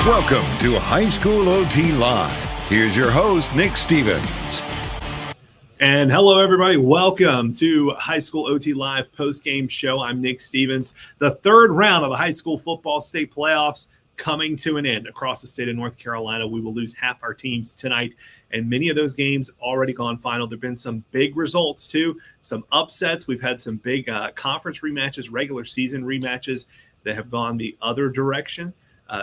Welcome to High School OT Live. Here's your host, Nick Stevens. And hello, everybody. Welcome to High School OT Live post-game show. I'm Nick Stevens. The third round of the high school football state playoffs coming to an end across the state of North Carolina. We will lose half our teams tonight, and many of those games already gone final. There have been some big results, too, some upsets. We've had some big conference rematches, regular season rematches that have gone the other direction.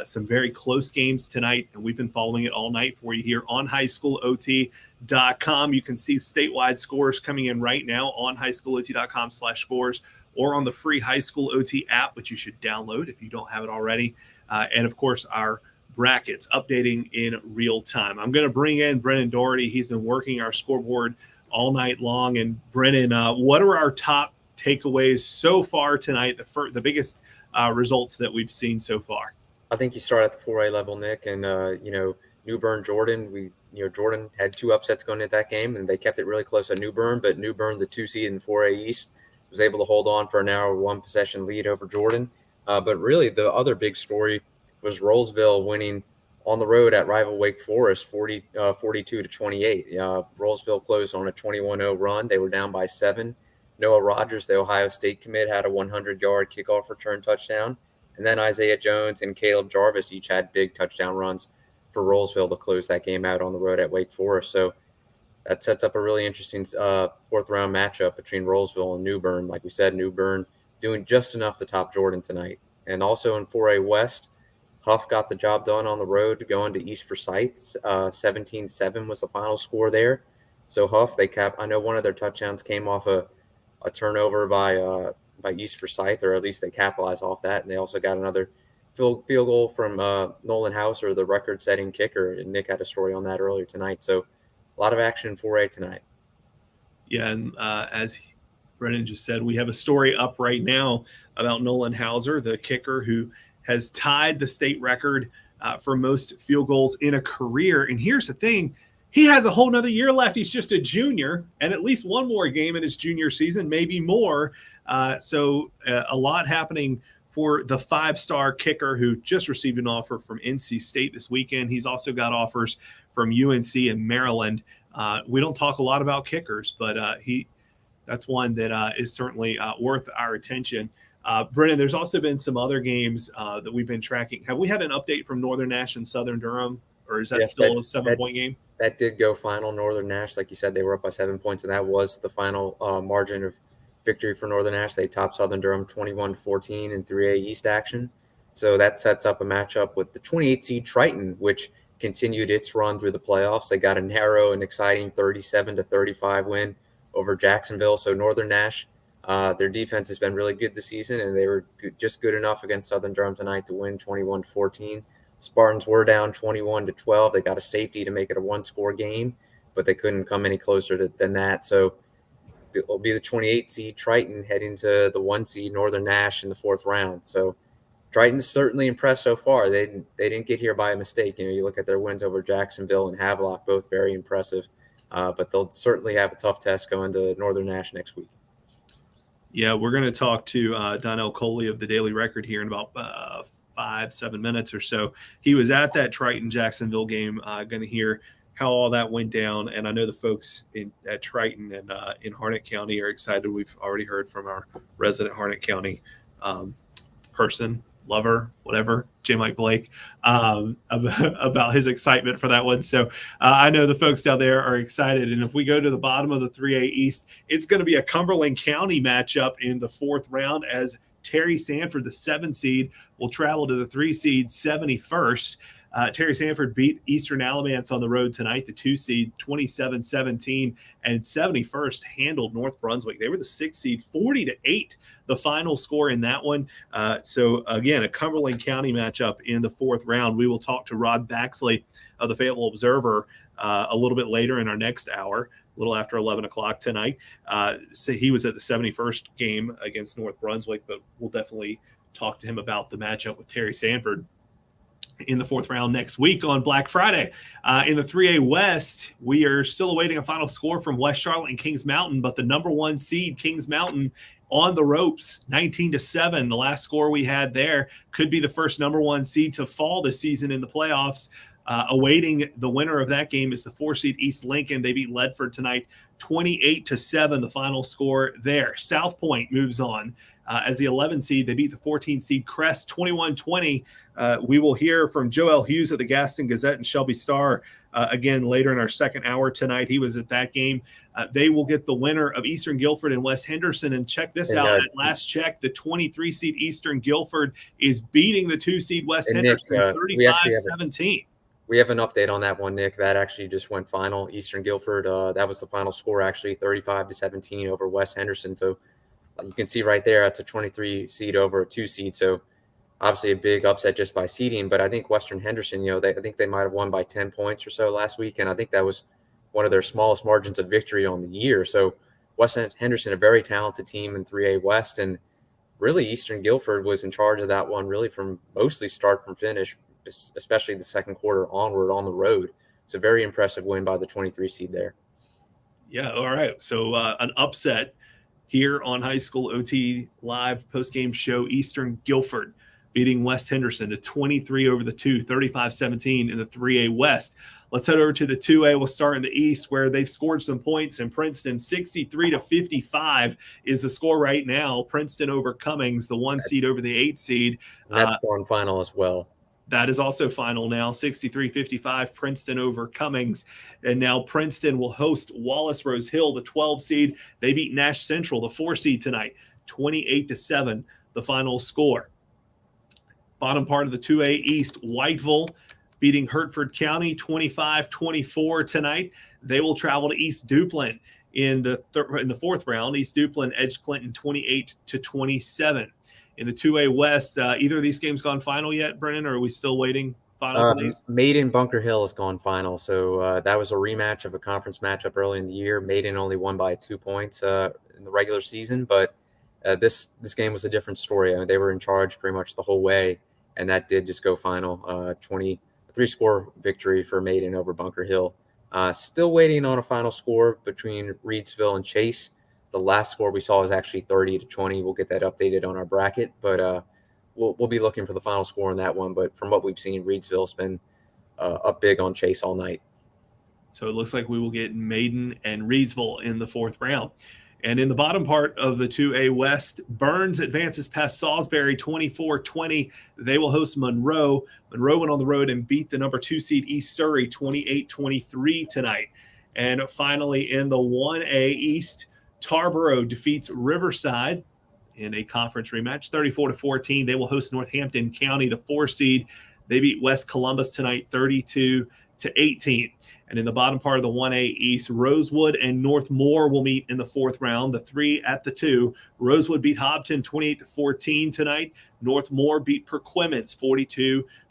Some very close games tonight, and we've been following it all night for you here on highschoolot.com. You can see statewide scores coming in right now on highschoolot.com/scores or on the free High School OT app, which you should download if you don't have it already. And, of course, our brackets updating in real time. I'm going to bring in Brennan Doherty. He's been working our scoreboard all night long. And, Brennan, what are our top takeaways so far tonight, the biggest results that we've seen so far? I think you start at the 4A level, Nick, and, New Bern, Jordan. Jordan had two upsets going into that game, and they kept it really close at New Bern, but New Bern, the 2 seed in 4A East, was able to hold on for a narrow one-possession lead over Jordan. But really, the other big story was Rolesville winning on the road at rival Wake Forest 42-28. Rolesville closed on a 21-0 run. They were down by 7. Noah Rogers, the Ohio State commit, had a 100-yard kickoff return touchdown. And then Isaiah Jones and Caleb Jarvis each had big touchdown runs for Rolesville to close that game out on the road at Wake Forest. So that sets up a really interesting fourth-round matchup between Rolesville and New Bern. Like we said, New Bern doing just enough to top Jordan tonight. And also in 4A West, Huff got the job done on the road going to East Forsyth. 17-7 was the final score there. So Huff, I know one of their touchdowns came off a turnover by East Forsyth, or at least they capitalized off that. And they also got another field goal from Nolan Hauser, the record-setting kicker. And Nick had a story on that earlier tonight. So a lot of action in 4A tonight. Yeah, and as Brennan just said, we have a story up right now about Nolan Hauser, the kicker who has tied the state record for most field goals in a career. And here's the thing. He has a whole nother year left. He's just a junior, and at least one more game in his junior season, maybe more. So a lot happening for the 5-star kicker who just received an offer from NC State this weekend. He's also got offers from UNC and Maryland. We don't talk a lot about kickers, but that's one that is certainly worth our attention. Brennan, there's also been some other games that we've been tracking. Have we had an update from Northern Nash and Southern Durham, or is that still a 7-point game? That did go final. Northern Nash, like you said, they were up by 7 points, and that was the final margin of victory for Northern Nash. They topped Southern Durham 21-14 in 3A East action. So that sets up a matchup with the 28 seed Triton, which continued its run through the playoffs. They got a narrow and exciting 37-35 win over Jacksonville. So Northern Nash, their defense has been really good this season, and they were just good enough against Southern Durham tonight to win 21-14. Spartans were down 21-12. They got a safety to make it a one-score game, but they couldn't come any closer than that. So it will be the 28 seed Triton heading to the 1 seed Northern Nash in the fourth round. So Triton's certainly impressed so far. They didn't get here by a mistake. You look at their wins over Jacksonville and Havelock, both very impressive. But they'll certainly have a tough test going to Northern Nash next week. Yeah, we're going to talk to Donnell Coley of the Daily Record here in about 5-7 minutes or so. He was at that Triton-Jacksonville game. Going to hear how all that went down. And I know the folks at Triton and in Harnett County are excited. We've already heard from our resident Harnett County person, lover, whatever, J. Mike Blake, about his excitement for that one. So I know the folks down there are excited. And if we go to the bottom of the 3A East, it's going to be a Cumberland County matchup in the fourth round as Terry Sanford, the 7 seed, will travel to the 3 seed 71st. Terry Sanford beat Eastern Alamance on the road tonight, the 2 seed 27-17, and 71st handled North Brunswick. They were the 6 seed 40-8, the final score in that one. So again, a Cumberland County matchup in the fourth round. We will talk to Rod Baxley of the Fayetteville Observer a little bit later in our next hour, a little after 11 o'clock tonight. So he was at the 71st game against North Brunswick, but we'll definitely talk to him about the matchup with Terry Sanford in the fourth round next week on Black Friday. In the 3A West, we are still awaiting a final score from West Charlotte and Kings Mountain, but the number 1 seed, Kings Mountain, on the ropes, 19-7. The last score we had there could be the first number 1 seed to fall this season in the playoffs. Awaiting the winner of that game is the 4 seed East Lincoln. They beat Ledford tonight, 28-7, the final score there. South Point moves on as the 11 seed. They beat the 14 seed Crest, 21-20. We will hear from Joel Hughes of the Gaston Gazette and Shelby Star again later in our second hour tonight. He was at that game. They will get the winner of Eastern Guilford and West Henderson. And check this out. At last check, the 23 seed Eastern Guilford is beating the 2 seed West Henderson 35-17. We have an update on that one, Nick. That actually just went final. Eastern Guilford, that was the final score, actually, 35-17 over West Henderson. So you can see right there, that's a 23 seed over a 2 seed. So obviously a big upset just by seeding. But I think Western Henderson, I think they might have won by 10 points or so last week. And I think that was one of their smallest margins of victory on the year. So Western Henderson, a very talented team in 3A West. And really Eastern Guilford was in charge of that one really from mostly start from finish, especially the second quarter onward on the road. It's a very impressive win by the 23 seed there. Yeah, all right. So an upset here on High School OT Live postgame show. Eastern Guilford beating West Henderson to 23 over the 2, 35-17 in the 3A West. Let's head over to the 2A. We'll start in the East where they've scored some points in Princeton. 63-55 is the score right now. Princeton over Cummings, the 1 seed over the 8 seed. That's going final as well. That is also final now, 63-55, Princeton over Cummings. And now Princeton will host Wallace Rose Hill, the 12 seed. They beat Nash Central, the 4 seed tonight, 28-7, the final score. Bottom part of the 2A East, Whiteville beating Hertford County 25-24 tonight. They will travel to East Duplin in the fourth round. East Duplin edged Clinton 28-27. In the 2A West, either of these games gone final yet, Brennan, or are we still waiting finals on these? Maiden Bunker Hill has gone final. So that was a rematch of a conference matchup early in the year. Maiden only won by 2 points in the regular season, but this game was a different story. I mean, they were in charge pretty much the whole way, and that did just go final. 23-score victory for Maiden over Bunker Hill. Still waiting on a final score between Reedsville and Chase. The last score we saw was actually 30-20. We'll get that updated on our bracket, but we'll be looking for the final score on that one. But from what we've seen, Reedsville's been up big on Chase all night. So it looks like we will get Maiden and Reedsville in the fourth round. And in the bottom part of the 2A West, Burns advances past Salisbury 24-20. They will host Monroe. Monroe went on the road and beat the number 2 seed East Surrey 28-23 tonight. And finally, in the 1A East, Tarboro defeats Riverside in a conference rematch, 34-14. They will host Northampton County, the 4 seed. They beat West Columbus tonight, 32-18. And in the bottom part of the 1A East, Rosewood and Northmore will meet in the fourth round, the 3 at the 2. Rosewood beat Hobton 28-14 tonight. Northmore beat Perquimans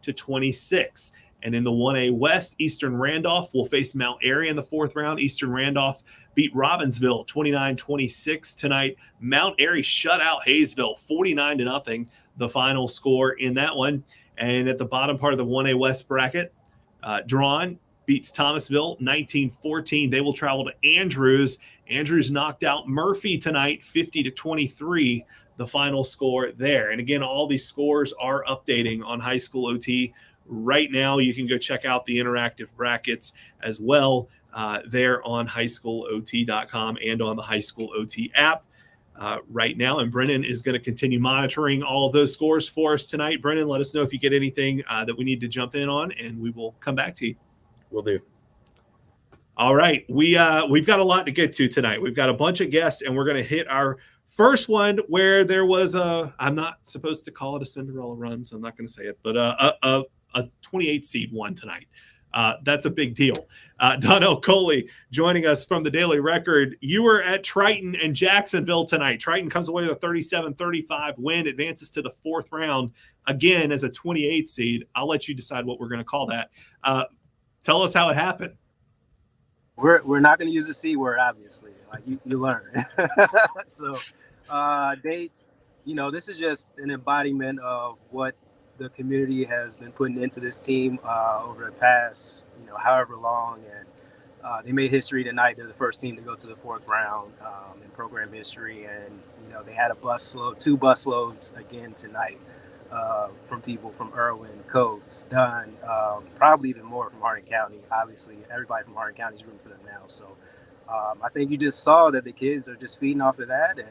42-26. And in the 1A West, Eastern Randolph will face Mount Airy in the fourth round. Eastern Randolph beat Robbinsville 29-26 tonight. Mount Airy shut out Hayesville 49-0, the final score in that one. And at the bottom part of the 1A West bracket, Drawn beats Thomasville 19-14. They will travel to Andrews. Andrews knocked out Murphy tonight 50-23, the final score there. And again, all these scores are updating on High School OT right now. You can go check out the interactive brackets as well there on highschoolot.com and on the High School OT app right now. And Brennan is going to continue monitoring all of those scores for us tonight. Brennan, let us know if you get anything that we need to jump in on, and we will come back to you. Will do. All right. We've got a lot to get to tonight. We've got a bunch of guests, and we're going to hit our first one where there was I'm not supposed to call it a Cinderella run, so I'm not going to say it, but a 28 seed won tonight. That's a big deal. Donnell Coley joining us from the Daily Record. You were at Triton and Jacksonville tonight. Triton comes away with a 37-35 win, advances to the fourth round again as a 28 seed. I'll let you decide what we're going to call that. Tell us how it happened. We're not going to use the C word, obviously. Like you learn. So this is just an embodiment of what the community has been putting into this team over the past, however long. And they made history tonight. They're the first team to go to the fourth round in program history. And, they had two bus loads again tonight from people from Irwin, Coates, Dunn, probably even more from Hardin County. Obviously, everybody from Hardin County is rooting for them now. So I think you just saw that the kids are just feeding off of that. And,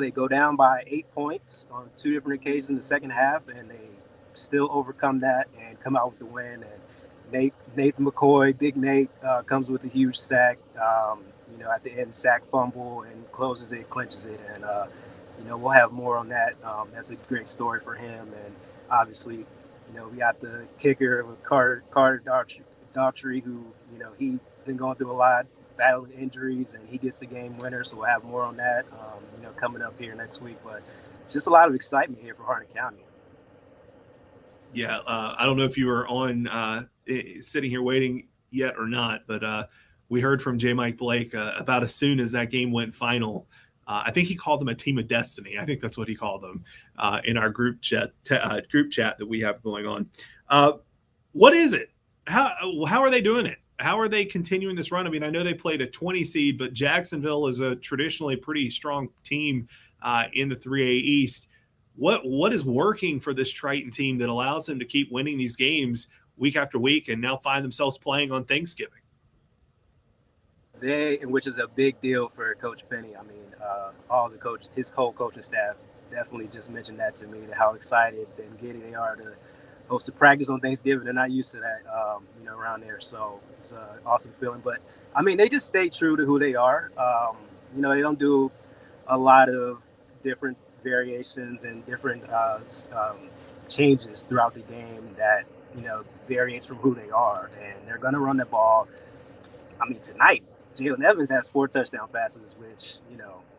they go down by 8 points on 2 different occasions in the second half, and they still overcome that and come out with the win. And Nathan McCoy, Big Nate, comes with a huge sack, at the end, sack fumble, and closes it, clinches it. And, we'll have more on that. That's a great story for him. And obviously, we got the kicker with Carter Daughtry, who, he's been going through a lot, battling injuries, and he gets the game winner. So we'll have more on that, coming up here next week. But just a lot of excitement here for Hardin County. Yeah, I don't know if you were on sitting here waiting yet or not, but we heard from J. Mike Blake about as soon as that game went final. I think he called them a team of destiny. I think that's what he called them in our group chat that we have going on. What is it? How are they doing it? How are they continuing this run? I mean, I know they played a 20 seed, but Jacksonville is a traditionally pretty strong team in the 3A East. What is working for this Triton team that allows them to keep winning these games week after week and now find themselves playing on Thanksgiving? Which is a big deal for Coach Penny. I mean, all the coaches, his whole coaching staff definitely just mentioned that to me, how excited and giddy they are to host a practice on Thanksgiving. They're not used to that, around there. So it's an awesome feeling. But, I mean, they just stay true to who they are. They don't do a lot of different variations and different changes throughout the game that, varies from who they are. And they're going to run the ball. I mean, tonight, Jalen Evans has 4 touchdown passes, which,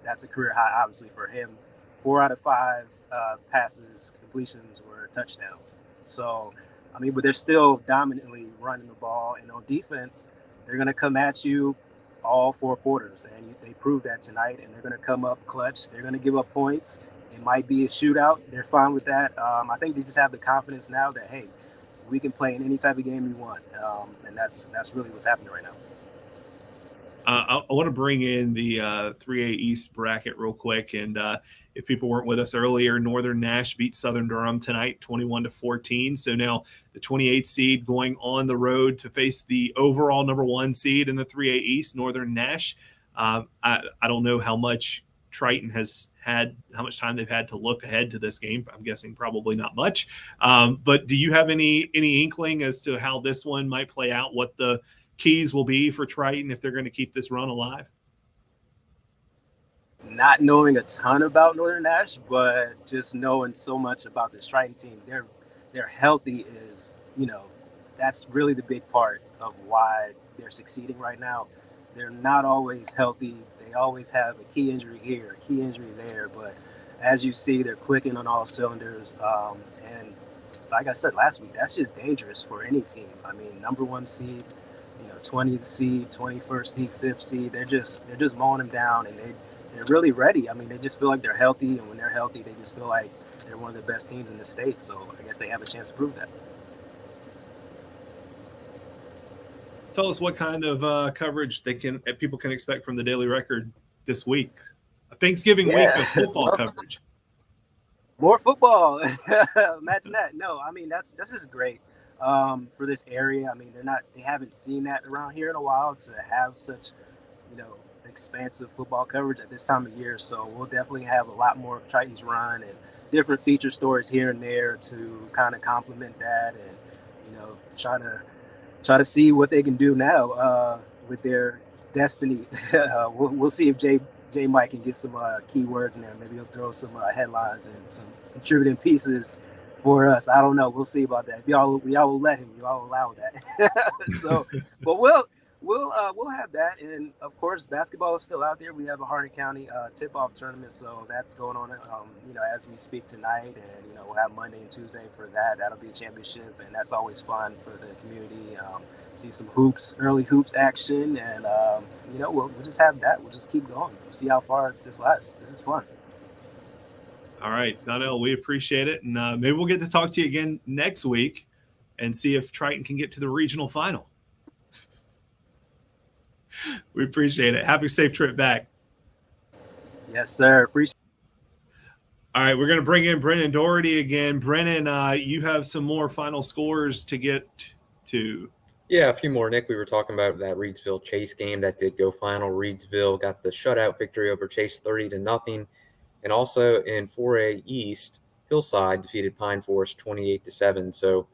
that's a career high, obviously, for him. 4 out of 5 passes, completions were touchdowns. So, I mean, but they're still dominantly running the ball. And on defense, they're going to come at you all 4 quarters. And they proved that tonight. And they're going to come up clutch. They're going to give up points. It might be a shootout. They're fine with that. I think they just have the confidence now that, hey, we can play in any type of game we want. And that's really what's happening right now. I want to bring in the 3A East bracket real quick. And if people weren't with us earlier, Northern Nash beat Southern Durham tonight, 21-14. So now the 28th seed going on the road to face the overall number 1 seed in the 3A East, Northern Nash. I don't know how much Triton has had, how much time they've had to look ahead to this game. I'm guessing probably not much. But do you have any inkling as to how this one might play out, what the keys will be for Triton if they're going to keep this run alive? Not knowing a ton about Northern Nash, but just knowing so much about this Triton team, they're healthy is, that's really the big part of why they're succeeding right now. They're not always healthy. They always have a key injury here, a key injury there. But as you see, they're clicking on all cylinders. And like I said last week, that's just dangerous for any team. I mean, number 1 seed, 20th seed, 21st seed, 5th seed. They're just mowing them down, and they're really ready. I mean, they just feel like they're healthy, and when they're healthy, they just feel like they're one of the best teams in the state. So I guess they have a chance to prove that. Tell us what kind of coverage people can expect from the Daily Record this week. A Thanksgiving week of football coverage. More football. Imagine that. No, I mean that's just great. For this area. I mean, they haven't seen that around here in a while to have such, expansive football coverage at this time of year. So we'll definitely have a lot more of Triton's run and different feature stories here and there to kind of complement that and, try to see what they can do now with their destiny. We'll see if J. Mike can get some keywords in there. Maybe he'll throw some headlines and some contributing pieces for us. I don't know. We'll see about that. If y'all will let him. Y'all allow that. So, but we'll have that. And of course, basketball is still out there. We have a Hardin County tip-off tournament, so that's going on. As we speak tonight, and we'll have Monday and Tuesday for that. That'll be a championship, and that's always fun for the community. See some early hoops action, and we'll just have that. We'll just keep going. We'll see how far this lasts. This is fun. All right, Donnell, we appreciate it. And maybe we'll get to talk to you again next week and see if Triton can get to the regional final. We appreciate it. Have a safe trip back. Yes, sir. Appreciate it. All right, we're going to bring in Brennan Doherty again. Brennan, you have some more final scores to get to. Yeah, a few more, Nick. We were talking about that Reedsville Chase game that did go final. Reedsville got the shutout victory over Chase 30-0. And also in 4A East, Hillside defeated Pine Forest 28-7. So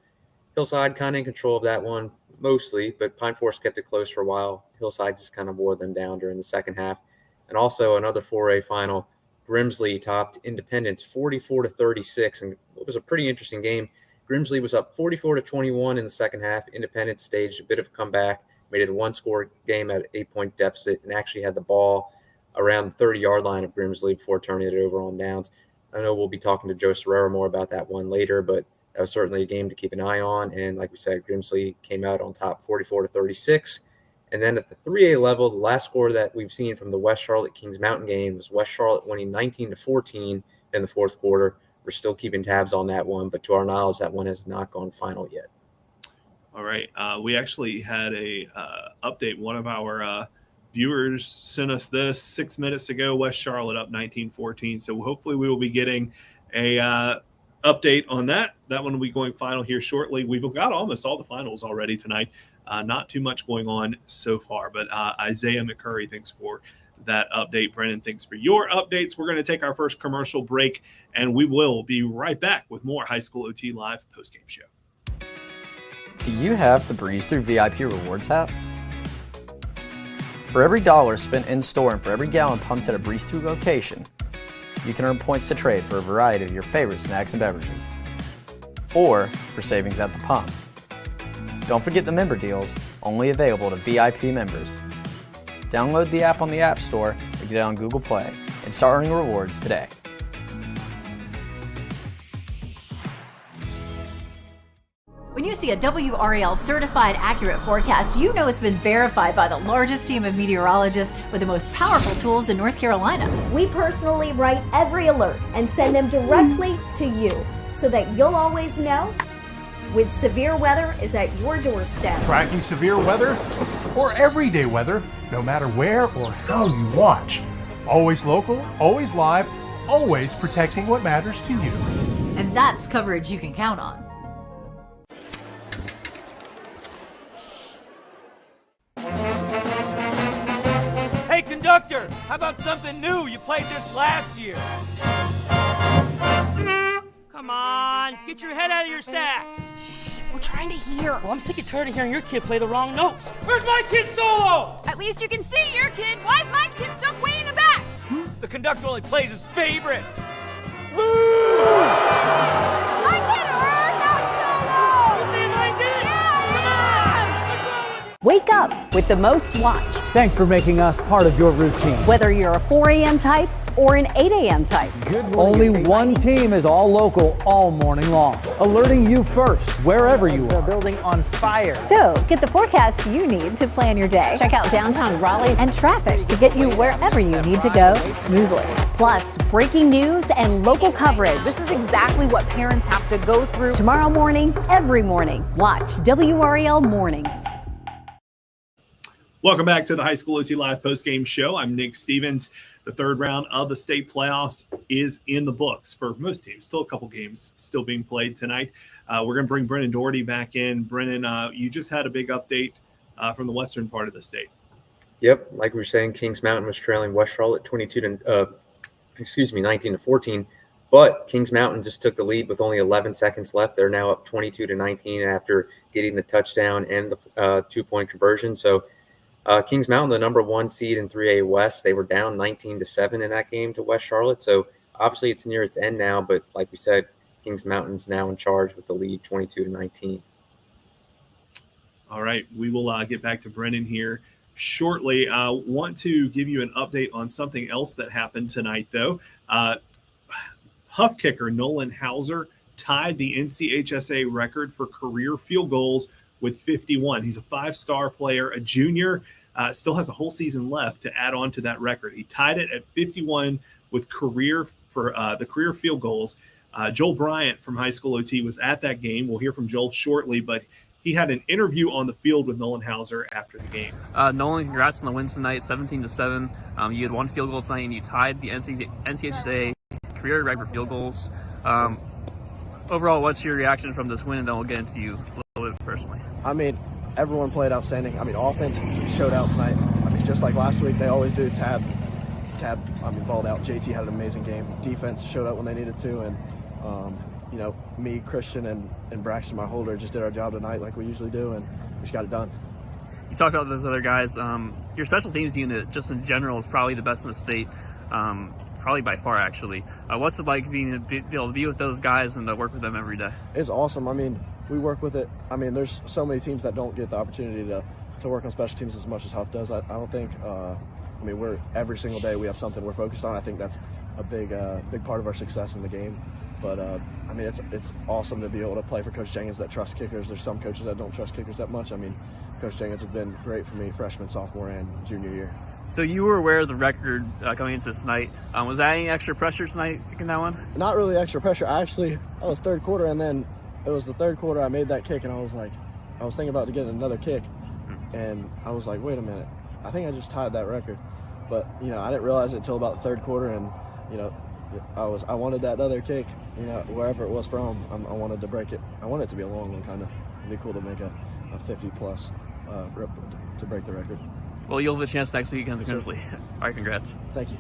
Hillside kind of in control of that one mostly, but Pine Forest kept it close for a while. Hillside just kind of wore them down during the second half. And also another 4A final, Grimsley topped Independence 44-36, and it was a pretty interesting game. Grimsley was up 44-21 in the second half. Independence staged a bit of a comeback, made it a one-score game at an 8-point deficit, and actually had the ball around the 30-yard line of Grimsley before turning it over on downs. I know we'll be talking to Joe Serrero more about that one later, but that was certainly a game to keep an eye on. And like we said, Grimsley came out on top 44-36. And then at the 3A level, the last score that we've seen from the West Charlotte Kings Mountain game was West Charlotte winning 19-14 in the fourth quarter. We're still keeping tabs on that one, but to our knowledge, that one has not gone final yet. All right. We actually had a update. One of our viewers sent us this 6 minutes ago. West Charlotte up 19-14. So hopefully we will be getting a update on that. That one will be going final here shortly. We've got almost all the finals already tonight. Not too much going on so far, but Isaiah McCurry, thanks for that update. Brennan, thanks for your updates. We're going to take our first commercial break, and we will be right back with more High School OT Live postgame show. Do you have the Breeze Through VIP Rewards app? For every dollar spent in-store and for every gallon pumped at a Breeze Through location, you can earn points to trade for a variety of your favorite snacks and beverages, or for savings at the pump. Don't forget the member deals, only available to VIP members. Download the app on the App Store or get it on Google Play and start earning rewards today. When you see a WRAL certified accurate forecast, you know it's been verified by the largest team of meteorologists with the most powerful tools in North Carolina. We personally write every alert and send them directly to you so that you'll always know when severe weather is at your doorstep. Tracking severe weather or everyday weather, no matter where or how you watch. Always local, always live, always protecting what matters to you. And that's coverage you can count on. Hey, conductor, how about something new? You played this last year. Come on, get your head out of your sacks. Shh, we're trying to hear. Well, I'm sick and tired of hearing your kid play the wrong notes. Where's my kid solo? At least you can see your kid. Why is my kid stuck way in the back? The conductor only plays his favorites. My kid heard that solo! You see my kid? Yeah! Come on! Wake up with the most watched. Thanks for making us part of your routine. Whether you're a 4 a.m. type or an 8 a.m. type. Only one team is all local all morning long, alerting you first wherever you are. Building on fire. So get the forecast you need to plan your day. Check out downtown Raleigh and traffic to get you wherever you need to go smoothly. Plus, breaking news and local coverage. This is exactly what parents have to go through. Tomorrow morning, every morning, watch WRAL Mornings. Welcome back to the High School OT Live postgame show. I'm Nick Stevens. The third round of the state playoffs is in the books for most teams. Still a couple games still being played tonight. We're going to bring Brennan Doherty back in. Brennan, you just had a big update from the western part of the state. Yep, like we were saying, Kings Mountain was trailing West Charlotte 19-14. But Kings Mountain just took the lead with only 11 seconds left. They're now up 22-19 after getting the touchdown and the 2-point conversion. So Kings Mountain, the number one seed in 3A West, they were down 19-7 in that game to West Charlotte. So obviously it's near its end now, but like we said, Kings Mountain's now in charge with the lead 22-19. All right, we will get back to Brennan here shortly. I want to give you an update on something else that happened tonight, though. Huff kicker Nolan Hauser tied the NCHSA record for career field goals with 51. He's a 5-star player, a junior, still has a whole season left to add on to that record. He tied it at 51 with the career field goals. Joel Bryant from High School OT was at that game. We'll hear from Joel shortly, but he had an interview on the field with Nolan Hauser after the game. Nolan, congrats on the win tonight, 17-7. You had one field goal tonight, and you tied the NCHSA career record for field goals. Overall, what's your reaction from this win? And then we'll get into you a little bit personally. I mean, everyone played outstanding. I mean, offense showed out tonight. I mean, just like last week, they always do. Tab, balled out. JT had an amazing game. Defense showed up when they needed to, and me, Christian, and Braxton, my holder, just did our job tonight like we usually do, and we just got it done. You talked about those other guys. Your special teams unit, just in general, is probably the best in the state, probably by far, actually. What's it like being able to be with those guys and to work with them every day? It's awesome. I mean, we work with it. I mean, there's so many teams that don't get the opportunity to work on special teams as much as Huff does. I don't think. We're every single day we have something we're focused on. I think that's a big part of our success in the game. But it's awesome to be able to play for Coach Jenkins that trusts kickers. There's some coaches that don't trust kickers that much. I mean, Coach Jenkins has been great for me freshman, sophomore, and junior year. So you were aware of the record coming into this night. Was that any extra pressure tonight kicking that one? Not really extra pressure. I was third quarter, and then it was the third quarter I made that kick, and I was thinking about getting another kick, and I was like, wait a minute, I think I just tied that record. But I didn't realize it until about the third quarter, and I wanted that other kick, wherever it was from. I wanted to break it. I wanted it to be a long one, kind of. It'd be cool to make a 50-plus to break the record. Well, you'll have a chance next week against Kinsley. All right, congrats. Thank you.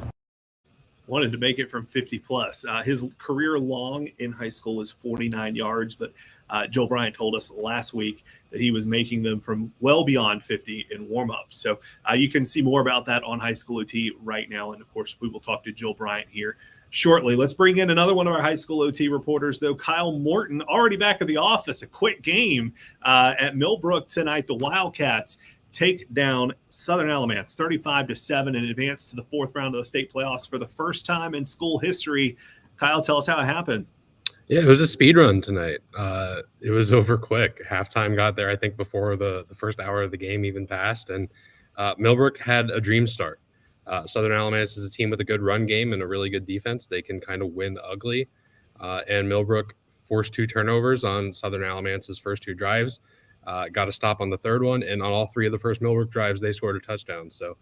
Wanted to make it from 50-plus. His career long in high school is 49 yards, but Joel Bryant told us last week that he was making them from well beyond 50 in warm-ups. So you can see more about that on High School OT right now. And, of course, we will talk to Joel Bryant here shortly. Let's bring in another one of our High School OT reporters, though. Kyle Morton, already back at the office. A quick game at Millbrook tonight. The Wildcats take down Southern Alamance 35-7 and advance to the fourth round of the state playoffs for the first time in school history. Kyle, tell us how it happened. Yeah, it was a speed run tonight. It was over quick. Halftime got there, I think, before the first hour of the game even passed. And Millbrook had a dream start. Southern Alamance is a team with a good run game and a really good defense. They can kind of win ugly. And Millbrook forced 2 turnovers on Southern Alamance's first 2 drives. Got a stop on the third one, and on all 3 of the first Millbrook drives, they scored a touchdown. So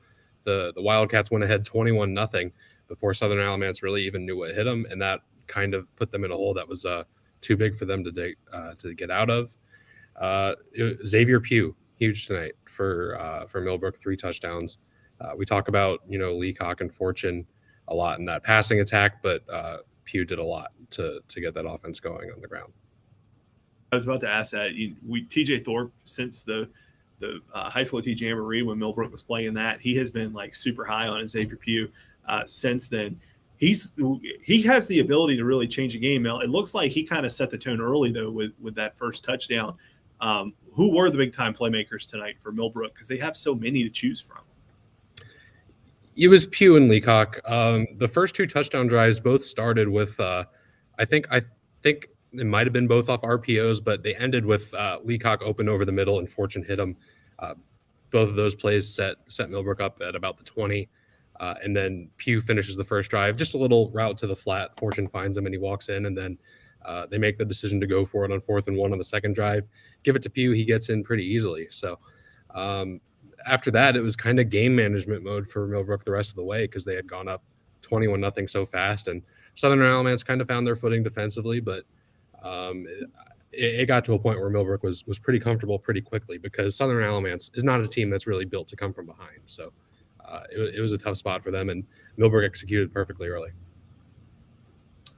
the Wildcats went ahead 21-0 before Southern Alamance really even knew what hit them, and that kind of put them in a hole that was too big for them to get out of. Xavier Pugh, huge tonight for Millbrook, 3 touchdowns. We talk about Leacock and Fortune a lot in that passing attack, but Pugh did a lot to get that offense going on the ground. I was about to ask that. TJ Thorpe, since the high school OT Jamboree when Millbrook was playing that, he has been super high on Xavier Pugh since then. He has the ability to really change a game. It looks like he kind of set the tone early though with that first touchdown. Who were the big time playmakers tonight for Millbrook, because they have so many to choose from? It was Pugh and Leacock. The first 2 touchdown drives both started with I think it might have been both off RPOs, but they ended with Leacock open over the middle and Fortune hit him. Both of those plays set Millbrook up at about the 20. And then Pugh finishes the first drive, just a little route to the flat. Fortune finds him and he walks in, and then they make the decision to go for it on 4th and 1 on the second drive. Give it to Pugh. He gets in pretty easily. So after that, it was kind of game management mode for Millbrook the rest of the way, because they had gone up 21-0 so fast. And Southern Alamance kind of found their footing defensively, but it got to a point where Millbrook was pretty comfortable pretty quickly, because Southern Alamance is not a team that's really built to come from behind. So it was a tough spot for them, and Millbrook executed perfectly early.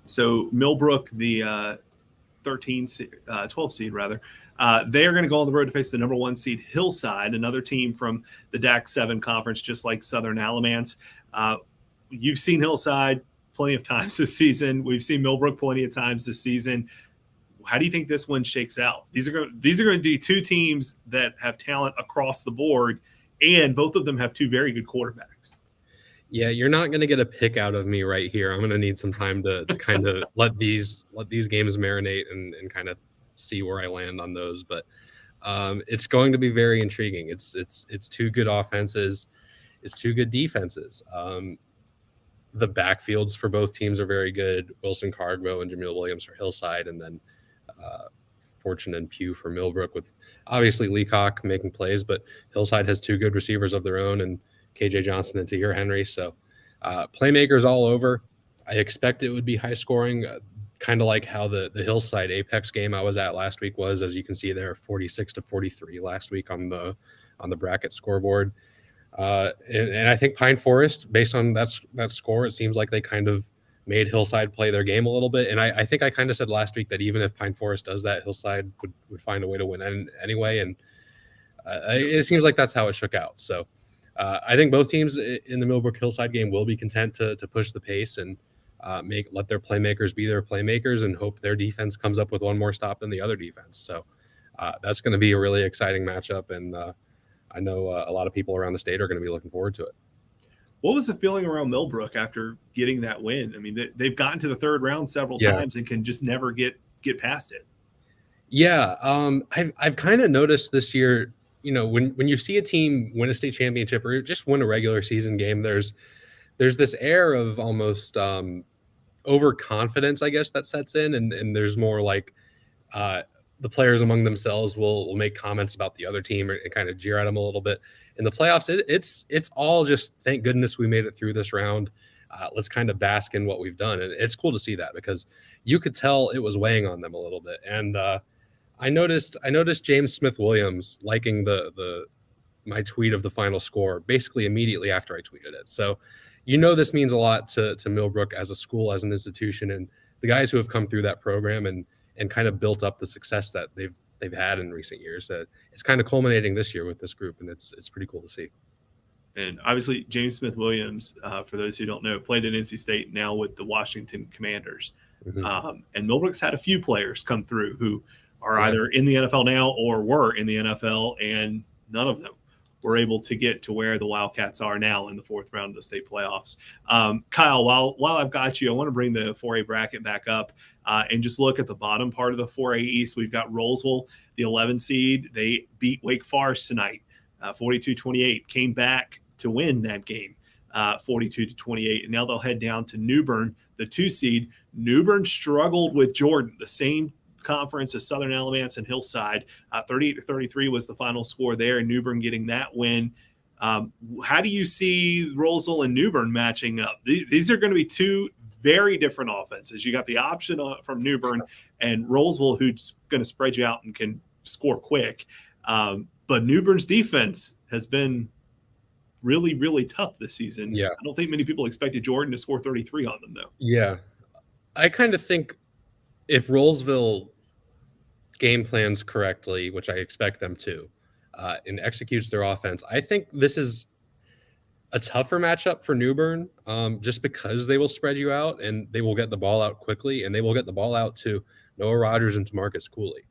So Millbrook, the 12 seed rather, they are going to go on the road to face the number 1 seed Hillside, another team from the DAC 7 conference, just like Southern Alamance. You've seen Hillside plenty of times this season. We've seen Millbrook plenty of times this season. How do you think this one shakes out? These are going to be 2 teams that have talent across the board, and both of them have 2 very good quarterbacks. Yeah, you're not going to get a pick out of me right here. I'm going to need some time to kind of let these games marinate and kind of see where I land on those. But it's going to be very intriguing. It's 2 good offenses. It's 2 good defenses. The backfields for both teams are very good. Wilson Cargbo and Jamil Williams for Hillside, and then Fortune and Pugh for Millbrook, with obviously Leacock making plays, but Hillside has 2 good receivers of their own, and KJ Johnson and Tahir Henry. So playmakers all over. I expect it would be high scoring, kind of like how the Hillside Apex game I was at last week was. As you can see there, 46-43 last week on the bracket scoreboard. And I think Pine Forest, based on that score, it seems like they kind of made Hillside play their game a little bit. And I think I kind of said last week that even if Pine Forest does that, Hillside would find a way to win anyway. And it seems like that's how it shook out. So I think both teams in the Millbrook Hillside game will be content to push the pace and let their playmakers be their playmakers and hope their defense comes up with one more stop than the other defense. So that's going to be a really exciting matchup. And I know a lot of people around the state are going to be looking forward to it. What was the feeling around Millbrook after getting that win? I mean, they've gotten to the third round several times and can just never get past it. Yeah, I've kind of noticed this year, when you see a team win a state championship or just win a regular season game, there's this air of almost overconfidence, I guess, that sets in, and there's more like the players among themselves will make comments about the other team and kind of jeer at them a little bit. In the playoffs, it's all just, thank goodness we made it through this round. Let's kind of bask in what we've done. And it's cool to see that because you could tell it was weighing on them a little bit. And I noticed James Smith-Williams liking my tweet of the final score basically immediately after I tweeted it. So this means a lot to Millbrook as a school, as an institution, and the guys who have come through that program and kind of built up the success that they've had in recent years. That it's kind of culminating this year with this group, and it's pretty cool to see. And obviously, James Smith-Williams, for those who don't know, played at NC State, now with the Washington Commanders. Mm-hmm. And Millbrook's had a few players come through who are either in the NFL now or were in the NFL, and none of them were able to get to where the Wildcats are now in the fourth round of the state playoffs. Kyle, while I've got you, I want to bring the 4A bracket back up and just look at the bottom part of the 4A East. We've got Rolesville, the 11 seed. They beat Wake Forest tonight, 42-28, came back to win that game, 42-28. And now they'll head down to New Bern, the 2 seed. New Bern struggled with Jordan, the same conference as Southern Alamance and Hillside. 38-33 was the final score there, and New Bern getting that win. How do you see Rolesville and New Bern matching up? These are going to be two very different offenses. You got the option from New Bern and Rolesville, who's going to spread you out and can score quick. But New Bern's defense has been really, really tough this season. Yeah. I don't think many people expected Jordan to score 33 on them, though. Yeah. I kind of think if Rolesville game plans correctly, which I expect them to, and executes their offense, I think this is a tougher matchup for New Bern, just because they will spread you out and they will get the ball out quickly, and they will get the ball out to Noah Rogers and to Marcus Cooley.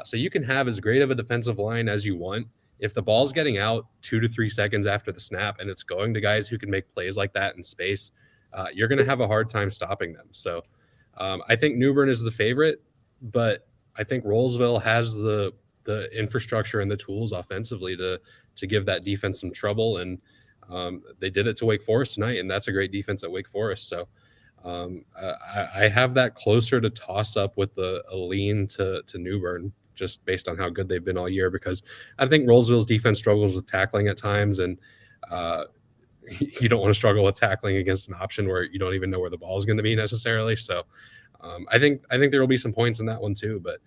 So you can have as great of a defensive line as you want. If the ball's getting out 2 to 3 seconds after the snap and it's going to guys who can make plays like that in space, you're going to have a hard time stopping them. So I think New Bern is the favorite, but I think Rolesville has the infrastructure and the tools offensively to give that defense some trouble. And they did it to Wake Forest tonight, and that's a great defense at Wake Forest. So I have that closer to toss up with a lean to New Bern, just based on how good they've been all year, because I think Rolesville's defense struggles with tackling at times, and you don't want to struggle with tackling against an option where you don't even know where the ball is going to be necessarily. So I think there will be some points in that one too, but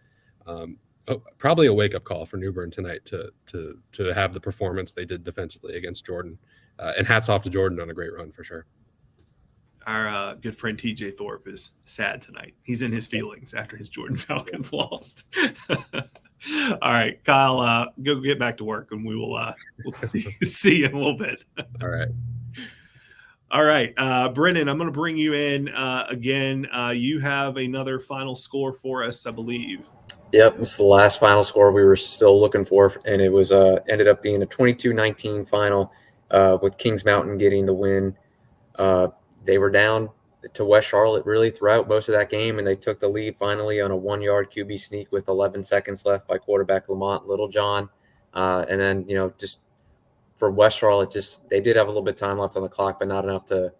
probably a wake-up call for New Bern tonight to have the performance they did defensively against Jordan. And hats off to Jordan on a great run for sure. Our good friend TJ Thorpe is sad tonight. He's in his feelings after his Jordan Falcons lost. All right, Kyle, go get back to work, and we'll see you in a little bit. All right, Brennan, I'm going to bring you in again. You have another final score for us, I believe. Yep, it's the last final score we were still looking for, and it was ended up being a 22-19 final with Kings Mountain getting the win. They were down to West Charlotte really throughout most of that game, and they took the lead finally on a 1-yard QB sneak with 11 seconds left by quarterback Lamont Littlejohn. And then, just for West Charlotte, they did have a little bit of time left on the clock, but not enough to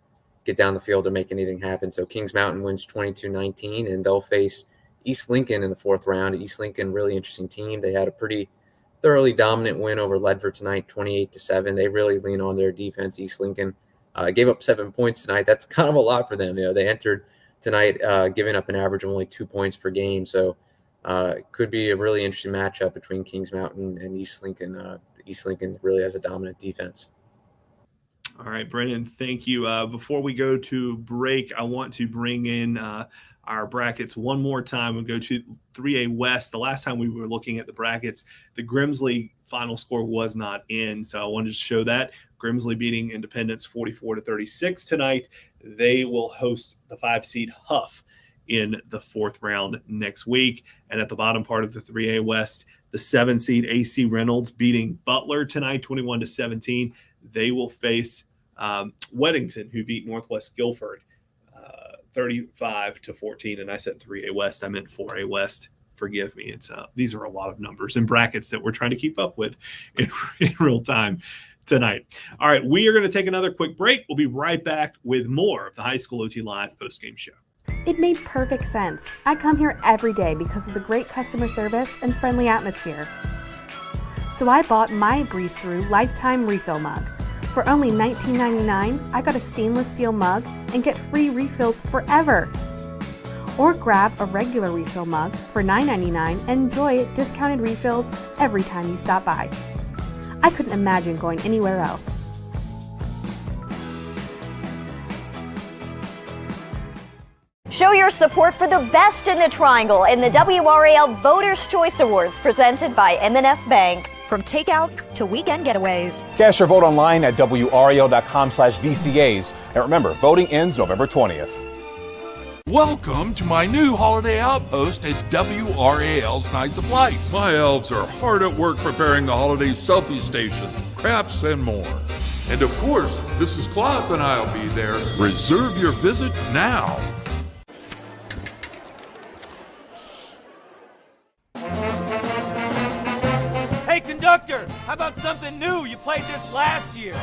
get down the field to make anything happen. So Kings Mountain wins 22-19, and they'll face East Lincoln in the fourth round. East Lincoln, really interesting team. They had a pretty thoroughly dominant win over Ledford tonight, 28-7. They really lean on their defense, East Lincoln. Gave up 7 points tonight. That's kind of a lot for them. They entered tonight giving up an average of only 2 points per game. So could be a really interesting matchup between Kings Mountain and East Lincoln. East Lincoln really has a dominant defense. All right, Brennan, thank you. Before we go to break, I want to bring in our brackets one more time. We'll go to 3A West. The last time we were looking at the brackets, the Grimsley final score was not in, so I wanted to show that. Grimsley beating Independence 44-36 tonight. They will host the 5-seed Huff in the 4th round next week. And at the bottom part of the 3A West, the 7-seed AC Reynolds beating Butler tonight 21-17. They will face Weddington, who beat Northwest Guilford 35-14. And I said 3A West, I meant 4A West. Forgive me. It's these are a lot of numbers and brackets that we're trying to keep up with in real time tonight. All right, we are going to take another quick break. We'll be right back with more of the High School OT Live post-game show. It made perfect sense. I come here every day because of the great customer service and friendly atmosphere. So I bought my Breeze Through Lifetime Refill mug. For only $19.99, I got a stainless steel mug and get free refills forever. Or grab a regular refill mug for $9.99 and enjoy discounted refills every time you stop by. I couldn't imagine going anywhere else. Show your support for the best in the Triangle in the WRAL Voters' Choice Awards presented by M&F Bank. From takeout to weekend getaways. Cast your vote online at WRAL.com/VCAs. And remember, voting ends November 20th. Welcome to my new holiday outpost at WRAL's Nights of Lights. My elves are hard at work preparing the holiday selfie stations, crafts, and more. And of course, Mrs. Claus and I'll be there. Reserve your visit now. Hey, conductor, how about something new? You played this last year.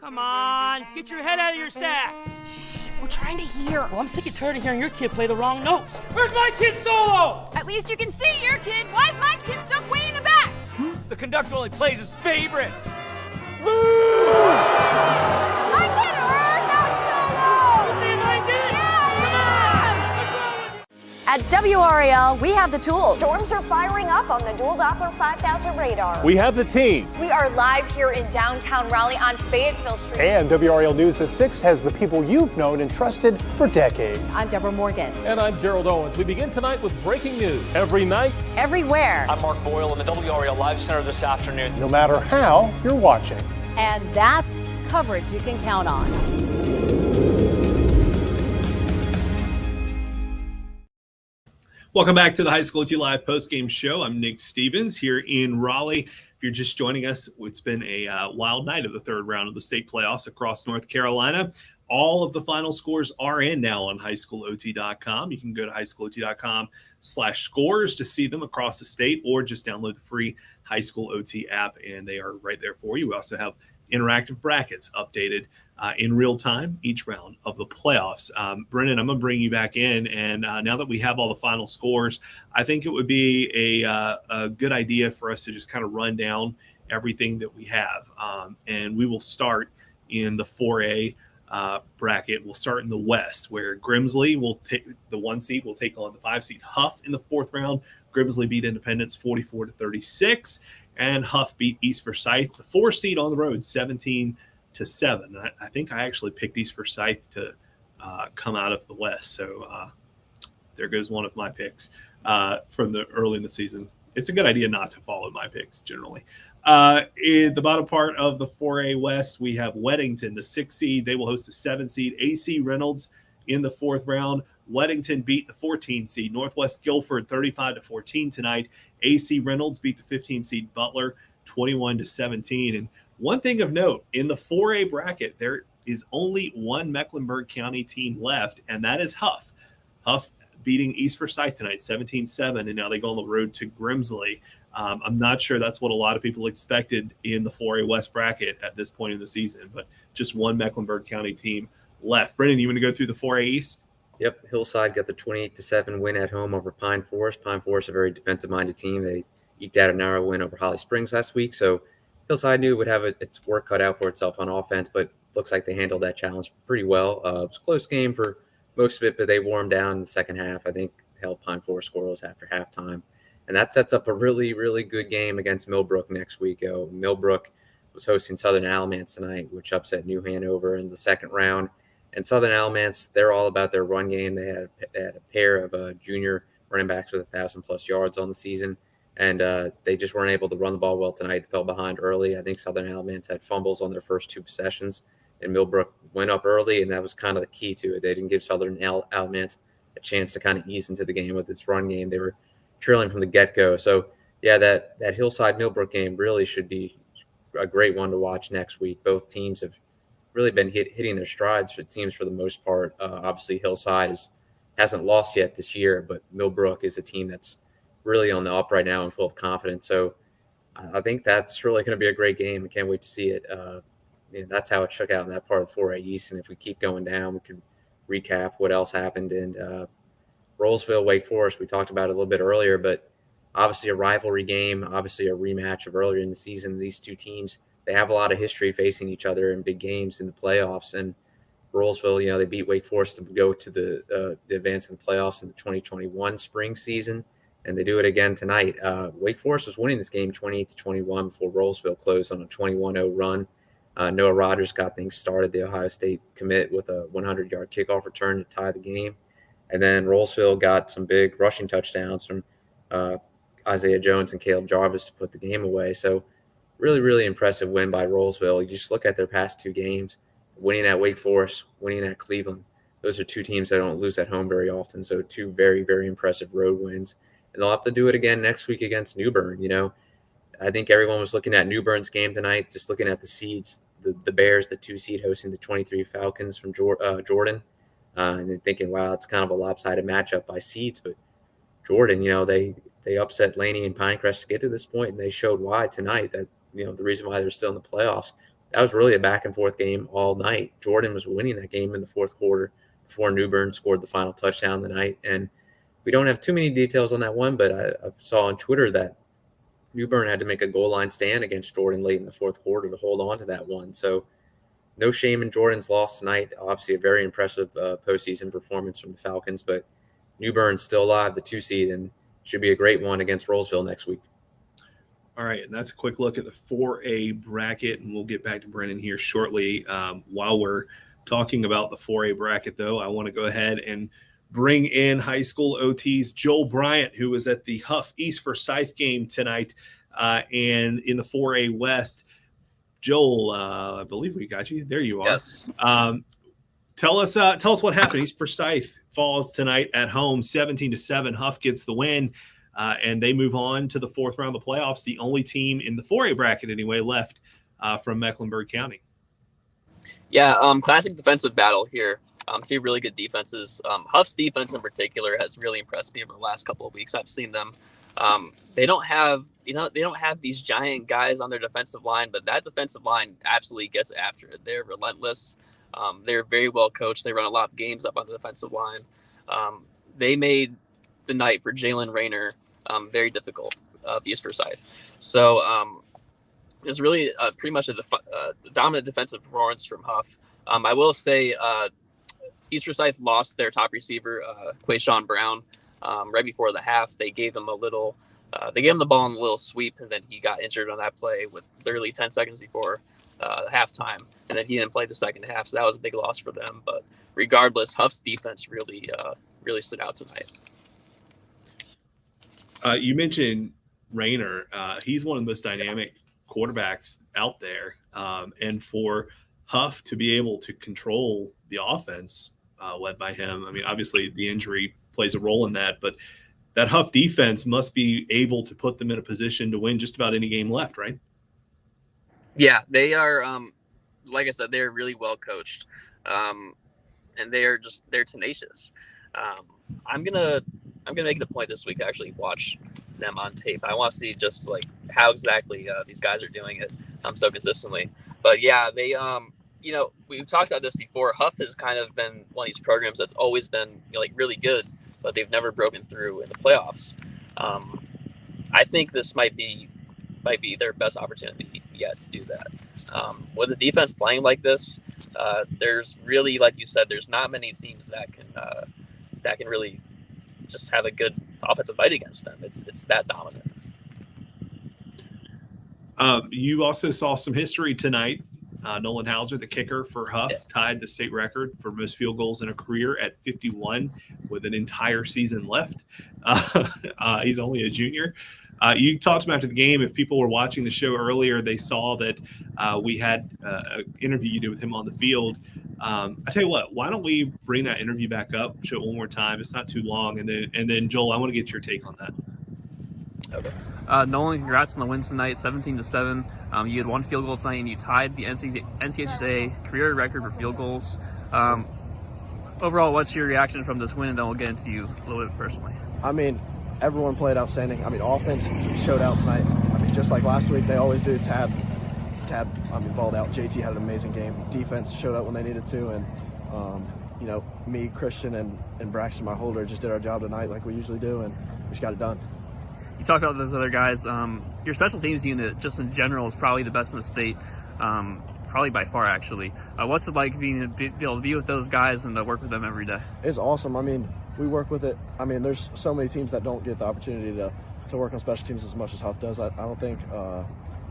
Come on, get your head out of your sacks. Shh, we're trying to hear. Well, I'm sick and tired of hearing your kid play the wrong notes. Where's my kid solo? At least you can see your kid. Why is my kid stuck way in the back? The conductor only plays his favorite. I get her! Not solo! You see if I did it? At WRAL, we have the tools. Storms are firing up on the Dual Doppler 5000 radar. We have the team. We are live here in downtown Raleigh on Fayetteville Street. And WRAL News at 6 has the people you've known and trusted for decades. I'm Deborah Morgan. And I'm Gerald Owens. We begin tonight with breaking news. Every night, everywhere. I'm Mark Boyle in the WRAL Live Center this afternoon. No matter how you're watching. And that's coverage you can count on. Welcome back to the High School OT Live postgame show. I'm Nick Stevens here in Raleigh. If you're just joining us, it's been a wild night of the 3rd round of the state playoffs across North Carolina. All of the final scores are in now on highschoolot.com. You can go to highschoolot.com/scores to see them across the state, or just download the free High School OT app, and they are right there for you. We also have interactive brackets updated in real time each round of the playoffs. Brennan, I'm going to bring you back in. And now that we have all the final scores, I think it would be a good idea for us to just kind of run down everything that we have. And we will start in the 4A bracket. We'll start in the West, where Grimsley will take the 1 seed, will take on the 5-seed Huff in the 4th round. Grimsley beat Independence 44-36. And Huff beat East Forsyth, the 4 seed on the road, 17-7. I think I actually picked East Forsyth to come out of the West. So there goes one of my picks from the early in the season. It's a good idea not to follow my picks generally. In the bottom part of the 4A West, we have Weddington, the 6 seed. They will host the 7 seed AC Reynolds in the 4th round. Weddington beat the 14 seed Northwest Guilford 35-14 tonight. AC Reynolds beat the 15 seed Butler 21-17. And one thing of note, in the 4A bracket, there is only one Mecklenburg County team left, and that is Huff. Huff beating East Forsyth tonight 17-7, and now they go on the road to Grimsley. I'm not sure that's what a lot of people expected in the 4A West bracket at this point in the season, but just one Mecklenburg County team left. Brendan, you want to go through the 4A East? Yep, Hillside got the 28-7 win at home over Pine Forest. Pine Forest, a very defensive-minded team. They eked out a narrow win over Holly Springs last week. So Hillside knew it would have its work cut out for itself on offense, but looks like they handled that challenge pretty well. It was a close game for most of it, but they wore them down in the second half. I think held Pine Forest scoreless after halftime. And that sets up a really, really good game against Millbrook next week. Millbrook was hosting Southern Alamance tonight, which upset New Hanover in the second round. And Southern Alamance, they're all about their run game. They had a pair of junior running backs with 1,000+ yards on the season. And they just weren't able to run the ball well tonight. They fell behind early. I think Southern Alamance had fumbles on their first 2 possessions, and Millbrook went up early, and that was kind of the key to it. They didn't give Southern Alamance a chance to kind of ease into the game with its run game. They were trailing from the get-go. So, yeah, that Hillside-Millbrook game really should be a great one to watch next week. Both teams have really been hitting their strides, it seems, for the most part. Obviously, Hillside hasn't lost yet this year, but Millbrook is a team that's really on the up right now and full of confidence. So I think that's really going to be a great game. I can't wait to see it. That's how it shook out in that part of the 4A East. And if we keep going down, we can recap what else happened. And Rollsville, Wake Forest, we talked about it a little bit earlier, but obviously a rivalry game, obviously a rematch of earlier in the season. These two teams, they have a lot of history facing each other in big games in the playoffs. And Rollsville, they beat Wake Forest to go to the advance in the playoffs in the 2021 spring season. And they do it again tonight. Wake Forest was winning this game 28-21 before Rollsville closed on a 21-0 run. Noah Rogers got things started, the Ohio State commit, with a 100-yard kickoff return to tie the game. And then Rollsville got some big rushing touchdowns from Isaiah Jones and Caleb Jarvis to put the game away. So really, really impressive win by Rollsville. You just look at their past 2 games, winning at Wake Forest, winning at Cleveland. Those are 2 teams that don't lose at home very often. So 2 very, very impressive road wins. And they'll have to do it again next week against New Bern. I think everyone was looking at New Bern's game tonight, just looking at the seeds, the Bears, the 2 seed hosting the 23 Falcons from Jordan. And then thinking, wow, it's kind of a lopsided matchup by seeds. But Jordan, they upset Laney and Pinecrest to get to this point, and they showed why tonight, that, the reason why they're still in the playoffs. That was really a back-and-forth game all night. Jordan was winning that game in the fourth quarter before New Bern scored the final touchdown of the night. And we don't have too many details on that one, but I saw on Twitter that New Bern had to make a goal line stand against Jordan late in the fourth quarter to hold on to that one. So no shame in Jordan's loss tonight. Obviously a very impressive postseason performance from the Falcons, but New Bern's still alive, the 2 seed, and should be a great one against Rollsville next week. All right, and that's a quick look at the 4A bracket, and we'll get back to Brennan here shortly. While we're talking about the 4A bracket, though, I want to go ahead and bring in high school OT's Joel Bryant, who was at the Huff East Forsyth game tonight, and in the 4A West. Joel, I believe we got you. There you are. Yes. Tell us what happened. East Forsyth falls tonight at home, 17-7. Huff gets the win, and they move on to the 4th round of the playoffs. The only team in the 4A bracket, anyway, left from Mecklenburg County. Yeah, classic defensive battle here. 2 really good defenses. Huff's defense in particular has really impressed me over the last couple of weeks. I've seen them. They don't have these giant guys on their defensive line, but that defensive line absolutely gets after it. They're relentless. They're very well coached. They run a lot of games up on the defensive line. They made the night for Jalen Rayner very difficult, East Forsyth. So it was really pretty much a dominant defensive performance from Huff. I will say East Forsyth lost their top receiver, Quayshawn Brown, right before the half. They gave him the ball in a little sweep, and then he got injured on that play with literally 10 seconds before halftime, and then he didn't play the second half, so that was a big loss for them. But regardless, Huff's defense really stood out tonight. You mentioned Rayner. He's one of the most dynamic quarterbacks out there, and for Huff to be able to control the offense led by him, I mean, obviously the injury plays a role in that, but that Huff defense must be able to put them in a position to win just about any game left, right? Yeah, they are. Like I said, they're really well coached, and they're tenacious. I'm gonna make the point this week to actually watch them on tape. I want to see just like how exactly these guys are doing it so consistently. But yeah, they we've talked about this before. Huff has kind of been one of these programs that's always been really good, but they've never broken through in the playoffs. I think this might be their best opportunity yet to do that. With the defense playing like this, there's really, like you said, there's not many teams that can really just have a good offensive fight against them. It's that dominant. You also saw some history tonight. Nolan Hauser, the kicker for Huff, tied the state record for most field goals in a career at 51 with an entire season left. He's only a junior. You talked to him after the game. If people were watching the show earlier, they saw that we had an interview you did with him on the field. I tell you what, why don't we bring that interview back up, show it one more time? It's not too long. And then Joel, I want to get your take on that. Okay. Nolan, congrats on the win tonight, 17-7. You had one field goal tonight, and you tied the NCHSA career record for field goals. Overall, what's your reaction from this win? And then we'll get into you a little bit personally. I mean, everyone played outstanding. I mean, offense showed out tonight. I mean, just like last week, they always do. Tab, balled out. JT had an amazing game. Defense showed up when they needed to, and me, Christian, and Braxton, my holder, just did our job tonight like we usually do, and we just got it done. You talked about those other guys. Your special teams unit, just in general, is probably the best in the state, probably by far, actually. What's it like being able to be with those guys and to work with them every day? It's awesome. I mean, we work with it. I mean, there's so many teams that don't get the opportunity to work on special teams as much as Huff does. I don't think.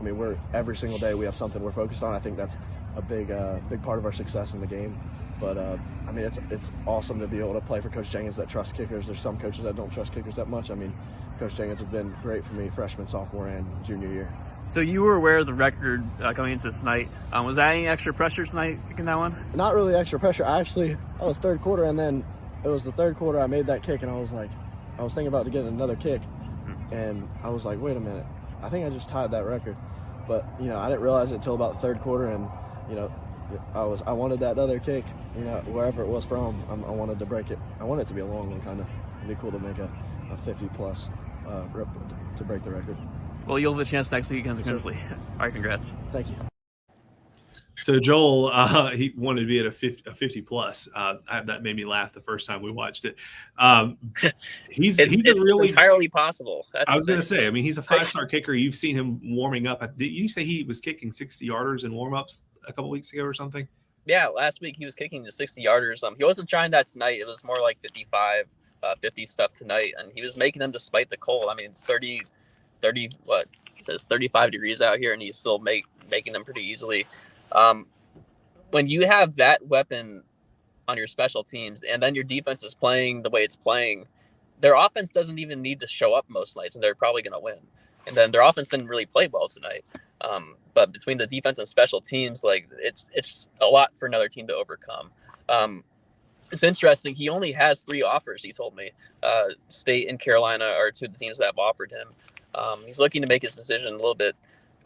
We're every single day we have something we're focused on. I think that's a big part of our success in the game. But it's awesome to be able to play for Coach Jenkins that trusts kickers. There's some coaches that don't trust kickers that much. I mean, Coach Jenkins has been great for me freshman, sophomore, and junior year. So you were aware of the record coming into tonight. Was that any extra pressure tonight in that one? Not really extra pressure. I was third quarter, and then it was the third quarter I made that kick, and I was thinking about to get another kick, and I was like, wait a minute, I think I just tied that record. But I didn't realize it until about the third quarter, and I wanted that other kick, wherever it was from. I wanted to break it. I wanted it to be a long one, kind of. It'd be cool to make a 50-plus rip to break the record. Well, you'll have a chance next week against Grimsley. All right, congrats. Thank you. So Joel, he wanted to be at a 50-plus. That made me laugh the first time we watched it. He's entirely possible. I was going to say, I mean, he's a 5-star kicker. You've seen him warming up. Did you say he was kicking 60-yarders in warm-ups a couple weeks ago or something? Yeah, last week he was kicking the 60-yarders. He wasn't trying that tonight. It was more like 55, 50 stuff tonight, and he was making them despite the cold. I mean, it's 30 what he says 35 degrees out here, and he's still making them pretty easily. When you have that weapon on your special teams, and then your defense is playing the way it's playing, their offense doesn't even need to show up most nights, and they're probably going to win. And then their offense didn't really play well tonight. But between the defense and special teams, like it's a lot for another team to overcome. It's interesting. He only has 3 offers, he told me. State and Carolina are 2 of the teams that have offered him. He's looking to make his decision a little bit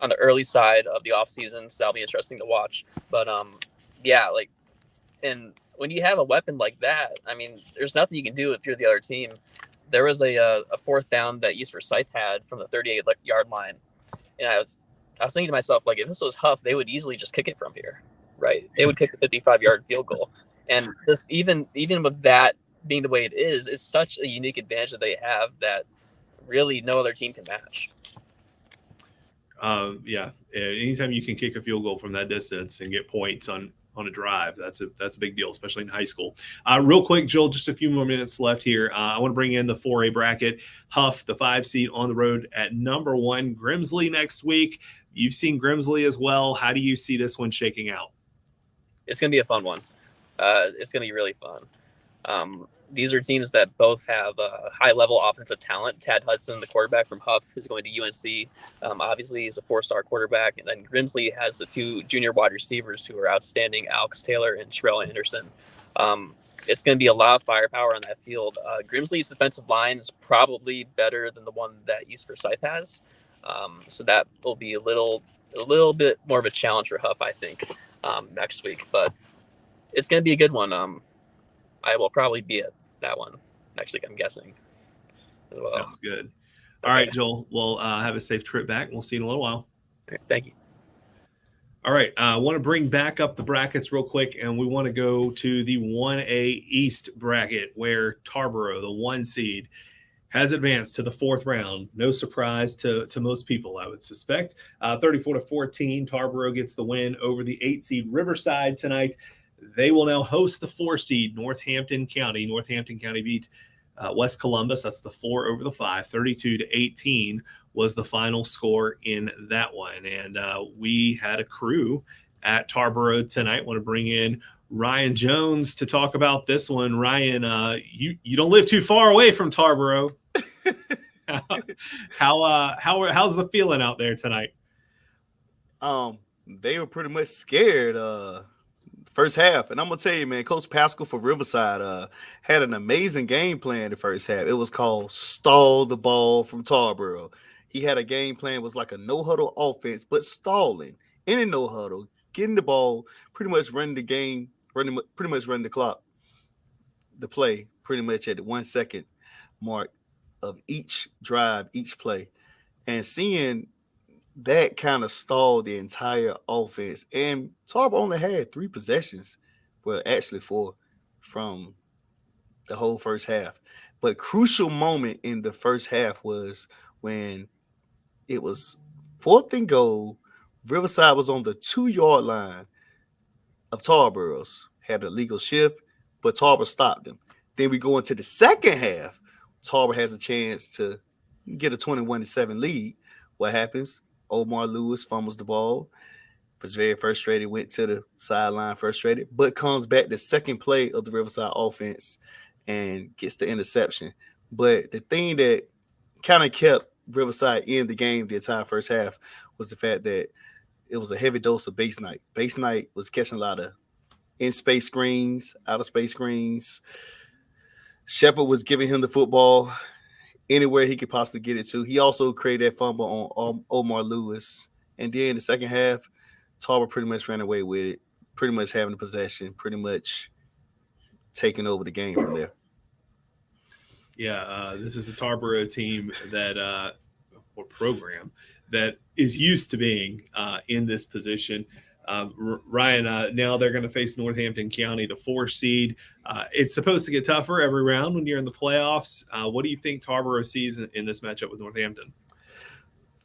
on the early side of the offseason, so that'll be interesting to watch. But, and when you have a weapon like that, I mean, there's nothing you can do if you're the other team. There was a 4th down that East Forsyth had from the 38-yard line. And I was thinking to myself, like, if this was Huff, they would easily just kick it from here, right? They would kick the 55-yard field goal. And just even with that being the way it is, it's such a unique advantage that they have that really no other team can match. Anytime you can kick a field goal from that distance and get points on a drive, that's a big deal, especially in high school. Real quick, Joel, just a few more minutes left here. I want to bring in the 4A bracket. Huff, the 5 seed, on the road at number 1. Grimsley next week. You've seen Grimsley as well. How do you see this one shaking out? It's going to be a fun one. It's going to be really fun. These are teams that both have high-level offensive talent. Tad Hudson, the quarterback from Huff, is going to UNC. Obviously, he's a 4-star quarterback. And then Grimsley has the 2 junior wide receivers who are outstanding, Alex Taylor and Sherelle Anderson. It's going to be a lot of firepower on that field. Grimsley's defensive line is probably better than the one that East Forsyth has. So that will be a little bit more of a challenge for Huff, I think, next week. But it's going to be a good one. I will probably be at that one next week, I'm guessing, as well. Sounds good. All right, Joel. We'll have a safe trip back. We'll see you in a little while. Okay, thank you. All right. I want to bring back up the brackets real quick, and we want to go to the 1A East bracket where Tarboro, the 1 seed, has advanced to the fourth round. No surprise to most people, I would suspect. 34-14, Tarboro gets the win over the 8 seed Riverside tonight. They will now host the 4 seed Northampton County. Northampton County beat West Columbus. That's the 4 over the 5. 32-18 was the final score in that one. And we had a crew at Tarboro tonight. Want to bring in Ryan Jones to talk about this one. Ryan, you don't live too far away from Tarboro. How's the feeling out there tonight? They were pretty much scared first half, and I'm gonna tell you, man, Coach Pascal for Riverside had an amazing game plan the first half. It was called stall the ball from Tarboro. He had a game plan, was like a no huddle offense, but stalling in a no huddle, getting the ball, pretty much running the game, running the clock, the play pretty much at the 1 second mark of each drive, each play, and seeing that kind of stalled the entire offense. And Tarboro only had 3 possessions, well, actually 4 from the whole first half. But crucial moment in the first half was when it was 4th and goal. Riverside was on the 2-yard line of Tarboro's, had a legal shift, but Tarboro stopped them. Then we go into the second half. Tarboro has a chance to get a 21-7 lead. What happens? Omar Lewis fumbles the ball, was very frustrated, went to the sideline frustrated, but comes back the second play of the Riverside offense and gets the interception. But the thing that kind of kept Riverside in the game the entire first half was the fact that it was a heavy dose of base night. Base night was catching a lot of in-space screens, out-of-space screens. Shepard was giving him the football anywhere he could possibly get it to. He also created that fumble on Omar Lewis. And then the second half, Tarboro pretty much ran away with it, pretty much having the possession, pretty much taking over the game from there. Yeah, this is a Tarboro team that or program that is used to being in this position. Ryan, now they're going to face Northampton County, the 4 seed. It's supposed to get tougher every round when you're in the playoffs. What do you think Tarboro sees in this matchup with Northampton?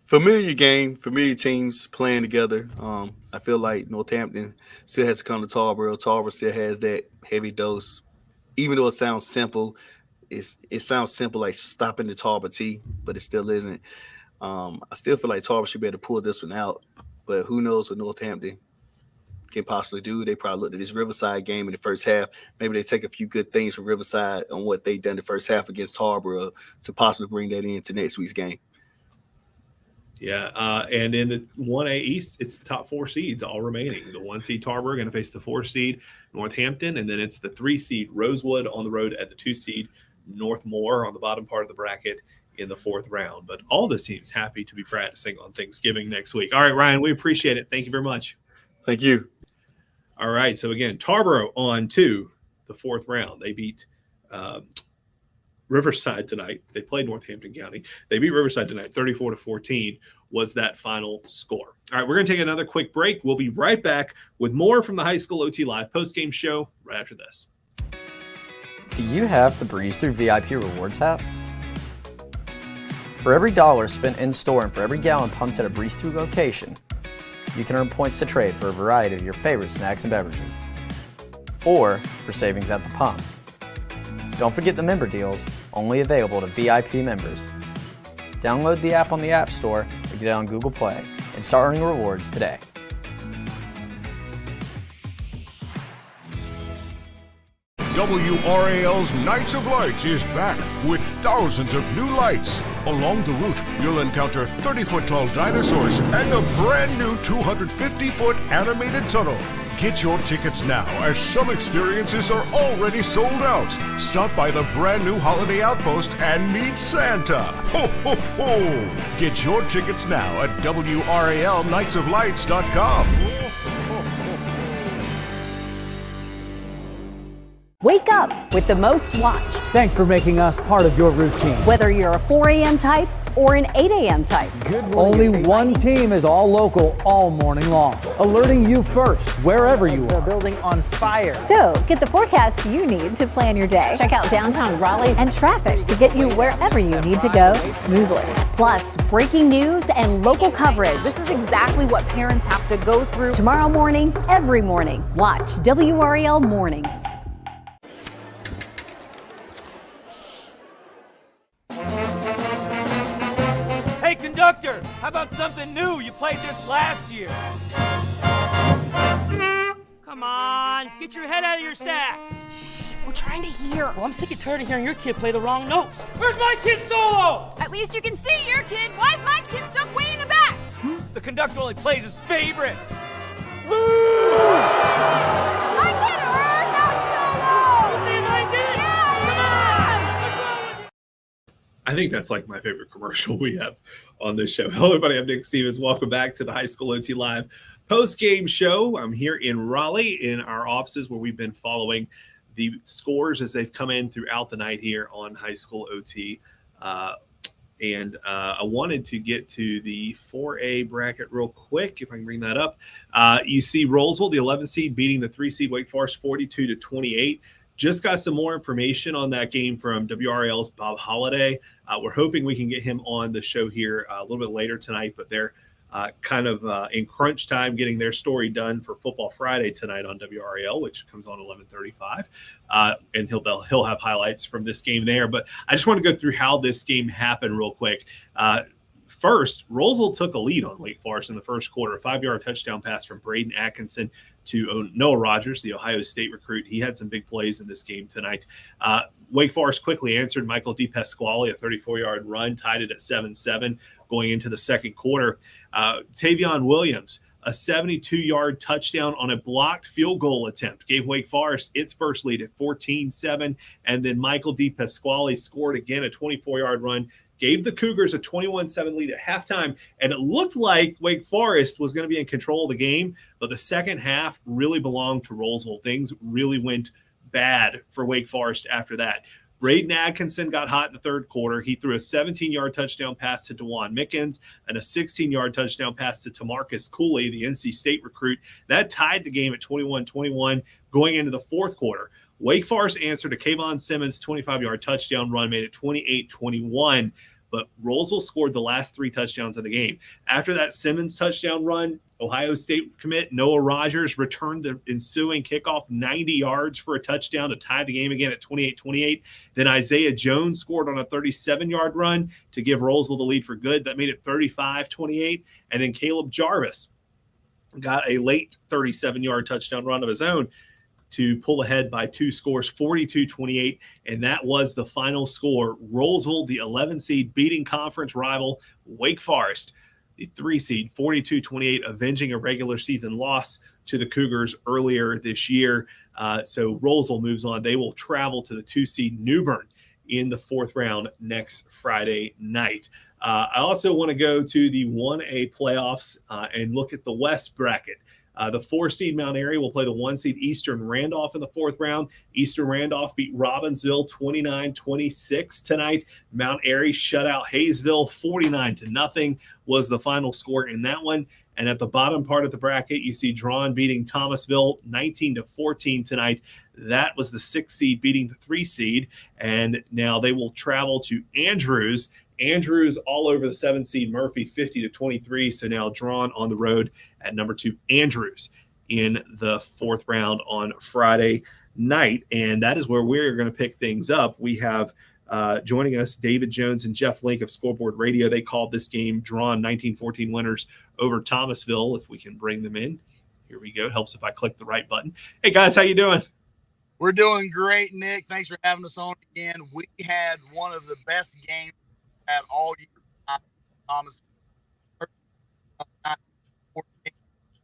Familiar game, familiar teams playing together. I feel like Northampton still has to come to Tarboro. Tarboro still has that heavy dose. Even though it sounds simple, it sounds simple like stopping the Tarboro T, but it still isn't. I still feel like Tarboro should be able to pull this one out, but who knows what Northampton can possibly do. They probably looked at this Riverside game in the first half. Maybe they take a few good things from Riverside on what they done the first half against Tarboro to possibly bring that into next week's game. Yeah, and in the 1A East, it's the top 4 seeds all remaining. The 1 seed Tarboro going to face the 4 seed Northampton, and then it's the 3 seed Rosewood on the road at the 2 seed Northmore on the bottom part of the bracket in the 4th round. But all the teams happy to be practicing on Thanksgiving next week. All right, Ryan, we appreciate it. Thank you very much. Thank you. All right, so again, Tarboro on to the 4th round. They beat Riverside tonight. They played Northampton County. They beat Riverside tonight. 34-14 was that final score. All right, we're going to take another quick break. We'll be right back with more from the High School OT Live postgame show right after this. Do you have the Breeze Through VIP Rewards app? For every dollar spent in-store and for every gallon pumped at a Breeze Through location, you can earn points to trade for a variety of your favorite snacks and beverages, or for savings at the pump. Don't forget the member deals, only available to VIP members. Download the app on the App Store or get it on Google Play and start earning rewards today. WRAL's Nights of Lights is back with thousands of new lights. Along the route, you'll encounter 30-foot-tall dinosaurs and a brand new 250-foot animated tunnel. Get your tickets now, as some experiences are already sold out. Stop by the brand new Holiday Outpost and meet Santa. Ho, ho, ho! Get your tickets now at WRALNightsofLights.com. Wake up with the most watched. Thanks for making us part of your routine. Whether you're a 4 a.m. type or an 8 a.m. type. Only one team is all local all morning long, alerting you first wherever you are. Building on fire. So get the forecast you need to plan your day. Check out downtown Raleigh and traffic to get you wherever you need to go smoothly. Plus, breaking news and local coverage. This is exactly what parents have to go through. Tomorrow morning, every morning, watch WRAL Mornings. Hey, conductor, how about something new? You played this last year. Come on, get your head out of your sacks. We're trying to hear. Well, I'm sick and tired of hearing your kid play the wrong notes. Where's my kid solo? At least you can see your kid. Why is my kid stuck way in the back? The conductor only plays his favorite. I can earn that solo! You see what I did? I think that's like my favorite commercial we have on this show. Hello, everybody. I'm Nick Stevens. Welcome back to the High School OT Live post-game show. I'm here in Raleigh in our offices where we've been following the scores as they've come in throughout the night here on High School OT. And I wanted to get to the 4A bracket real quick, if I can bring that up. You see Rolesville, the 11th seed, beating the 3 seed Wake Forest 42-28. Just got some more information on that game from WRAL's Bob Holliday. We're hoping we can get him on the show here a little bit later tonight, but they're kind of in crunch time getting their story done for Football Friday tonight on WRAL, which comes on 11:35. And he'll have highlights from this game there. But I just want to go through how this game happened real quick. First, Rolesville took a lead on Wake Forest in the first quarter. A 5-yard touchdown pass from Braden Atkinson to Noah Rogers, the Ohio State recruit. He had some big plays in this game tonight. Wake Forest quickly answered. Michael DePasquale, a 34-yard run, tied it at 7-7 going into the second quarter. Tavion Williams, a 72-yard touchdown on a blocked field goal attempt, gave Wake Forest its first lead at 14-7. And then Michael DePasquale scored again, a 24-yard run, gave the Cougars a 21-7 lead at halftime, and it looked like Wake Forest was going to be in control of the game, but the second half really belonged to Rolesville. Things really went bad for Wake Forest after that. Braden Atkinson got hot in the third quarter. He threw a 17-yard touchdown pass to DeJuan Mickens and a 16-yard touchdown pass to Tamarcus Cooley, the NC State recruit. That tied the game at 21-21 going into the fourth quarter. Wake Forest answered a Kayvon Simmons 25-yard touchdown run, made it 28-21, but Rolesville scored the last 3 touchdowns of the game. After that Simmons touchdown run, Ohio State commit Noah Rogers returned the ensuing kickoff 90 yards for a touchdown to tie the game again at 28-28. Then Isaiah Jones scored on a 37-yard run to give Rolesville the lead for good. That made it 35-28. And then Caleb Jarvis got a late 37-yard touchdown run of his own to pull ahead by 2 scores, 42-28, and that was the final score. Rolesville, the 11 seed, beating conference rival Wake Forest, the 3 seed, 42-28, avenging a regular season loss to the Cougars earlier this year. So Rolesville moves on. They will travel to the 2 seed New Bern in the 4th round next Friday night. I also want to go to the 1A playoffs and look at the West bracket. The 4 seed Mount Airy will play the 1 seed Eastern Randolph in the 4th round. Eastern Randolph beat Robbinsville 29-26 tonight. Mount Airy shut out Hayesville 49-0 was the final score in that one. And at the bottom part of the bracket, you see Drawn beating Thomasville 19-14 tonight. That was the 6 seed beating the 3 seed. And now they will travel to Andrews. Andrews all over the 7 seed Murphy 50-23. So now Drawn on the road at number 2 Andrews in the 4th round on Friday night. And that is where we're going to pick things up. We have joining us David Jones and Jeff Link of Scoreboard Radio. They called this game Drawn 19-14 winners over Thomasville. If we can bring them in. Here we go. Helps if I click the right button. Hey guys, how you doing? We're doing great, Nick. Thanks for having us on again. We had one of the best games at all year. Thomas.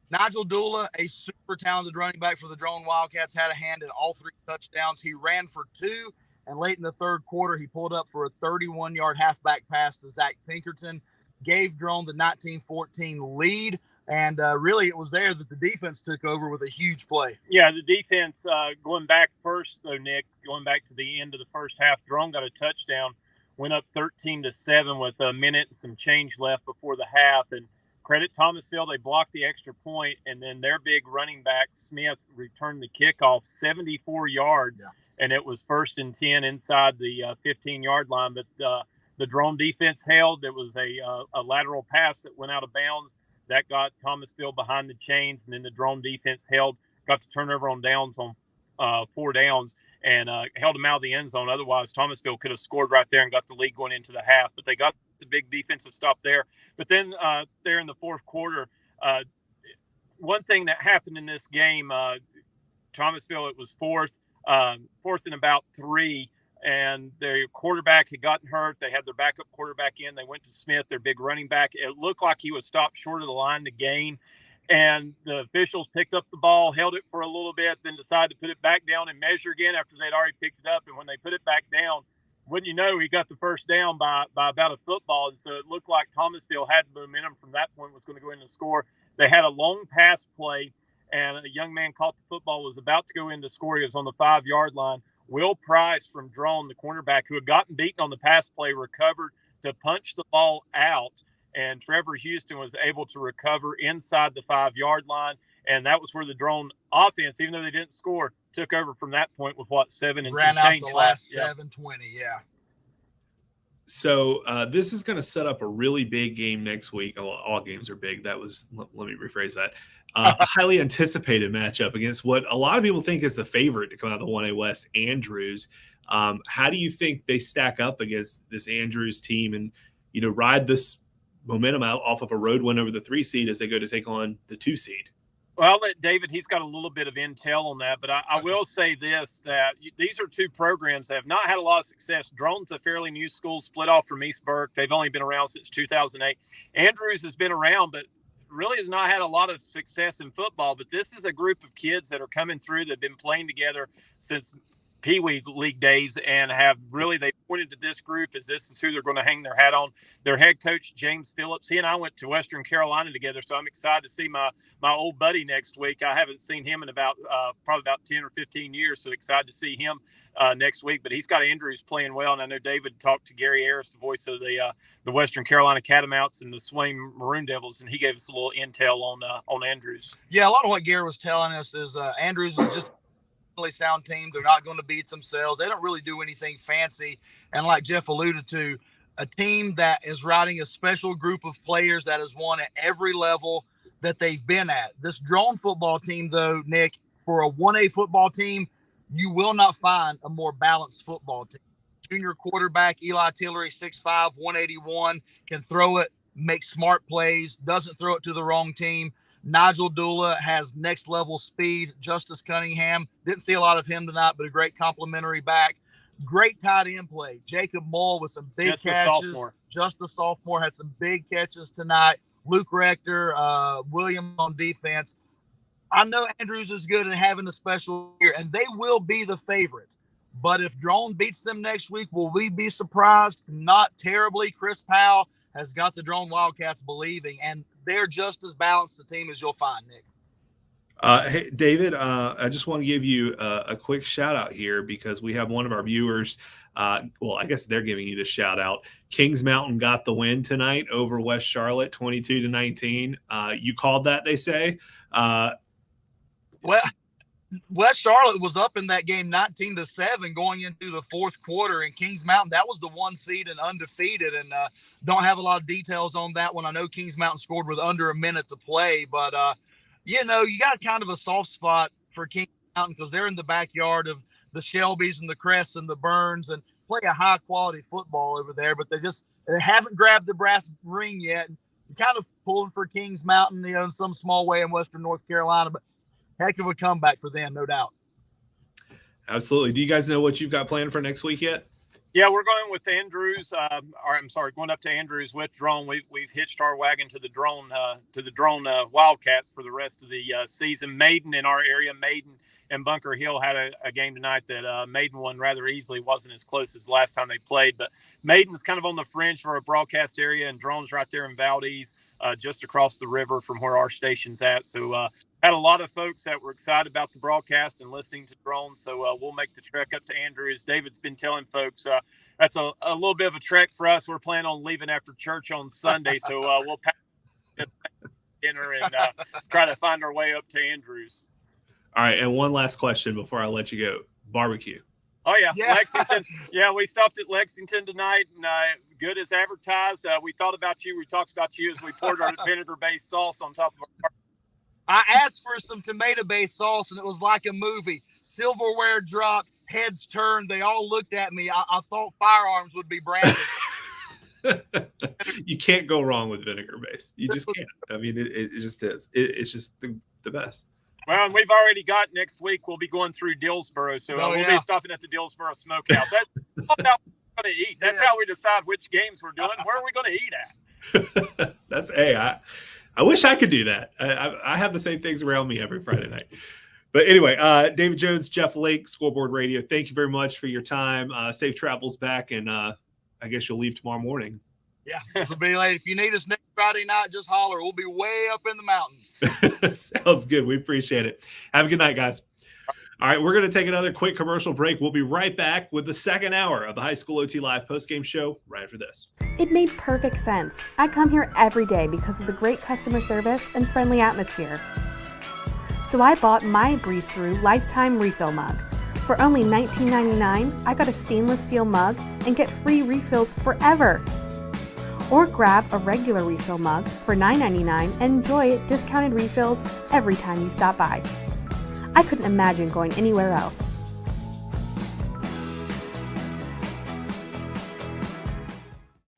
Nigel Dula, a super talented running back for the Drone Wildcats, had a hand in all 3 touchdowns. He ran for 2, and late in the third quarter, he pulled up for a 31-yard halfback pass to Zach Pinkerton, gave Drone the 19-14 lead, and really it was there that the defense took over with a huge play. Yeah, the defense, going back first, though, Nick, going back to the end of the first half, Drone got a touchdown went up 13-7 with a minute and some change left before the half. And credit Thomasville, they blocked the extra point, and then their big running back Smith returned the kickoff 74 yards, and it was 1st and 10 inside the 15-yard line. But the drone defense held. It was a lateral pass that went out of bounds that got Thomasville behind the chains, and then the drone defense held, got the turnover on downs on 4 downs, and held them out of the end zone. Otherwise, Thomasville could have scored right there and got the lead going into the half. But they got the big defensive stop there. But then there in the fourth quarter, one thing that happened in this game, Thomasville, it was fourth and about 3, and their quarterback had gotten hurt. They had their backup quarterback in. They went to Smith, their big running back. It looked like he was stopped short of the line to gain. And the officials picked up the ball, held it for a little bit, then decided to put it back down and measure again after they'd already picked it up. And when they put it back down, wouldn't you know, he got the first down by about a football. And so it looked like Thomasville had momentum from that point, was going to go in and score. They had a long pass play, and a young man caught the football, was about to go in to score. He was on the 5-yard line. Will Price from Drone, the cornerback, who had gotten beaten on the pass play, recovered to punch the ball out. And Trevor Houston was able to recover inside the 5-yard line. And that was where the Drone offense, even though they didn't score, took over from that point with 7 and ran some out change the last left. 7:20. Yeah. So this is going to set up a really big game next week. All games are big. Let me rephrase that. A highly anticipated matchup against what a lot of people think is the favorite to come out of the 1A West, Andrews. How do you think they stack up against this Andrews team and, ride this momentum out off of a road win over the 3 seed as they go to take on the 2 seed? Well, I'll let David, he's got a little bit of intel on that, but I will say this, that these are 2 programs that have not had a lot of success. Drone's a fairly new school, split off from East Burke. They've only been around since 2008. Andrews has been around, but really has not had a lot of success in football. But this is a group of kids that are coming through that have been playing together since Pee Wee League days, and they pointed to this group as this is who they're going to hang their hat on. Their head coach, James Phillips, he and I went to Western Carolina together, so I'm excited to see my old buddy next week. I haven't seen him in probably about 10 or 15 years, so excited to see him next week. But he's got Andrews playing well, and I know David talked to Gary Ayers, the voice of the Western Carolina Catamounts and the Swain Maroon Devils, and he gave us a little intel on Andrews. Yeah, a lot of what Gary was telling us is Andrews is just sound team. They're not going to beat themselves. They don't really do anything fancy. And like Jeff alluded to, a team that is riding a special group of players that has won at every level that they've been at. This Drone football team, though, Nick, for a 1A football team, you will not find a more balanced football team. Junior quarterback Eli Tillery, 6'5", 181, can throw it, make smart plays, doesn't throw it to the wrong team. Nigel Dula has next level speed. Justice Cunningham, didn't see a lot of him tonight, but a great complimentary back. Great tight end play. Jacob Moll with some big catches. Just a sophomore, had some big catches tonight. Luke Rector, William on defense. I know Andrews is good at having a special year, and they will be the favorite. But if Drone beats them next week, will we be surprised? Not terribly. Chris Powell has got the Drone Wildcats believing, and they're just as balanced a team as you'll find, Nick. Hey, David, I just want to give you a quick shout out here because we have one of our viewers. Well, I guess they're giving you the shout out. Kings Mountain got the win tonight over West Charlotte, 22-19. You called that, they say. Well, West Charlotte was up in that game 19-7 going into the fourth quarter, and Kings Mountain, that was the 1 seed and undefeated, and don't have a lot of details on that one. I know Kings Mountain scored with under a minute to play, but you got kind of a soft spot for Kings Mountain because they're in the backyard of the Shelbys and the Crests and the Burns and play a high quality football over there, but they haven't grabbed the brass ring yet. You're kind of pulling for Kings Mountain, in some small way in Western North Carolina, but heck of a comeback for them, no doubt. Absolutely. Do you guys know what you've got planned for next week yet? Yeah, we're going with Andrews. Going up to Andrews with Drone. We've hitched our wagon to the Drone Wildcats for the rest of the season. Maiden in our area, Maiden and Bunker Hill had a game tonight that Maiden won rather easily. Wasn't as close as the last time they played, but Maiden's kind of on the fringe for a broadcast area, and Drone's right there in Valdez. just across the river from where our station's at. So had a lot of folks that were excited about the broadcast and listening to drones. So we'll make the trek up to Andrews. David's been telling folks that's a little bit of a trek for us. We're planning on leaving after church on Sunday. So we'll pack dinner and try to find our way up to Andrews. All right. And one last question before I let you go. Barbecue. Oh, yeah. Lexington. Yeah, we stopped at Lexington tonight, and good as advertised. We thought about you. We talked about you as we poured our vinegar-based sauce on top of our. I asked for some tomato-based sauce, and it was like a movie. Silverware dropped, heads turned. They all looked at me. I thought firearms would be branded. You can't go wrong with vinegar-based. You just can't. I mean, it just is. It's just the best. Well, and we've already got next week. We'll be going through Dillsboro, so we'll be stopping at the Dillsboro Smokehouse. That's all about what we're going to eat. That's how we decide which games we're doing. Where are we going to eat at? That's I wish I could do that. I have the same things around me every Friday night. But anyway, David Jones, Jeff Lake, Scoreboard Radio. Thank you very much for your time. Safe travels back, and I guess you'll leave tomorrow morning. Yeah, it'll be late. If you need us next Friday night, just holler. We'll be way up in the mountains. Sounds good. We appreciate it. Have a good night, guys. All right, we're going to take another quick commercial break. We'll be right back with the second hour of the High School OT Live postgame show right after this. It made perfect sense. I come here every day because of the great customer service and friendly atmosphere. So I bought my Breeze Through Lifetime Refill Mug. For only $19.99, I got a stainless steel mug and get free refills forever. Or grab a regular refill mug for $9.99 and enjoy discounted refills every time you stop by. I couldn't imagine going anywhere else.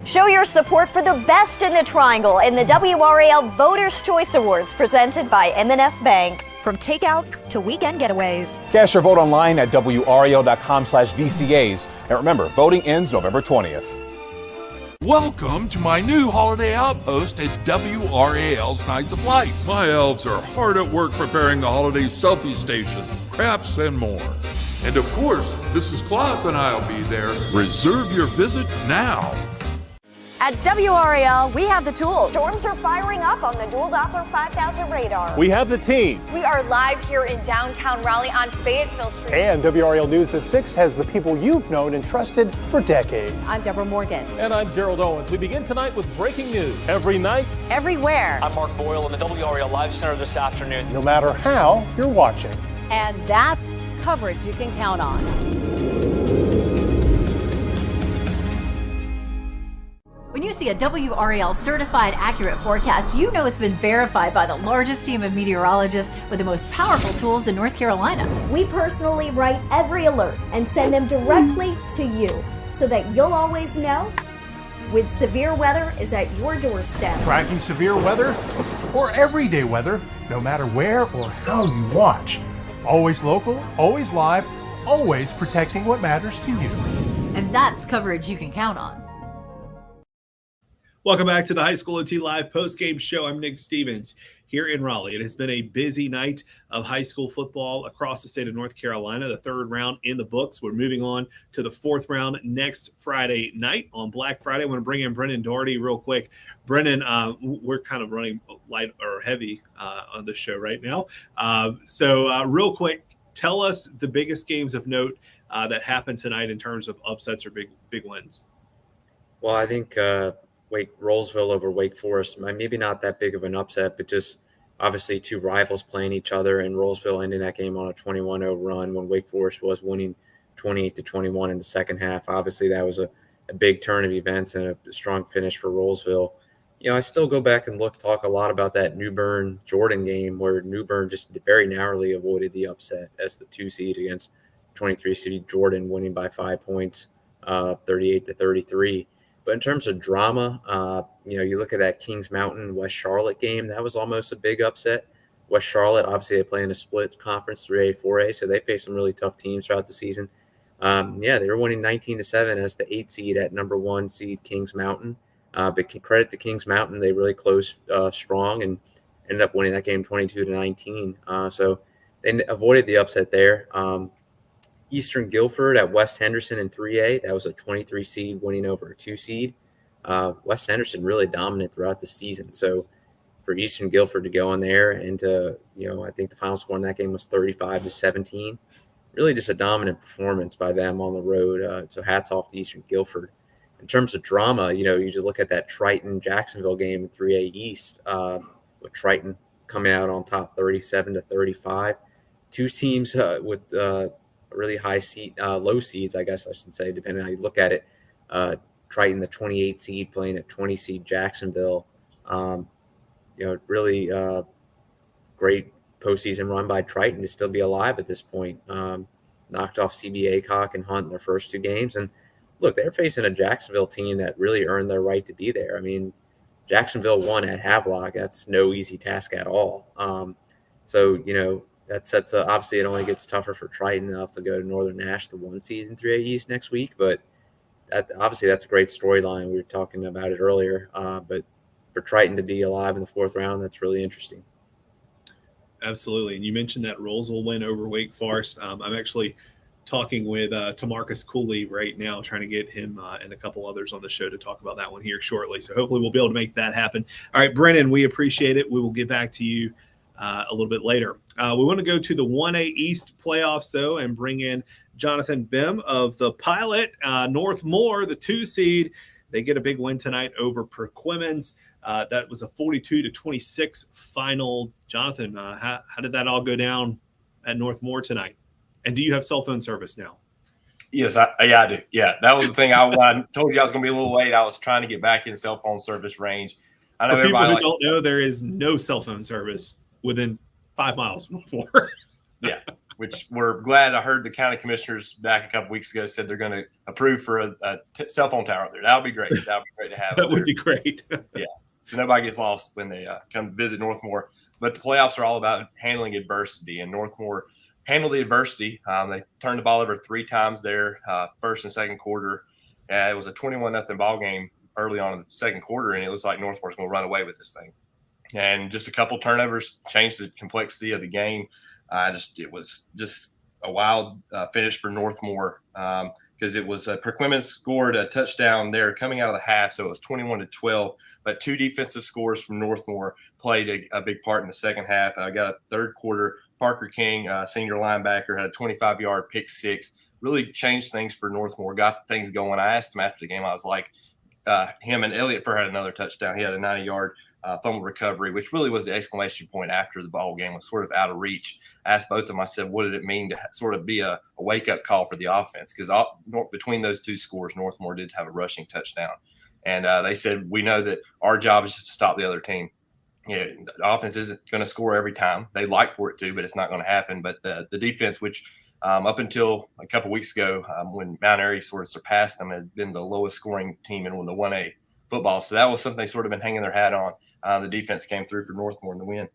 Show your support for the best in the Triangle in the WRAL Voters' Choice Awards presented by M&F Bank. From takeout to weekend getaways. Cast your vote online at WRAL.com/VCAs. And remember, voting ends November 20th. Welcome to my new holiday outpost at WRAL's Nights of Lights. My elves are hard at work preparing the holiday selfie stations, crafts, and more. And of course, Mrs. Claus and I'll be there. Reserve your visit now. At WRAL, we have the tools. Storms are firing up on the Dual Doppler 5000 radar. We have the team. We are live here in downtown Raleigh on Fayetteville Street. And WRAL News at 6 has the people you've known and trusted for decades. I'm Deborah Morgan. And I'm Gerald Owens. We begin tonight with breaking news. Every night, everywhere. I'm Mark Boyle in the WRAL Live Center this afternoon. No matter how you're watching. And that's coverage you can count on. When you see a WRAL certified accurate forecast, you know it's been verified by the largest team of meteorologists with the most powerful tools in North Carolina. We personally write every alert and send them directly to you so that you'll always know when severe weather is at your doorstep. Tracking severe weather or everyday weather, no matter where or how you watch. Always local, always live, always protecting what matters to you. And that's coverage you can count on. Welcome back to the High School OT Live postgame show. I'm Nick Stevens here in Raleigh. It has been a busy night of high school football across the state of North Carolina. The third round in the books. We're moving on to the fourth round next Friday night on Black Friday. I want to bring in Brennan Doherty real quick. Brennan, we're kind of running light or heavy on the show right now. So real quick, tell us the biggest games of note that happened tonight in terms of upsets or big wins. Well, I think Rolesville over Wake Forest, maybe not that big of an upset, but just obviously two rivals playing each other, and Rolesville ending that game on a 21-0 run when Wake Forest was winning 28-21 in the second half. Obviously, that was a big turn of events and a strong finish for Rolesville. You know, I still go back and talk a lot about that New Bern-Jordan game where New Bern just very narrowly avoided the upset as the 2 seed against 23 seed Jordan, winning by 5 points, 38-33. But in terms of drama, you look at that Kings Mountain West Charlotte game, that was almost a big upset. West Charlotte, obviously, they play in a split conference, 3A, 4A, so they face some really tough teams throughout the season. They were winning 19-7 as the 8 seed at number 1 seed Kings Mountain. But credit to Kings Mountain, they really closed strong and ended up winning that game 22-19. So they avoided the upset there. Eastern Guilford at West Henderson in 3A. That was a 23 seed winning over a 2 seed. Wes Henderson really dominant throughout the season. So for Eastern Guilford to go on there and to, I think the final score in that game was 35-17. Really just a dominant performance by them on the road. So hats off to Eastern Guilford. In terms of drama, you just look at that Triton-Jacksonville game in 3A East, with Triton coming out on top 37-35. Two teams with really high low seeds, I guess I should say, depending on how you look at it. Triton, the 28 seed, playing at 20 seed Jacksonville. Really great postseason run by Triton to still be alive at this point. Knocked off CB Aycock and Hunt in their first two games. And look, they're facing a Jacksonville team that really earned their right to be there. I mean, Jacksonville won at Havelock. That's no easy task at all. That sets up, obviously it only gets tougher for Triton. They'll have to go to Northern Nash, the 1 seed in 3A East next week. But obviously that's a great storyline. We were talking about it earlier. But for Triton to be alive in the 4th round, that's really interesting. Absolutely. And you mentioned that Rolesville win over Wake Forest. I'm actually talking with Tamarcus Cooley right now, trying to get him and a couple others on the show to talk about that one here shortly. So hopefully we'll be able to make that happen. All right, Brennan, we appreciate it. We will get back to you a little bit later. We want to go to the 1A East playoffs, though, and bring in Jonathan Bim of the Pilot. Northmore, the 2 seed, they get a big win tonight over Perquimans. That was a 42-26 final. Jonathan, how did that all go down at Northmore tonight? And do you have cell phone service now? Yes, I do. Yeah, that was the thing. I told you I was going to be a little late. I was trying to get back in cell phone service range. I know for people who don't know, there is no cell phone service within 5 miles from Northmore. Yeah, which we're glad. I heard the county commissioners back a couple weeks ago said they're going to approve for a cell phone tower up there. That would be great. That would be great to have. That would be great. Yeah, so nobody gets lost when they come visit Northmore. But the playoffs are all about handling adversity, and Northmore handled the adversity. They turned the ball over 3 times there, first and second quarter. It was a 21-0 ball game early on in the second quarter, and it was like Northmore's going to run away with this thing. And just a couple turnovers changed the complexity of the game. It was just a wild finish for Northmore because it was Perquimans scored a touchdown there coming out of the half, so it was 21-12. But 2 defensive scores from Northmore played a big part in the second half. I got a third quarter. Parker King, senior linebacker, had a 25-yard pick six. Really changed things for Northmore, got things going. I asked him after the game, I was like, him and Elliott Furr had another touchdown. He had a 90-yard fumble recovery, which really was the exclamation point after the ball game was sort of out of reach. I asked both of them, I said, what did it mean to sort of be a wake-up call for the offense? Because between those 2 scores, Northmore did have a rushing touchdown. And they said, we know that our job is just to stop the other team. Yeah, the offense isn't going to score every time. They like for it to, but it's not going to happen. But the defense, which up until a couple weeks ago, when Mount Airy sort of surpassed them, had been the lowest scoring team in the 1A football. So that was something they sort of been hanging their hat on. The defense came through for Northmore in the win.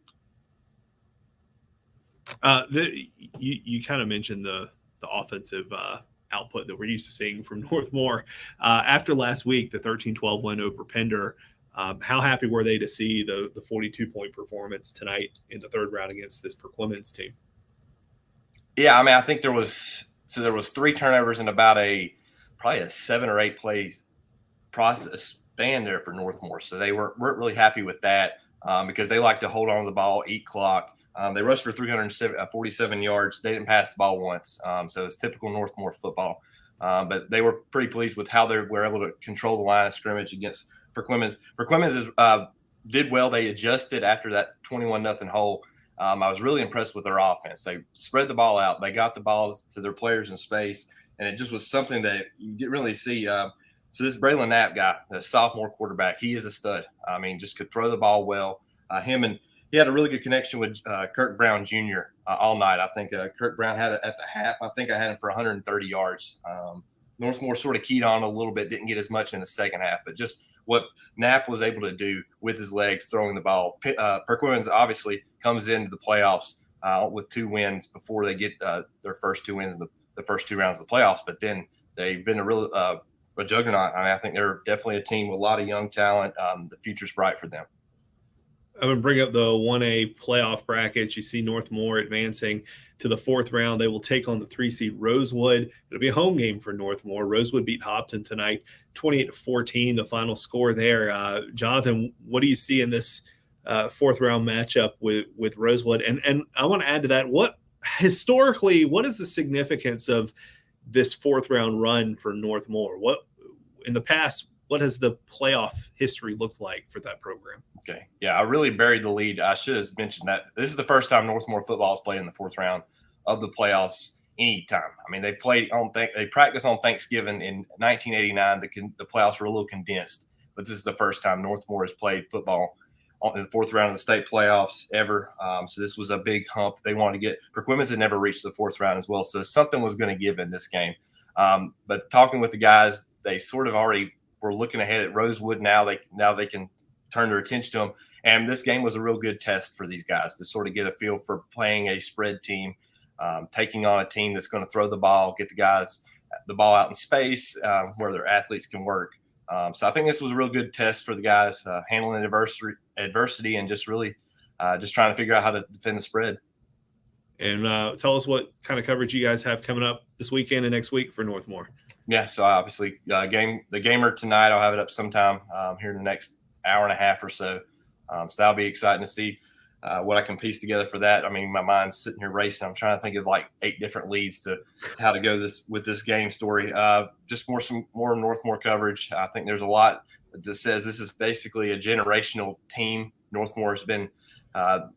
You kind of mentioned the offensive output that we're used to seeing from Northmore. After last week, the 13-12 win over Pender, how happy were they to see the 42-point performance tonight in the 3rd round against this Perquimans team? Yeah, I mean, I think there was 3 turnovers in about probably a 7 or 8 play process span there for Northmore. So they weren't really happy with that because they like to hold on to the ball, eat clock. They rushed for 347 yards. They didn't pass the ball once. So it's typical Northmore football. But they were pretty pleased with how they were able to control the line of scrimmage against Perquimans. Perquimans did well. They adjusted after that 21-0 hole. I was really impressed with their offense. They spread the ball out. They got the ball to their players in space, and it just was something that you didn't really see. So this Braylon Knapp guy, the sophomore quarterback, he is a stud. I mean, just could throw the ball well. He had a really good connection with Kirk Brown Jr. All night. I think Kirk Brown had it at the half. I think I had him for 130 yards. Northmore sort of keyed on a little bit, didn't get as much in the second half, but just what Knapp was able to do with his legs throwing the ball. Perquimans obviously comes into the playoffs with 2 wins before they get their first 2 wins in the first 2 rounds of the playoffs, but then they've been a real a juggernaut. I mean, I think they're definitely a team with a lot of young talent. The future's bright for them. I'm going to bring up the 1A playoff brackets. You see Northmore advancing to the fourth round. They will take on the 3 seed Rosewood. It'll be a home game for Northmore. Rosewood beat Hopton tonight, 28-14, the final score there. Jonathan, what do you see in this fourth round matchup with Rosewood? And I want to add to that, what is the significance of this fourth round run for Northmore? What in the past, what has the playoff history looked like for that program? Okay. Yeah, I really buried the lead. I should have mentioned that this is the first time Northmore football has played in the fourth round of the playoffs anytime. I mean, they practiced on Thanksgiving in 1989. The playoffs were a little condensed, but this is the first time Northmore has played football in the fourth round of the state playoffs ever. So this was a big hump. They wanted to get – Perquimans had never reached the fourth round as well, so something was going to give in this game. But talking with the guys, they sort of already were looking ahead at Rosewood. Now they can turn their attention to them. And this game was a real good test for these guys to sort of get a feel for playing a spread team, taking on a team that's going to throw the ball, get the ball out in space where their athletes can work. So I think this was a real good test for the guys, handling adversity and just really just trying to figure out how to defend the spread. And tell us what kind of coverage you guys have coming up this weekend and next week for Northmore. Yeah, so obviously the gamer tonight, I'll have it up sometime here in the next hour and a half or so. So that'll be exciting to see what I can piece together for that. I mean, my mind's sitting here racing. I'm trying to think of like 8 different leads to how to go with this game story. Just more Northmore coverage. I think there's a lot that says this is basically a generational team. Northmore has been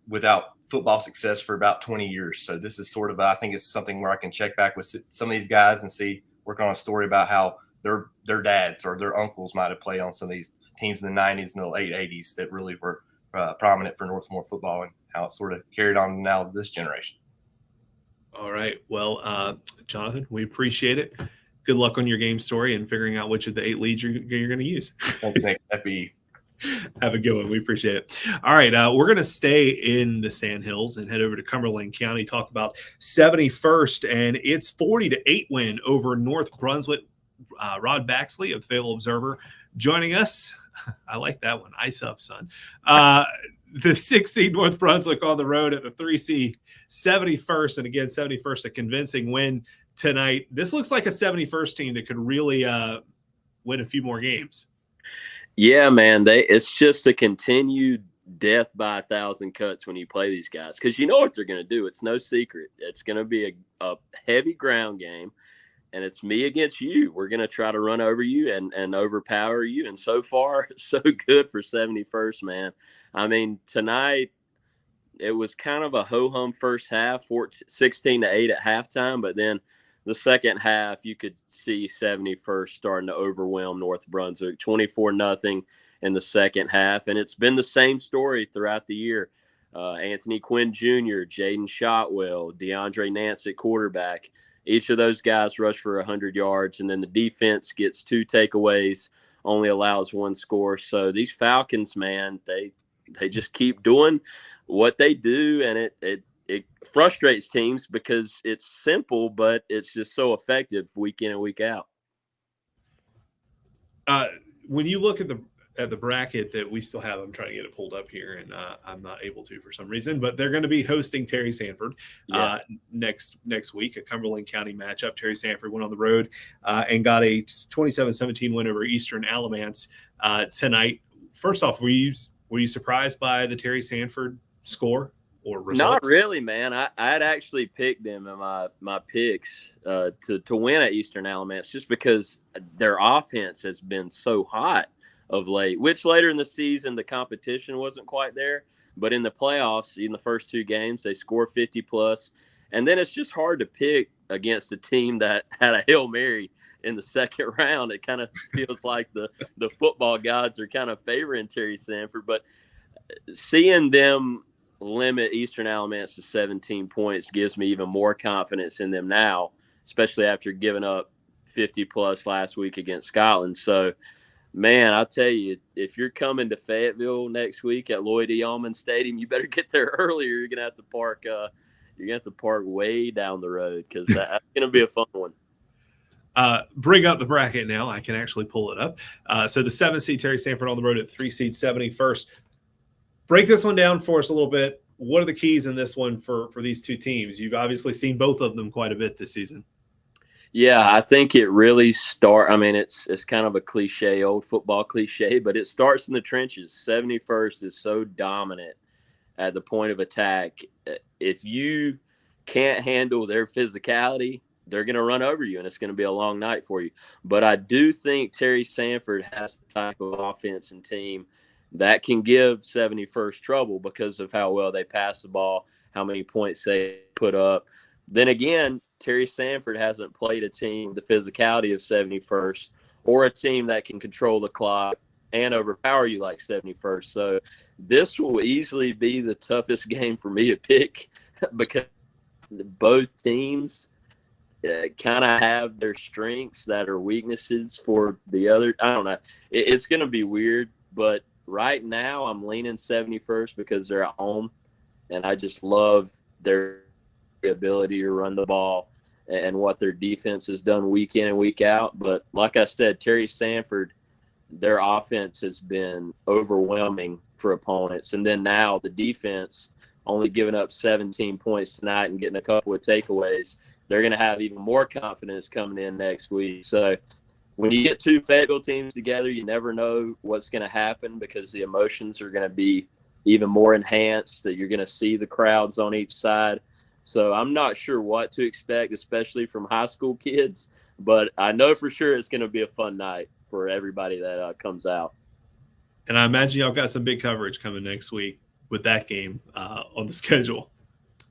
without football success for about 20 years. So this is sort of, I think it's something where I can check back with some of these guys and work on a story about how their dads or their uncles might have played on some of these teams in the 90s and the late 80s that really were prominent for Northmore football and how it sort of carried on now this generation. All right. Well, Jonathan, we appreciate it. Good luck on your game story and figuring out which of the 8 leads you're going to use. Thanks, FB. Have a good one. We appreciate it. All right. We're going to stay in the Sand Hills and head over to Cumberland County, talk about 71st and its 40-8 win over North Brunswick. Rod Baxley of the Fayetteville Observer joining us. I like that one. Ice up, son. The 6 seed North Brunswick on the road at the 3 seed 71st. And again, 71st, a convincing win tonight. This looks like a 71st team that could really win a few more games. Yeah, man. It's just a continued death by 1,000 cuts when you play these guys, because you know what they're going to do. It's no secret. It's going to be a heavy ground game. And it's me against you. We're going to try to run over you and overpower you. And so far, so good for 71st, man. I mean, tonight, it was kind of a ho-hum first half, 16-8 at halftime. But then the second half, you could see 71st starting to overwhelm North Brunswick, 24-0 in the second half. And it's been the same story throughout the year. Anthony Quinn Jr., Jaden Shotwell, DeAndre Nance at quarterback. Each of those guys rush for 100 yards, and then the defense gets 2 takeaways, only allows 1 score. So these Falcons, man, they just keep doing what they do, and it frustrates teams because it's simple, but it's just so effective week in and week out. When you look at the bracket that we still have, I'm trying to get it pulled up here, and I'm not able to for some reason, but they're going to be hosting Terry Sanford next week, a Cumberland County matchup. Terry Sanford went on the road and got a 27-17 win over Eastern Alamance tonight. First off, were you surprised by the Terry Sanford score or result? Not really, man. I had actually picked them in my picks to win at Eastern Alamance just because their offense has been so hot of late, which later in the season the competition wasn't quite there, but in the playoffs, in the first 2 games, they score 50 plus, and then it's just hard to pick against a team that had a Hail Mary in the second round. It kind of feels like the football gods are kind of favoring Terry Sanford, but seeing them limit Eastern Alamance to 17 points gives me even more confidence in them now, especially after giving up 50 plus last week against Scotland. So man, I'll tell you, if you're coming to Fayetteville next week at Lloyd E. Allman Stadium, you better get there earlier. You're gonna have to park. You're gonna have to park way down the road because that's gonna be a fun one. Bring up the bracket now. I can actually pull it up. So the 7 seed Terry Sanford on the road at 3 seed 71st. Break this one down for us a little bit. what are the keys in this one for these two teams? You've obviously seen both of them quite a bit this season. Yeah, I think it really it's kind of a cliche, old football cliche, but it starts in the trenches. 71st is so dominant at the point of attack. If you can't handle their physicality, they're going to run over you, and it's going to be a long night for you. But I do think Terry Sanford has the type of offense and team that can give 71st trouble because of how well they pass the ball, how many points they put up. Then again, Terry Sanford hasn't played a team with the physicality of 71st or a team that can control the clock and overpower you like 71st. So this will easily be the toughest game for me to pick because both teams kind of have their strengths that are weaknesses for the other. I don't know. It's going to be weird, but right now I'm leaning 71st because they're at home, and I just love their ability to run the ball and what their defense has done week in and week out. But like I said, Terry Sanford, their offense has been overwhelming for opponents. And then now the defense only giving up 17 points tonight and getting a couple of takeaways. They're going to have even more confidence coming in next week. So when you get two Fayetteville teams together, you never know what's going to happen because the emotions are going to be even more enhanced, that you're going to see the crowds on each side. So I'm not sure what to expect, especially from high school kids, but I know for sure it's going to be a fun night for everybody that comes out. And I imagine y'all got some big coverage coming next week with that game on the schedule.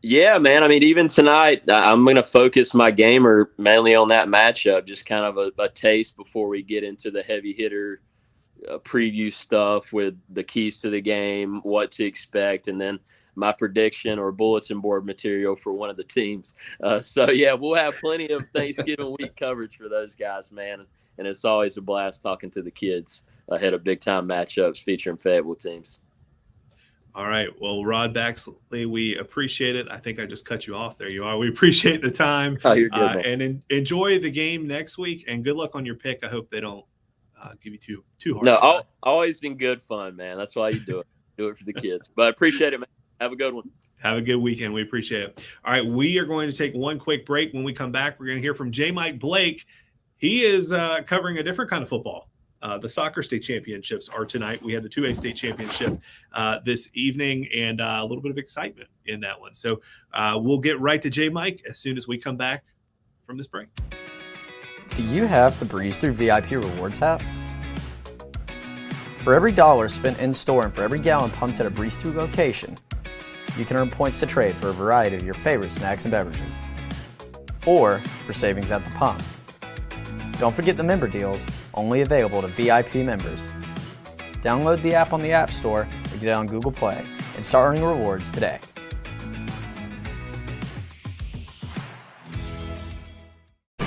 Yeah, man. I mean, even tonight, I'm going to focus my gamer mainly on that matchup, just kind of a taste before we get into the heavy hitter preview stuff with the keys to the game, what to expect, and then my prediction or bulletin board material for one of the teams. So, yeah, we'll have plenty of Thanksgiving week coverage for those guys, man. And it's always a blast talking to the kids ahead of big-time matchups featuring Fayetteville teams. All right. Well, Rod Baxley, we appreciate it. I think I just cut you off. There you are. We appreciate the time. Oh, you're good, and enjoy the game next week, and good luck on your pick. I hope they don't give you too hard. No, always in good fun, man. That's why you do it. Do it for the kids. But I appreciate it, man. Have a good one. Have a good weekend. We appreciate it. All right. We are going to take one quick break. When we come back, we're going to hear from J. Mike Blake. He is covering a different kind of football. The soccer state championships are tonight. We had the 2A state championship this evening, and a little bit of excitement in that one. So we'll get right to J. Mike as soon as we come back from this break. Do you have the Breeze Through VIP Rewards app? For every dollar spent in-store and for every gallon pumped at a Breeze Through location, you can earn points to trade for a variety of your favorite snacks and beverages, or for savings at the pump. Don't forget the member deals, only available to VIP members. Download the app on the App Store or get it on Google Play and start earning rewards today.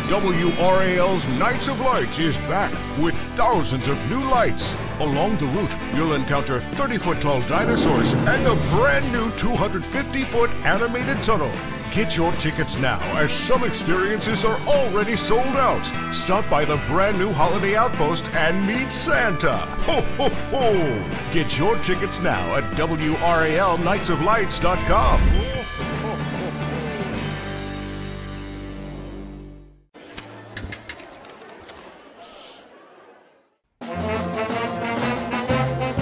WRAL's Nights of Lights is back with thousands of new lights. Along the route, you'll encounter 30-foot-tall dinosaurs and a brand new 250-foot animated tunnel. Get your tickets now, as some experiences are already sold out. Stop by the brand new Holiday Outpost and meet Santa. Ho, ho, ho! Get your tickets now at WRALNightsofLights.com.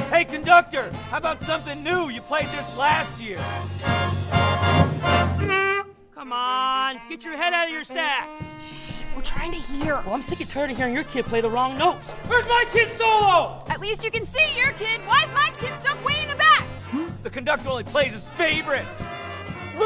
Hey, conductor, how about something new? You played this last year. Come on, get your head out of your sacks. Shh, we're trying to hear. Well, I'm sick and tired of hearing your kid play the wrong notes. Where's my kid solo? At least you can see your kid. Why is my kid stuck way in the back? The conductor only plays his favorite. My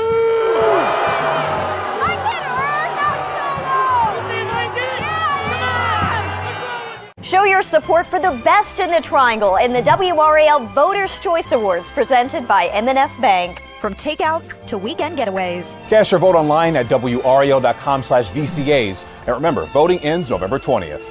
kid heard that solo! You saying I did? Yeah! Show your support for the best in the Triangle in the WRAL Voters' Choice Awards presented by M&F Bank. From takeout to weekend getaways. Cast your vote online at WRAL.com/VCAs. And remember, voting ends November 20th.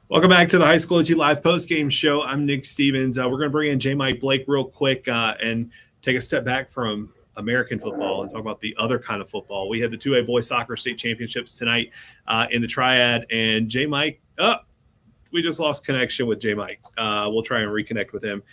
Welcome back to the High School HE Live postgame show. I'm Nick Stevens. We're going to bring in J. Mike Blake real quick and take a step back from American football and talk about the other kind of football. We had the 2A boys soccer state championships tonight in the Triad. And J. Mike, we just lost connection with J. Mike. We'll try and reconnect with him.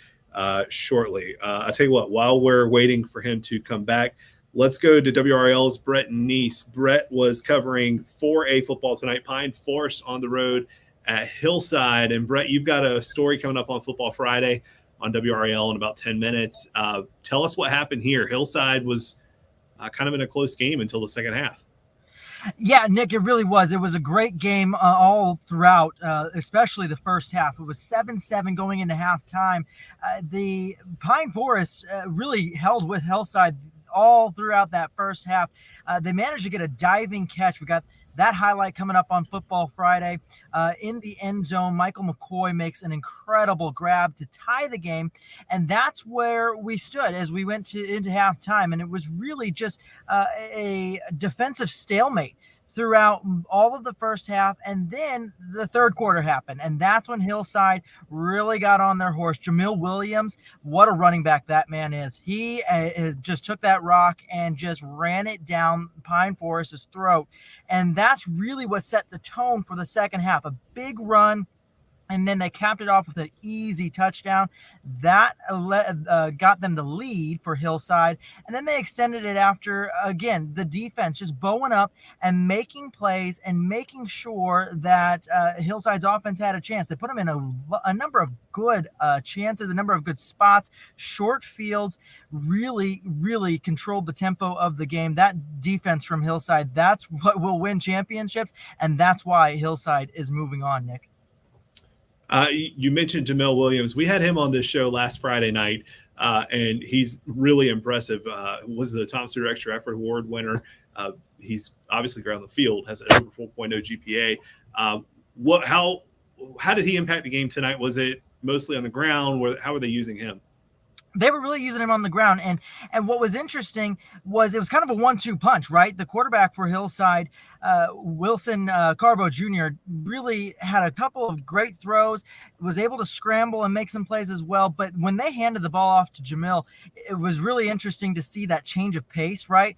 shortly. I'll tell you what, while we're waiting for him to come back, let's go to WRL's Brett Neese. Brett was covering 4A football tonight, Pine Forest on the road at Hillside. And Brett, you've got a story coming up on Football Friday on WRL in about 10 minutes. Tell us what happened here. Hillside was kind of in a close game until the second half. Yeah, Nick, it really was. It was a great game all throughout, especially the first half. It was 7-7 going into halftime. The Pine Forest really held with Hillside all throughout that first half. They managed to get a diving catch. We got that highlight coming up on Football Friday. In the end zone, Michael McCoy makes an incredible grab to tie the game. And that's where we stood as we went into halftime. And it was really just a defensive stalemate throughout all of the first half, and then the third quarter happened, and that's when Hillside really got on their horse. Jamil Williams, what a running back that man is. He just took that rock and just ran it down Pine Forest's throat, and that's really what set the tone for the second half. A big run, and then they capped it off with an easy touchdown. That got them the lead for Hillside. And then they extended it after, again, the defense just bowing up and making plays and making sure that Hillside's offense had a chance. They put them in a number of good chances, a number of good spots, short fields, really, really controlled the tempo of the game. That defense from Hillside, that's what will win championships, and that's why Hillside is moving on, Nick. You mentioned Jamel Williams. We had him on this show last Friday night, and he's really impressive. Was the Tom Stewart Extra Effort Award winner. He's obviously great on the field, has an over 4.0 GPA. How did he impact the game tonight? Was it mostly on the ground? How were they using him? They were really using him on the ground. And what was interesting was it was kind of a 1-2 punch, right? The quarterback for Hillside, Wilson Carbo Jr., really had a couple of great throws, was able to scramble and make some plays as well. But when they handed the ball off to Jamil, it was really interesting to see that change of pace, right?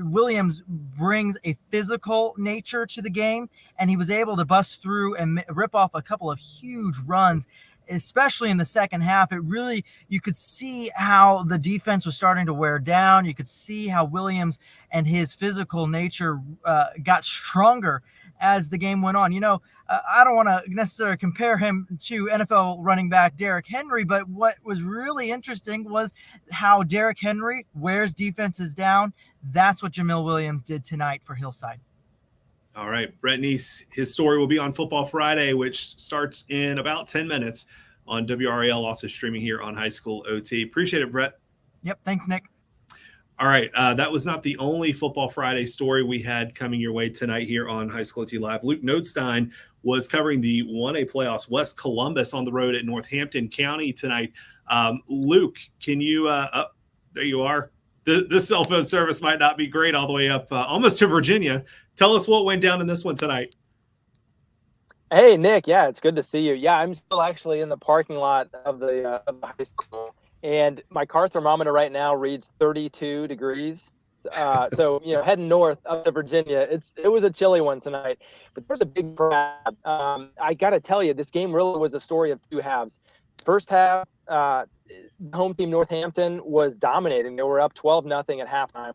Williams brings a physical nature to the game, and he was able to bust through and rip off a couple of huge runs, especially in the second half. It really, you could see how the defense was starting to wear down. You could see how Williams and his physical nature got stronger as the game went on. I don't want to necessarily compare him to NFL running back Derrick Henry, but what was really interesting was how Derrick Henry wears defenses down. That's what Jamil Williams did tonight for Hillside. All right, Brett Neese, his story will be on Football Friday, which starts in about 10 minutes on WRAL, also streaming here on High School OT. Appreciate it, Brett. Yep, thanks, Nick. All right, that was not the only Football Friday story we had coming your way tonight here on High School OT Live. Luke Notstein was covering the 1A playoffs. West Columbus on the road at Northampton County tonight. Luke, can you there you are. The cell phone service might not be great all the way up almost to Virginia. Tell us what went down in this one tonight. Hey, Nick. Yeah, it's good to see you. Yeah, I'm still actually in the parking lot of the high school, and my car thermometer right now reads 32 degrees. So heading north up to Virginia, it was a chilly one tonight, but there's a big crowd. I got to tell you, this game really was a story of two halves. First half, home team Northampton was dominating. They were up 12-0 at halftime.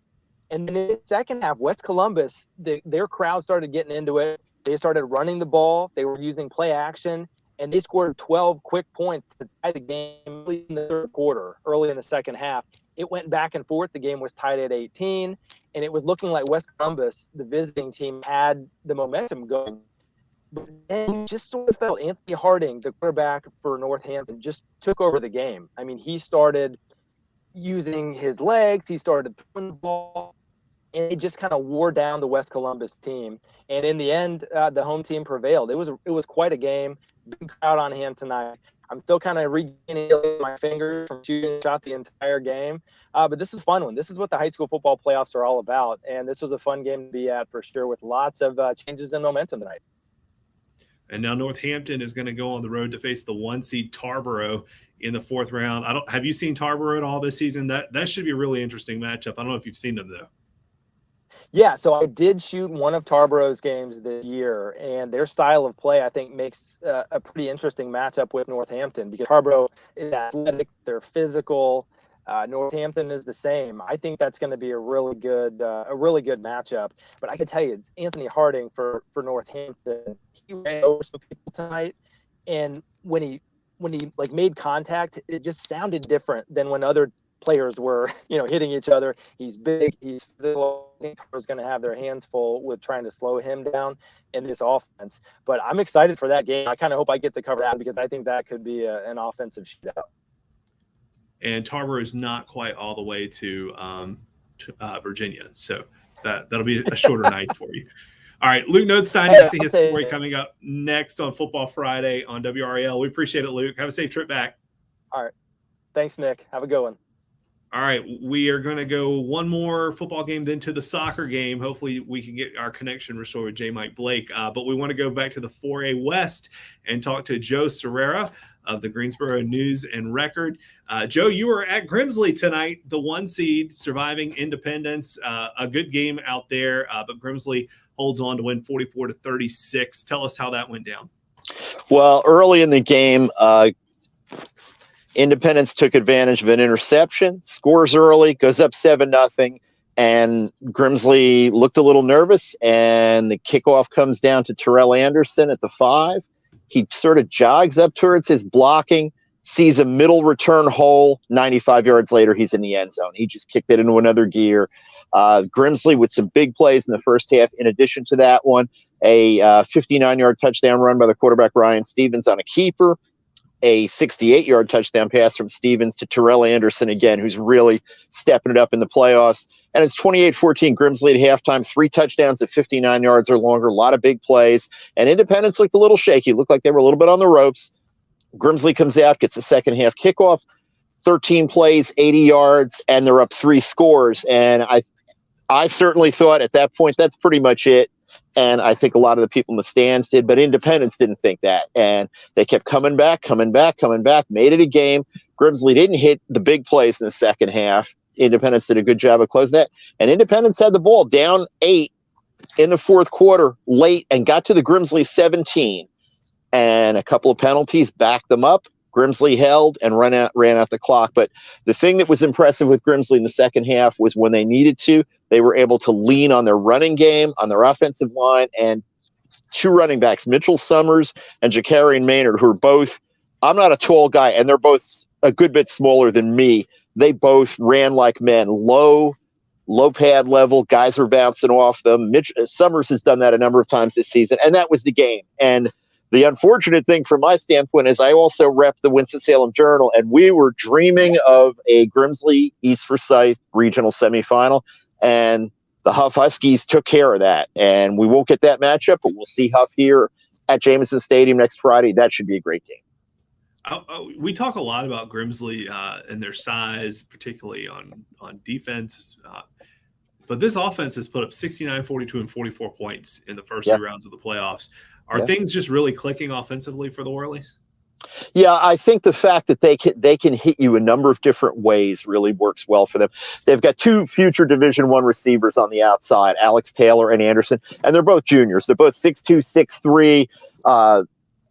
And then in the second half, West Columbus, their crowd started getting into it. They started running the ball. They were using play action, and they scored 12 quick points to tie the game in the third quarter, early in the second half. It went back and forth. The game was tied at 18, and it was looking like West Columbus, the visiting team, had the momentum going. But then you just sort of felt Anthony Harding, the quarterback for Northampton, just took over the game. I mean, he started using his legs. He started throwing the ball, and it just kind of wore down the West Columbus team. And in the end, the home team prevailed. It was quite a game. Big crowd on hand tonight. I'm still kind of regaining my fingers from shooting shot the entire game. But this is a fun one. This is what the high school football playoffs are all about. And this was a fun game to be at for sure, with lots of changes in momentum tonight. And now Northampton is going to go on the road to face the 1 seed Tarboro in the fourth round. Have you seen Tarboro at all this season? That should be a really interesting matchup. I don't know if you've seen them though. Yeah, so I did shoot one of Tarborough's games this year, and their style of play, I think, makes a pretty interesting matchup with Northampton because Tarboro is athletic, they're physical. Northampton is the same. I think that's going to be a really good matchup. But I can tell you, it's Anthony Harding for Northampton. He ran over some people tonight, and when he like made contact, it just sounded different than when other players were, hitting each other. He's big, he's physical. I think Tarboro's going to have their hands full with trying to slow him down in this offense. But I'm excited for that game. I kind of hope I get to cover that because I think that could be an offensive shootout. And Tarboro is not quite all the way to Virginia, so that'll be a shorter night for you. All right, Luke Notestein, you see his story coming up next on Football Friday on WRAL. We appreciate it, Luke. Have a safe trip back. All right. Thanks, Nick. Have a good one. All right, we are going to go one more football game, then to the soccer game. Hopefully we can get our connection restored with J. Mike Blake. But we want to go back to the 4A West and talk to Joe Serrera of the Greensboro News and Record. Joe, you were at Grimsley tonight, the 1 seed, surviving Independence. A good game out there, but Grimsley holds on to win 44-36. Tell us how that went down. Well, early in the game, Independence took advantage of an interception, scores early, goes up 7-0, and Grimsley looked a little nervous, and the kickoff comes down to Terrell Anderson at the 5. He sort of jogs up towards his blocking, sees a middle return hole. 95 yards later, he's in the end zone. He just kicked it into another gear. Grimsley with some big plays in the first half. In addition to that one, a 59-yard touchdown run by the quarterback Ryan Stevens on a keeper, a 68-yard touchdown pass from Stevens to Terrell Anderson again, who's really stepping it up in the playoffs. And it's 28-14 Grimsley at halftime, 3 touchdowns at 59 yards or longer, a lot of big plays. And Independence looked a little shaky, looked like they were a little bit on the ropes. Grimsley comes out, gets a second half kickoff, 13 plays, 80 yards, and they're up 3 scores. And I certainly thought at that point that's pretty much it. And I think a lot of the people in the stands did, but Independence didn't think that. And they kept coming back, made it a game. Grimsley didn't hit the big plays in the second half. Independence did a good job of closing that. And Independence had the ball down 8 in the fourth quarter late and got to the Grimsley 17. And a couple of penalties backed them up. Grimsley held and ran out the clock. But the thing that was impressive with Grimsley in the second half was when they needed to, they were able to lean on their running game, on their offensive line, and 2 running backs, Mitchell Summers and Jacarian Maynard, who are both, I'm not a tall guy, and they're both a good bit smaller than me. They both ran like men, low pad level. Guys were bouncing off them. Summers has done that a number of times this season, and that was the game. And the unfortunate thing from my standpoint is I also rep the Winston-Salem Journal, and we were dreaming of a Grimsley East Forsyth regional semifinal, and the Huff Huskies took care of that. And we won't get that matchup, but we'll see Huff here at Jameson Stadium next Friday. That should be a great game. We talk a lot about Grimsley and their size, particularly on defense. But this offense has put up 69, 42, and 44 points in the first 3 rounds of the playoffs. Are things just really clicking offensively for the Whirlies? Yeah, I think the fact that they can hit you a number of different ways really works well for them. They've got 2 future Division I receivers on the outside, Alex Taylor and Anderson, and they're both juniors. They're both 6'2", 6'3",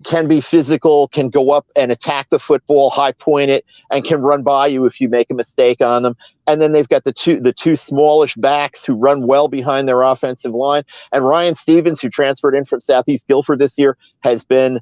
can be physical, can go up and attack the football, high point it, and can run by you if you make a mistake on them. And then they've got the two smallish backs who run well behind their offensive line. And Ryan Stevens, who transferred in from Southeast Guilford this year, has been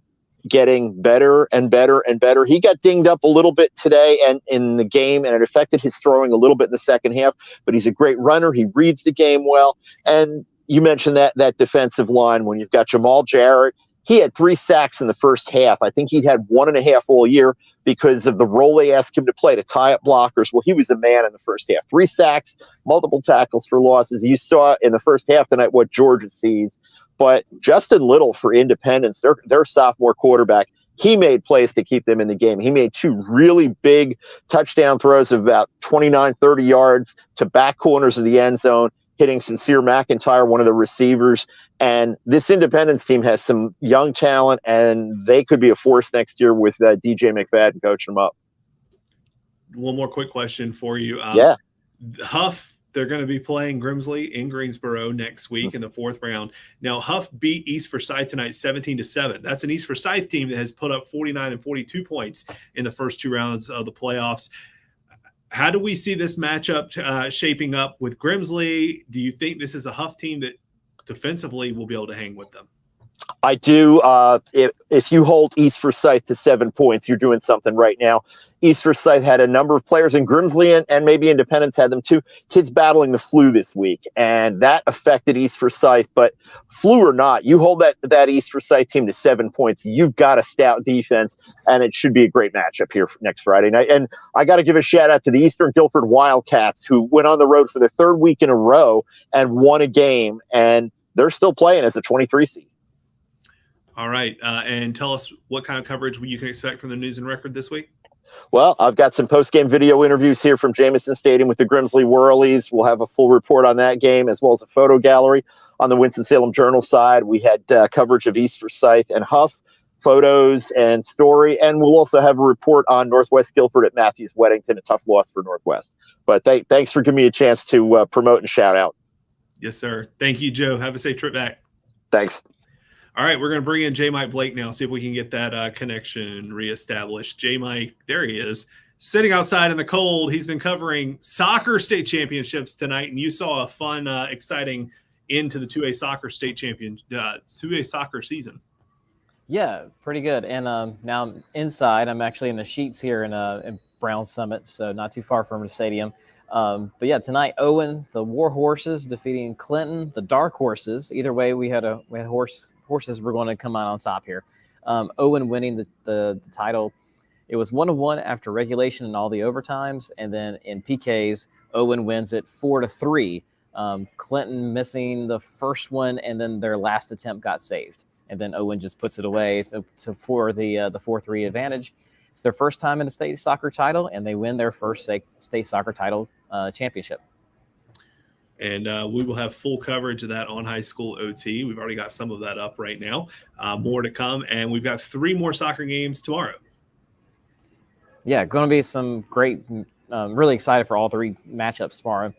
getting better and better and better. He got dinged up a little bit today and in the game, and it affected his throwing a little bit in the second half, but he's a great runner. He reads the game well. And you mentioned that defensive line when you've got Jamal Jarrett. He had 3 sacks in the first half. I think he'd had 1.5 all year because of the role they asked him to play to tie up blockers. Well, he was a man in the first half. 3 sacks, multiple tackles for losses. You saw in the first half tonight what Georgia sees. But Justin Little for Independence, their sophomore quarterback, he made plays to keep them in the game. He made 2 really big touchdown throws of about 29, 30 yards to back corners of the end zone, hitting Sincere McIntyre, one of the receivers. And this Independence team has some young talent, and they could be a force next year with DJ McFadden coaching them up. One more quick question for you. Yeah. Huff They're going to be playing Grimsley in Greensboro next week in the 4th round. Now, Huff beat East Forsyth tonight 17-7. That's an East Forsyth team that has put up 49 and 42 points in the first 2 rounds of the playoffs. How do we see this matchup shaping up with Grimsley? Do you think this is a Huff team that defensively will be able to hang with them? I do. If you hold East Forsyth to 7 points, you're doing something right now. East Forsyth had a number of players in Grimsley and maybe Independence had them too. Kids battling the flu this week, and that affected East Forsyth. But flu or not, you hold that East Forsyth team to 7 points. You've got a stout defense, and it should be a great matchup here next Friday night. And I got to give a shout out to the Eastern Guilford Wildcats, who went on the road for the 3rd week in a row and won a game, and they're still playing as a 23 seed. All right. And tell us what kind of coverage you can expect from the News and Record this week. Well, I've got some post-game video interviews here from Jamison Stadium with the Grimsley Whirlies. We'll have a full report on that game as well as a photo gallery. On the Winston-Salem Journal side, we had coverage of East Forsyth and Huff, photos and story. And we'll also have a report on Northwest Guilford at Matthews Weddington, a tough loss for Northwest. But thanks for giving me a chance to promote and shout out. Yes, sir. Thank you, Joe. Have a safe trip back. Thanks. All right, we're going to bring in J. Mike Blake now, see if we can get that connection reestablished. J. Mike, there he is, sitting outside in the cold. He's been covering soccer state championships tonight, and you saw a fun, exciting end to the 2A soccer state 2A soccer season. Yeah, pretty good. And now I'm inside. I'm actually in the sheets here in Brown Summit, so not too far from the stadium. But yeah, tonight, Owen, the War Horses defeating Clinton, the Dark Horses. Either way, we had horses were going to come out on top here. Owen winning the title. It was 1-1 after regulation and all the overtimes, and then in PKs, Owen wins it 4-3. Clinton missing the first one, and then their last attempt got saved, and then Owen just puts it away for the 4-3 advantage. It's their first time in the state soccer title, and they win their first state soccer title championship. And we will have full coverage of that on High School OT. We've already got some of that up right now. More to come. And we've got 3 more soccer games tomorrow. Yeah, going to be some great, really excited for all 3 matchups tomorrow.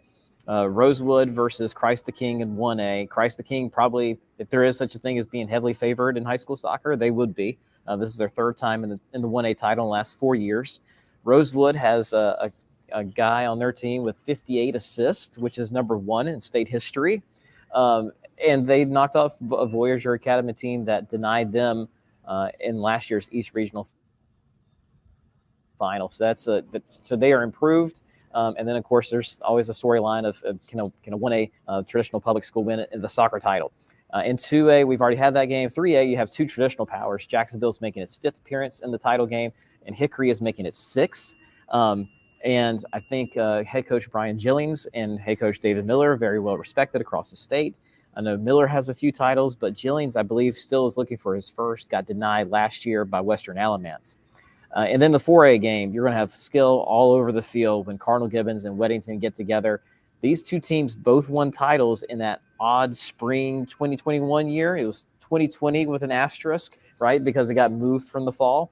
Rosewood versus Christ the King in 1A. Christ the King probably, if there is such a thing as being heavily favored in high school soccer, they would be. This is their 3rd time in the 1A title in the last 4 years. Rosewood has a guy on their team with 58 assists, which is number 1 in state history. And they knocked off a Voyager Academy team that denied them in last year's East Regional Final. So so they are improved. And then, of course, there's always a storyline of can a 1A traditional public school win in the soccer title. In 2A, we've already had that game. 3A, you have 2 traditional powers. Jacksonville's making its 5th appearance in the title game, and Hickory is making its 6th. And I think head coach Brian Gillings and head coach David Miller are very well respected across the state. I know Miller has a few titles, but Gillings, I believe, still is looking for his first. Got denied last year by Western Alamance. And then the 4A game, you're going to have skill all over the field when Cardinal Gibbons and Weddington get together. These 2 teams both won titles in that odd spring 2021 year. It was 2020 with an asterisk, right, because it got moved from the fall.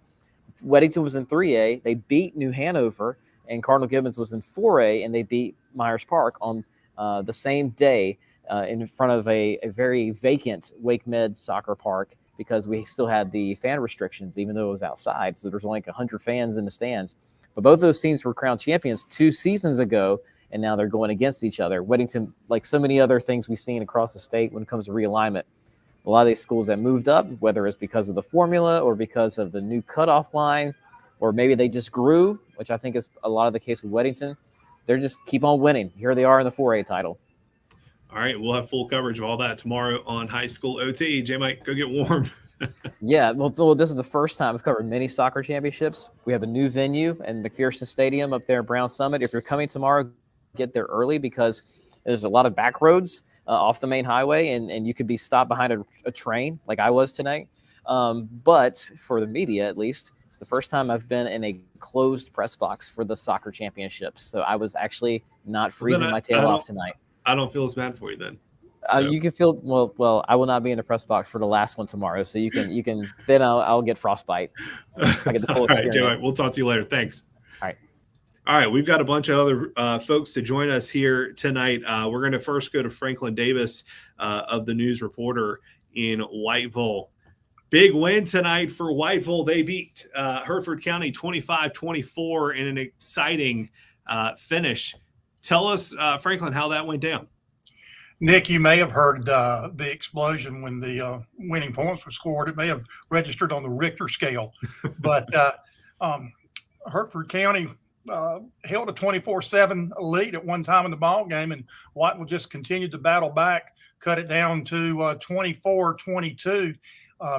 Weddington was in 3A. They beat New Hanover, and Cardinal Gibbons was in 4A, and they beat Myers Park on the same day in front of a very vacant Wake Med soccer park because we still had the fan restrictions, even though it was outside. So there's only like 100 fans in the stands. But both those teams were crowned champions 2 seasons ago, and now they're going against each other. Weddington, like so many other things we've seen across the state when it comes to realignment, a lot of these schools that moved up, whether it's because of the formula or because of the new cutoff line, or maybe they just grew, which I think is a lot of the case with Weddington, they're just keep on winning. Here they are in the 4A title. All right, we'll have full coverage of all that tomorrow on High School OT. J-Mike, go get warm. Yeah, well, this is the first time we've covered many soccer championships. We have a new venue in McPherson Stadium up there in Brown Summit. If you're coming tomorrow, get there early because there's a lot of back roads off the main highway, and you could be stopped behind a train like I was tonight. But for the media, at least, it's the first time I've been in a closed press box for the soccer championships. So I was actually not freezing my tail off tonight. I don't feel as bad for you then. So. You can feel well. I will not be in the press box for the last one tomorrow, so you can. Then I'll get frostbite. I get the full All right, experience. J-Mike, we'll talk to you later. Thanks. All right. All right, we've got a bunch of other folks to join us here tonight. We're going to first go to Franklin Davis of the News Reporter in Whiteville. Big win tonight for Whiteville. They beat Hertford County 25-24 in an exciting finish. Tell us, Franklin, how that went down. Nick, you may have heard the explosion when the winning points were scored. It may have registered on the Richter scale. But Hertford County held a 24-7 lead at one time in the ball game, and Whiteville just continued to battle back, cut it down to 24-22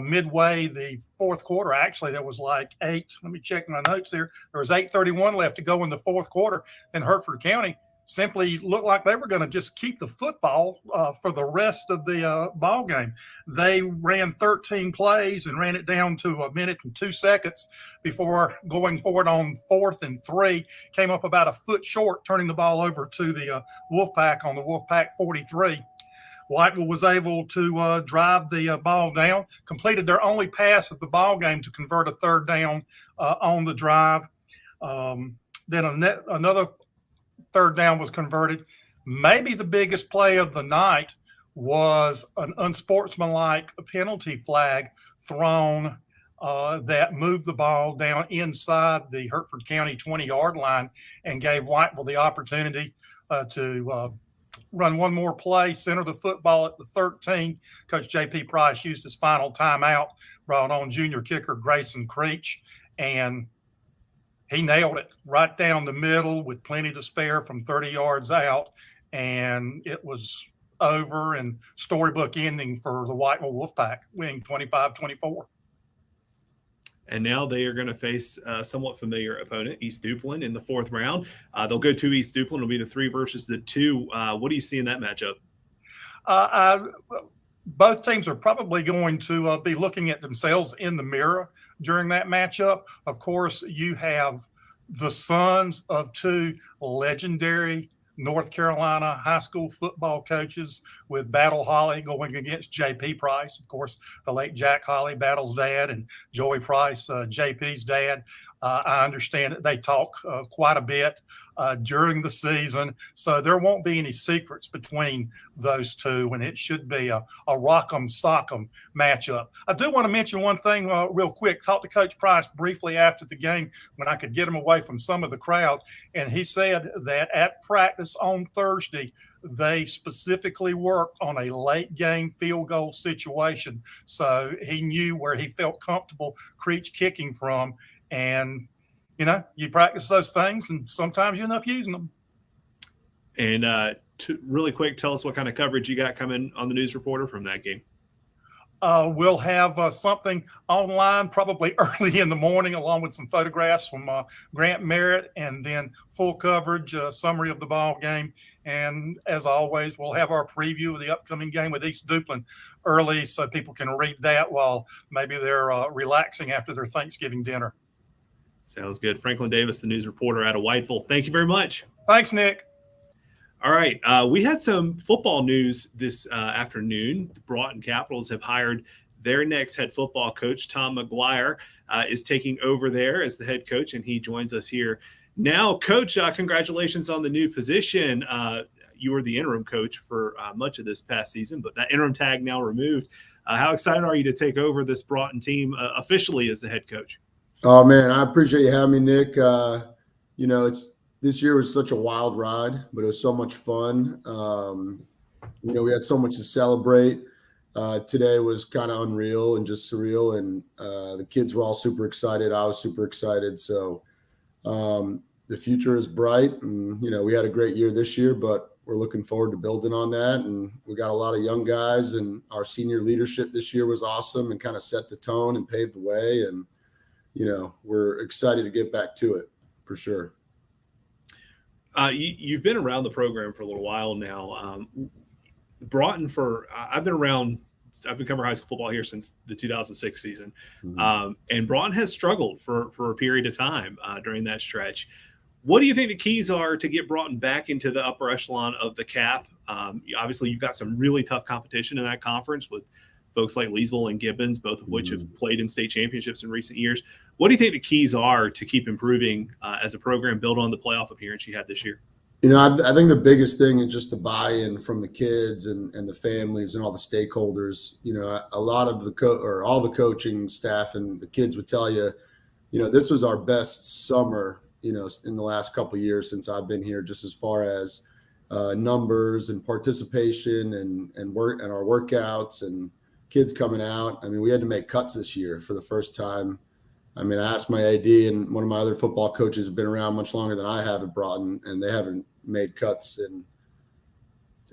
midway the fourth quarter. Actually, there was like let me check my notes there. There was 8:31 left to go in the fourth quarter. Then Hertford County simply looked like they were going to just keep the football for the rest of the ball game. They ran 13 plays and ran it down to 1 minute and 2 seconds before going forward on 4th and 3. Came up about a foot short, turning the ball over to the Wolfpack on the Wolfpack 43. Whiteville was able to drive the ball down, completed their only pass of the ball game to convert a third down on the drive. Then another third down was converted. Maybe the biggest play of the night was an unsportsmanlike penalty flag thrown that moved the ball down inside the Hertford County 20-yard line and gave Whiteville the opportunity to run one more play, center the football at the 13. Coach J.P. Price used his final timeout, brought on junior kicker Grayson Creech, and he nailed it right down the middle with plenty to spare from 30 yards out, and it was over and storybook ending for the Whiteville Wolfpack, winning 25-24. And now they are going to face a somewhat familiar opponent, East Duplin, in the fourth round. They'll go to East Duplin. It'll be the 3 versus the 2. What do you see in that matchup? Both teams are probably going to be looking at themselves in the mirror during that matchup. Of course, you have the sons of 2 legendary North Carolina high school football coaches, with Battle Holly going against J.P. Price. Of course, the late Jack Holly, Battle's dad, and Joey Price, J.P.'s dad. I understand that they talk quite a bit during the season, so there won't be any secrets between those two, and it should be a rock'em sock'em matchup. I do want to mention one thing real quick. Talked to Coach Price briefly after the game when I could get him away from some of the crowd, and he said that at practice on Thursday, they specifically worked on a late game field goal situation, so he knew where he felt comfortable Creech kicking from. And, you practice those things, and sometimes you end up using them. And really quick, tell us what kind of coverage you got coming on the News Reporter from that game. We'll have something online probably early in the morning, along with some photographs from Grant Merritt, and then full coverage, summary of the ball game. And as always, we'll have our preview of the upcoming game with East Duplin early, so people can read that while maybe they're relaxing after their Thanksgiving dinner. Sounds good. Franklin Davis, the News Reporter out of Whiteville. Thank you very much. Thanks, Nick. All right. We had some football news this afternoon. The Broughton Capitals have hired their next head football coach. Tom McGuire is taking over there as the head coach, and he joins us here now. Coach, congratulations on the new position. You were the interim coach for much of this past season, but that interim tag now removed. How excited are you to take over this Broughton team officially as the head coach? Oh, man, I appreciate you having me, Nick. This year was such a wild ride, but it was so much fun. We had so much to celebrate. Today was kind of unreal and just surreal, and the kids were all super excited. I was super excited. So the future is bright, and, we had a great year this year, but we're looking forward to building on that. And we got a lot of young guys, and our senior leadership this year was awesome and kind of set the tone and paved the way. And, we're excited to get back to it for sure. You've been around the program for a little while now. Broughton I've been covering high school football here since the 2006 season. Mm-hmm. And Broughton has struggled for a period of time during that stretch. What do you think the keys are to get Broughton back into the upper echelon of the CAP? Obviously, you've got some really tough competition in that conference with folks like Leesville and Gibbons, both of which have played in state championships in recent years. What do you think the keys are to keep improving as a program built on the playoff appearance you had this year? I think the biggest thing is just the buy-in from the kids and the families and all the stakeholders. A lot of all the coaching staff and the kids would tell you, this was our best summer, in the last couple of years since I've been here, just as far as numbers and participation and work and our workouts and kids coming out. I mean, we had to make cuts this year for the first time. I mean, I asked my AD, and one of my other football coaches have been around much longer than I have at Broughton, and they haven't made cuts in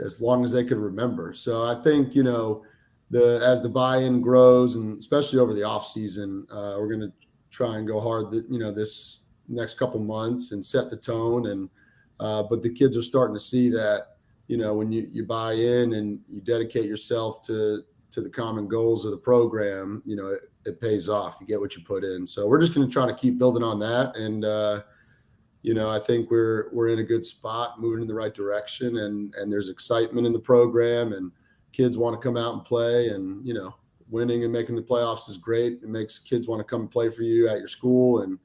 as long as they could remember. So I think, as the buy-in grows, and especially over the off season, we're going to try and go hard, this next couple months and set the tone. And but the kids are starting to see that, when you buy in and you dedicate yourself to the common goals of the program, it pays off. You get what you put in. So we're just going to try to keep building on that. And, I think we're in a good spot, moving in the right direction, and there's excitement in the program, and kids want to come out and play, and, winning and making the playoffs is great. It makes kids want to come and play for you at your school. And,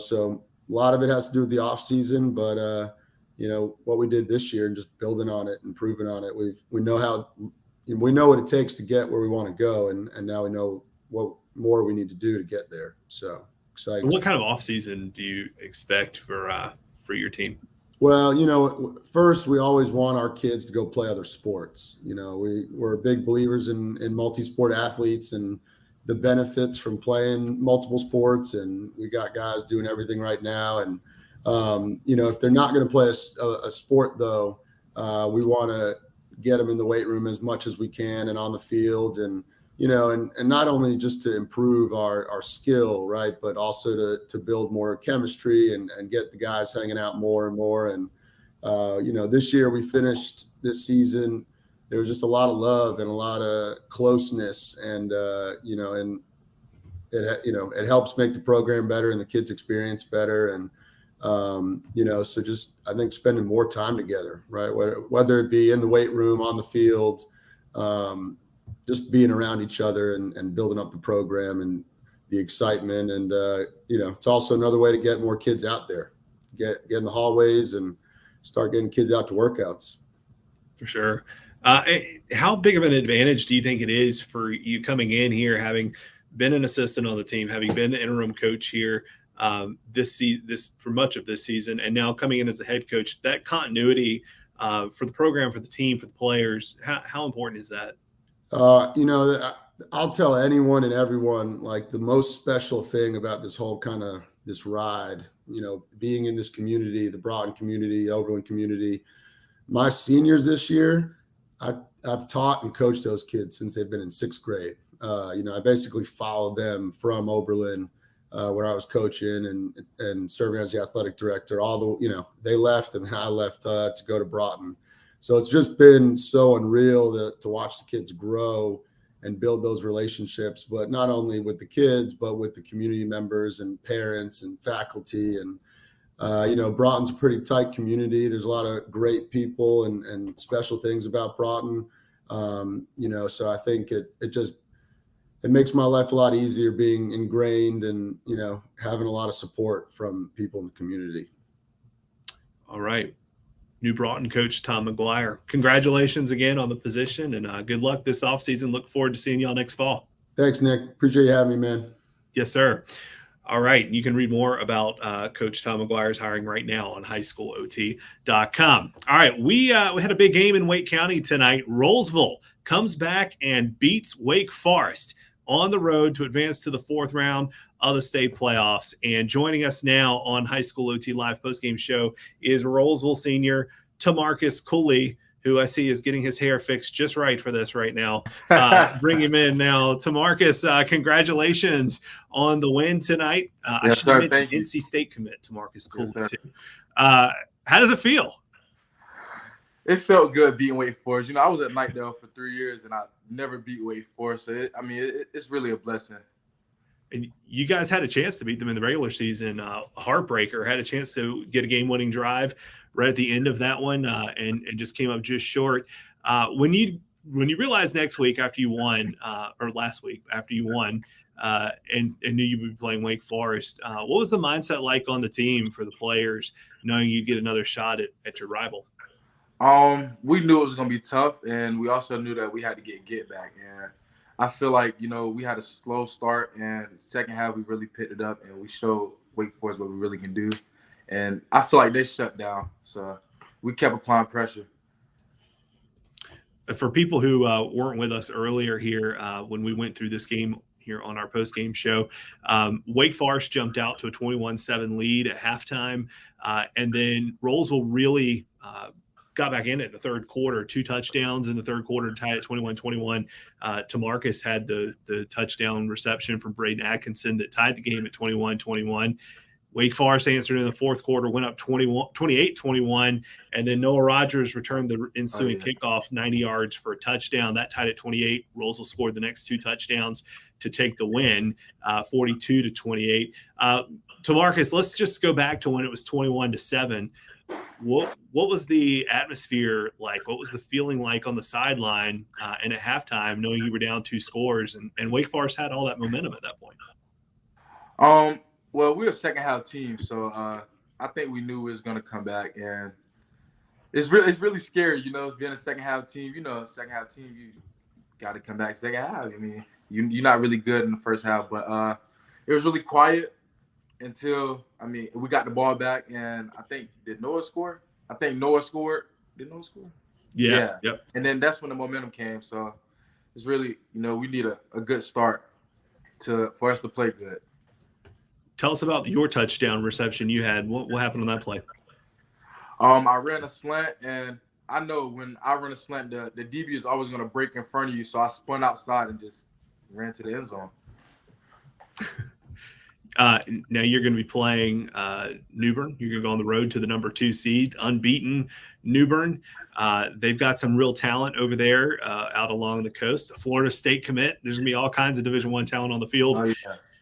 so a lot of it has to do with the off season, but, what we did this year and just building on it, improving on it. We know what it takes to get where we want to go. And now we know what more we need to do to get there. So exciting. What kind of off season do you expect for your team? Well, first, we always want our kids to go play other sports. We're big believers in multi-sport athletes and the benefits from playing multiple sports. And we got guys doing everything right now. And, if they're not going to play a sport, though, we want to get them in the weight room as much as we can and on the field. And, and not only just to improve our skill, right, but also to build more chemistry and get the guys hanging out more and more. And, this year we finished this season, there was just a lot of love and a lot of closeness, and, and it helps make the program better and the kids' experience better. And, so just, I think, spending more time together, right, whether it be in the weight room, on the field, just being around each other and building up the program and the excitement. And, it's also another way to get more kids out there, get in the hallways and start getting kids out to workouts. For sure. How big of an advantage do you think it is for you coming in here, having been an assistant on the team, having been the interim coach here this for much of this season, and now coming in as the head coach, that continuity for the program, for the team, for the players, how important is that? I'll tell anyone and everyone, like, the most special thing about this whole this ride, being in this community, the Broughton community, the Oberlin community, my seniors this year, I've taught and coached those kids since they've been in sixth grade. I basically followed them from Oberlin where I was coaching and serving as the athletic director. They left, and then I left to go to Broughton. So it's just been so unreal to watch the kids grow and build those relationships, but not only with the kids, but with the community members and parents and faculty. And, Broughton's a pretty tight community. There's a lot of great people and special things about Broughton. So I think it makes my life a lot easier being ingrained and, having a lot of support from people in the community. All right. New Broughton coach Tom McGuire. Congratulations again on the position, and good luck this offseason. Look forward to seeing y'all next fall. Thanks, Nick. Appreciate you having me, man. Yes, sir. All right. You can read more about Coach Tom McGuire's hiring right now on highschoolot.com. All right. We had a big game in Wake County tonight. Rollsville comes back and beats Wake Forest on the road to advance to the fourth round of the state playoffs. And joining us now on High School OT Live postgame show is Rollsville senior Tamarcus Cooley, who I see is getting his hair fixed just right for this right now. Bring him in now. Tamarcus, congratulations on the win tonight. I should have mentioned NC State commit Tamarcus Cooley too. How does it feel? It felt good beating Wake Forest. I was at Knightdale for 3 years, and I never beat Wake Forest. So it's really a blessing. And you guys had a chance to beat them in the regular season. Heartbreaker had a chance to get a game-winning drive right at the end of that one, and just came up just short. When you when you realize next week after you won, or last week after you won, and knew you would be playing Wake Forest, what was the mindset like on the team for the players, knowing you'd get another shot at your rival? We knew it was going to be tough, and we also knew that we had to get back. And I feel like, we had a slow start, and second half we really picked it up, and we showed Wake Forest what we really can do. And I feel like they shut down, so we kept applying pressure. For people who weren't with us earlier here, when we went through this game here on our post-game show, Wake Forest jumped out to a 21-7 lead at halftime, and then Rolesville really got back in it in the third quarter, 2 touchdowns in the third quarter, tied at 21-21. TeMarcus had the touchdown reception from Braden Atkinson that tied the game at 21-21. Wake Forest answered in the fourth quarter, went up 28-21, and then Noah Rogers returned the ensuing kickoff 90 yards for a touchdown. That tied at 28. Rolesville scored the next 2 touchdowns to take the win, 42-28. TeMarcus, let's just go back to when it was 21-7. What was the atmosphere like? What was the feeling like on the sideline and at halftime, knowing you were down 2 scores, and Wake Forest had all that momentum at that point? Well, we're a second half team, so I think we knew we was gonna come back, and it's really scary, being a second half team. Second half team, you got to come back second half. I mean, you're not really good in the first half, but it was really quiet until we got the ball back, and I think did Noah score? I think Noah scored. Did Noah score? Yeah. Yep. And then that's when the momentum came. So it's really, we need a good start for us to play good. Tell us about your touchdown reception you had. What happened on that play? I ran a slant, and I know when I run a slant, the DB is always going to break in front of you. So I spun outside and just ran to the end zone. Now you're going to be playing New Bern. You're going to go on the road to the number 2 seed, unbeaten New Bern. They've got some real talent over there out along the coast. A Florida State commit. There's going to be all kinds of Division I talent on the field. Oh, yeah.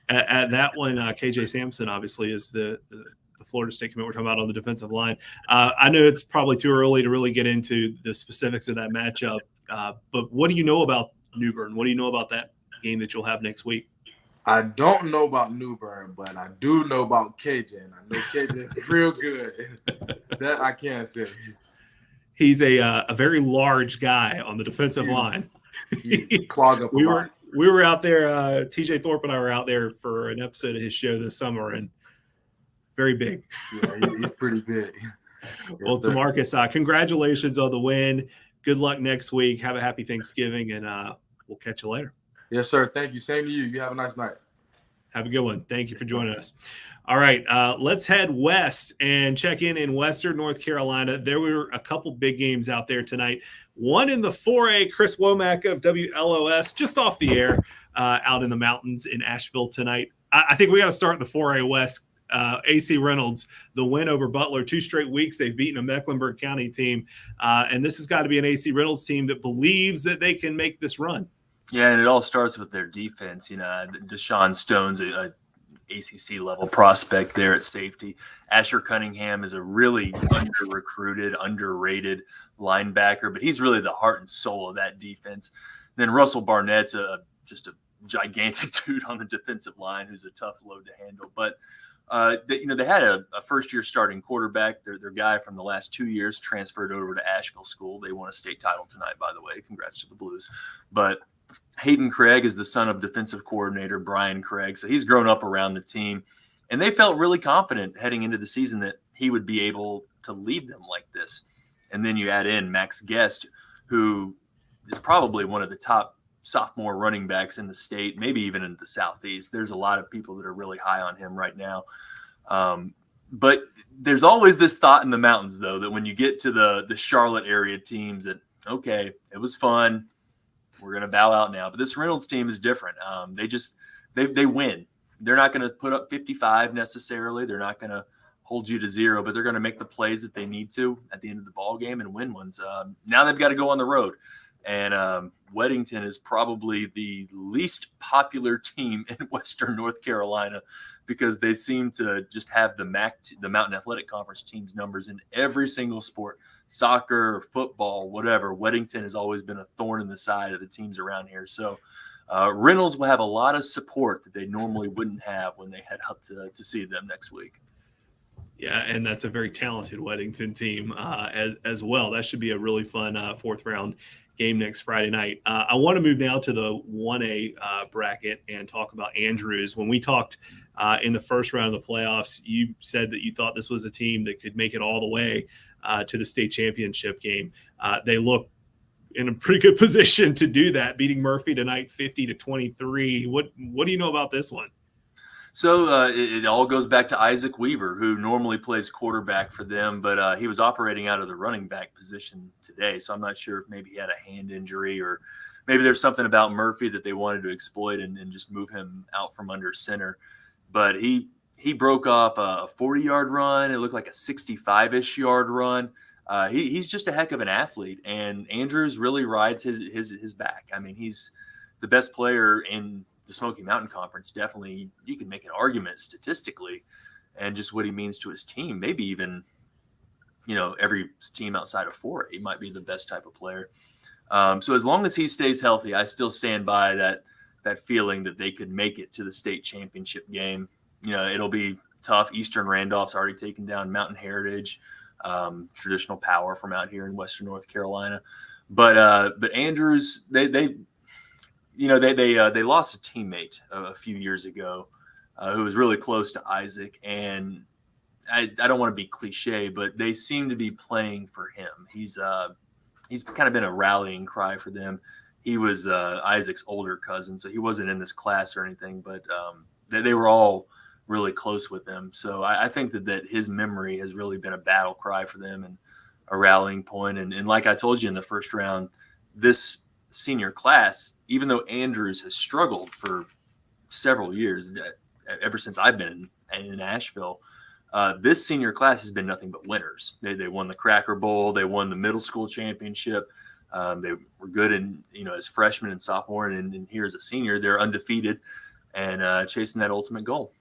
At that one, KJ Sampson obviously is the Florida State commit we're talking about on the defensive line. I know it's probably too early to really get into the specifics of that matchup, but what do you know about New Bern? What do you know about that game that you'll have next week? I don't know about New Bern, but I do know about KJ, and I know KJ is real good. That I can say. He's a very large guy on the defensive line. Clog up we were out there, TJ Thorpe and I were out there for an episode of his show this summer, and very big. Yeah, he's pretty big. Well, TeMarcus, congratulations on the win. Good luck next week. Have a happy Thanksgiving, and we'll catch you later. Yes, sir. Thank you. Same to you. You have a nice night. Have a good one. Thank you for joining us. All right, let's head west and check in Western North Carolina. There were a couple big games out there tonight. One in the 4A, Chris Womack of WLOS, just off the air, out in the mountains in Asheville tonight. I think we got to start in the 4A West. AC Reynolds, the win over Butler, 2 straight weeks they've beaten a Mecklenburg County team, and this has got to be an AC Reynolds team that believes that they can make this run. Yeah, and it all starts with their defense. Deshaun Stone's a ACC level prospect there at safety. Asher Cunningham is a really under-recruited, underrated linebacker, but he's really the heart and soul of that defense. Then Russell Barnett's just a gigantic dude on the defensive line who's a tough load to handle. But they had a first-year starting quarterback. Their guy from the last 2 years transferred over to Asheville School. They won a state title tonight, by the way. Congrats to the Blues. But Hayden Craig is the son of defensive coordinator Brian Craig, so he's grown up around the team. And they felt really confident heading into the season that he would be able to lead them like this. And then you add in Max Guest, who is probably one of the top sophomore running backs in the state, maybe even in the Southeast. There's a lot of people that are really high on him right now. But there's always this thought in the mountains, though, that when you get to the Charlotte area teams that, okay, it was fun, we're going to bow out now. But this Reynolds team is different. They win. They're not going to put up 55 necessarily. They're not going to hold you to 0, but they're going to make the plays that they need to at the end of the ball game and win ones. Now they've got to go on the road. And Weddington is probably the least popular team in Western North Carolina because they seem to just have the Mountain Athletic Conference team's numbers in every single sport, soccer, football, whatever. Weddington has always been a thorn in the side of the teams around here. So Reynolds will have a lot of support that they normally wouldn't have when they head up to see them next week. Yeah, and that's a very talented Weddington team as well. That should be a really fun fourth round game next Friday night. I want to move now to the 1A bracket and talk about Andrews. When we talked in the first round of the playoffs, you said that you thought this was a team that could make it all the way to the state championship game. They look in a pretty good position to do that, beating Murphy tonight 50-23. What do you know about this one? So it all goes back to Isaac Weaver, who normally plays quarterback for them, but he was operating out of the running back position today. So I'm not sure if maybe he had a hand injury or maybe there's something about Murphy that they wanted to exploit and just move him out from under center. But he broke off a 40-yard run. It looked like a 65-ish yard run. He's just a heck of an athlete, and Andrews really rides his back. I mean, he's the best player in the Smoky Mountain Conference. Definitely, you can make an argument statistically, and just what he means to his team. Maybe even, every team outside of 4A, he might be the best type of player. So as long as he stays healthy, I still stand by that feeling that they could make it to the state championship game. It'll be tough. Eastern Randolph's already taken down Mountain Heritage, traditional power from out here in Western North Carolina. But Andrews, they lost a teammate a few years ago who was really close to Isaac. And I don't want to be cliche, but they seem to be playing for him. He's kind of been a rallying cry for them. He was Isaac's older cousin, so he wasn't in this class or anything, but they were all really close with him. So I think that his memory has really been a battle cry for them and a rallying point. And like I told you in the first round, this senior class, even though Andrews has struggled for several years, ever since I've been in Asheville, this senior class has been nothing but winners. They won the Cracker Bowl. They won the middle school championship. They were good in, as freshmen and sophomore, and here as a senior, they're undefeated and chasing that ultimate goal.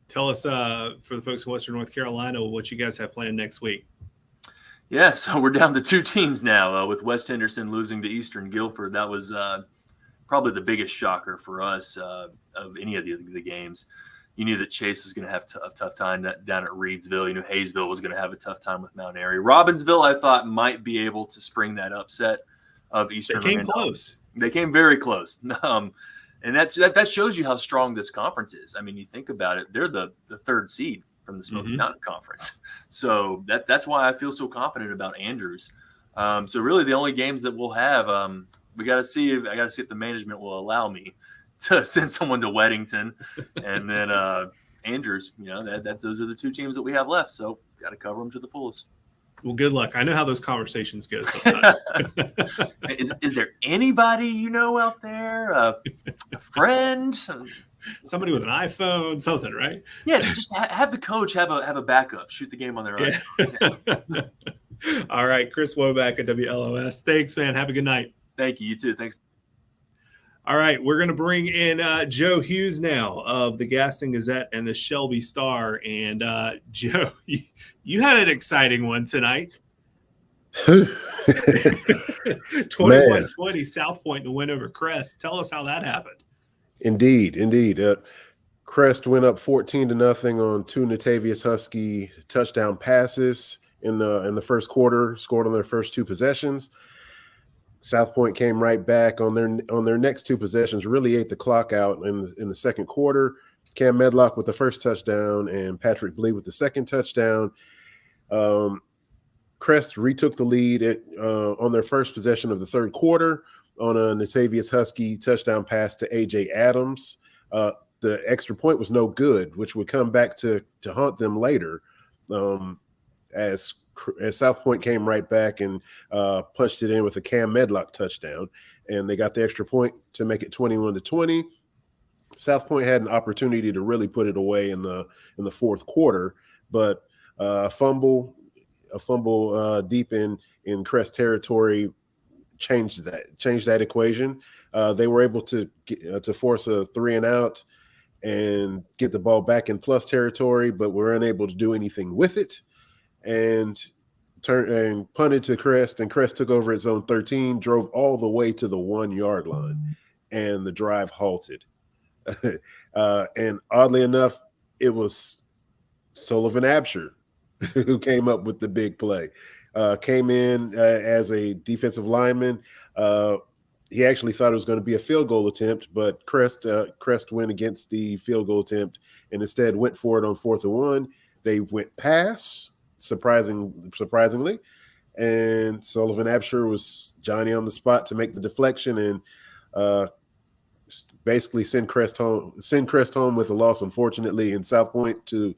Tell us, for the folks in Western North Carolina, what you guys have planned next week. Yeah, so we're down to 2 teams now with West Henderson losing to Eastern Guilford. That was probably the biggest shocker for us of any of the games. You knew that Chase was going to have a tough time down at Reedsville. You knew Hayesville was going to have a tough time with Mount Airy. Robbinsville, I thought, might be able to spring that upset of Eastern. They came close. They came very close. And that shows you how strong this conference is. I mean, you think about it, they're the 3rd seed from the Smoky Mountain Conference. So that's why I feel so confident about Andrews. So really the only games that we'll have, I got to see if the management will allow me to send someone to Weddington, and then Andrews. Those are the 2 teams that we have left. So got to cover them to the fullest. Well, good luck. I know how those conversations go sometimes. Is there anybody out there, a friend, somebody with an iPhone, something, right? Yeah, just have the coach have a backup, shoot the game on their iPhone. Yeah. All right, Chris Woback at WLOS. Thanks, man. Have a good night. Thank you. You too. Thanks. All right, we're going to bring in Joe Hughes now of the Gaston Gazette and the Shelby Star. And Joe, you had an exciting one tonight. 21-20 South Point, the win over Crest. Tell us how that happened. Indeed. Crest went up 14-0 on 2 Natavius Husky touchdown passes in the first quarter, scored on their first 2 possessions. South Point came right back on their next 2 possessions, really ate the clock out in the second quarter. Cam Medlock with the first touchdown and Patrick Blee with the second touchdown. Crest retook the lead on their first possession of the third quarter on a Natavius Husky touchdown pass to A.J. Adams. The extra point was no good, which would come back to haunt them later as South Point came right back and punched it in with a Cam Medlock touchdown, and they got the extra point to make it 21-20. South Point had an opportunity to really put it away in the fourth quarter, but a fumble deep in Crest territory changed that equation. They were able to force a 3-and-out and get the ball back in plus territory, but were unable to do anything with it. And punted to Crest, and Crest took over at zone 13, drove all the way to the 1-yard line, and the drive halted. And oddly enough, it was Sullivan Absher who came up with the big play. Came in as a defensive lineman. He actually thought it was going to be a field goal attempt, but Crest went against the field goal attempt and instead went for it on 4th and 1. They went pass, surprisingly, and Sullivan Absher was Johnny on the spot to make the deflection and basically send Crest home with a loss, unfortunately, in South Point to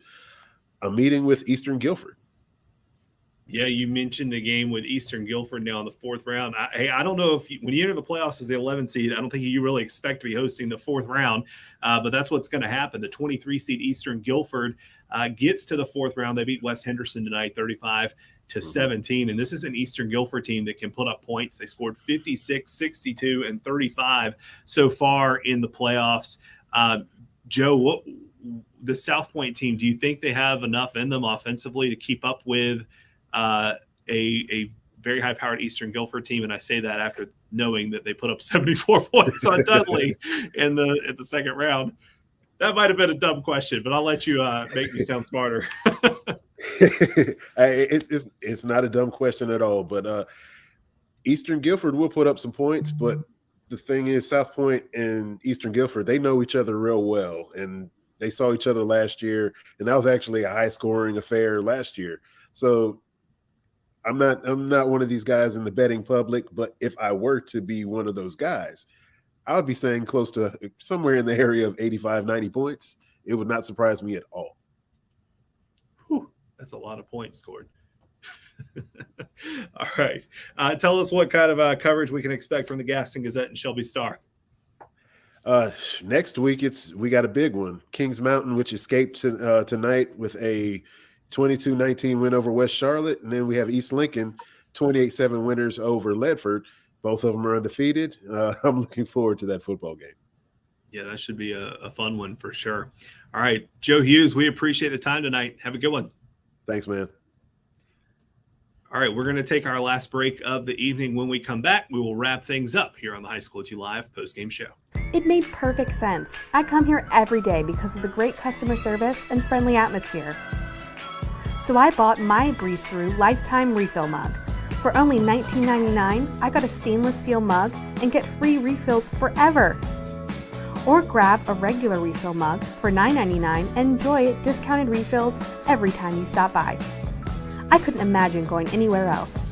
a meeting with Eastern Guilford. Yeah, you mentioned the game with Eastern Guilford now in the 4th round. I don't know if when you enter the playoffs as the 11th seed, I don't think you really expect to be hosting the 4th round, but that's what's going to happen. The 23 seed Eastern Guilford gets to the 4th round. They beat West Henderson tonight, 35-17, and this is an Eastern Guilford team that can put up points. They scored 56, 62, and 35 so far in the playoffs. Joe, the South Point team, do you think they have enough in them offensively to keep up with a very high-powered Eastern Guilford team? And I say that after knowing that they put up 74 points on Dudley in the second round. That might have been a dumb question, but I'll let you make me sound smarter. It's not a dumb question at all, but Eastern Guilford will put up some points, but the thing is, South Point and Eastern Guilford, they know each other real well, and they saw each other last year, and that was actually a high-scoring affair last year. So I'm not one of these guys in the betting public, but if I were to be one of those guys, I would be saying close to somewhere in the area of 85, 90 points. It would not surprise me at all. Whew, that's a lot of points scored. All right. Tell us what kind of coverage we can expect from the Gaston Gazette and Shelby Star. Next week, we got a big one. Kings Mountain, which escaped tonight with a 22-19 win over West Charlotte. And then we have East Lincoln, 28-7 winners over Ledford. Both of them are undefeated. I'm looking forward to that football game. Yeah, that should be a fun one for sure. All right, Joe Hughes, we appreciate the time tonight. Have a good one. Thanks, man. All right, we're going to take our last break of the evening. When we come back, we will wrap things up here on the High School 2 Live post-game show. It made perfect sense. I come here every day because of the great customer service and friendly atmosphere. So I bought my Breeze Through Lifetime Refill Mug. For only $19.99, I got a stainless steel mug and get free refills forever. Or grab a regular refill mug for $9.99 and enjoy discounted refills every time you stop by. I couldn't imagine going anywhere else.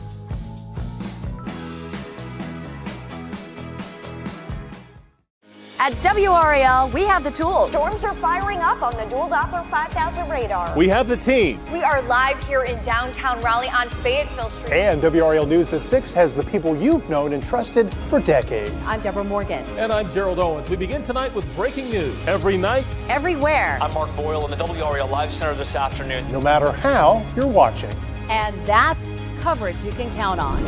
At WRAL, we have the tools. Storms are firing up on the dual Doppler 5000 radar. We have the team. We are live here in downtown Raleigh on Fayetteville Street. And WRAL News at 6 has the people you've known and trusted for decades. I'm Deborah Morgan. And I'm Gerald Owens. We begin tonight with breaking news. Every night, everywhere. I'm Mark Boyle in the WRAL Live Center this afternoon. No matter how you're watching. And that's coverage you can count on.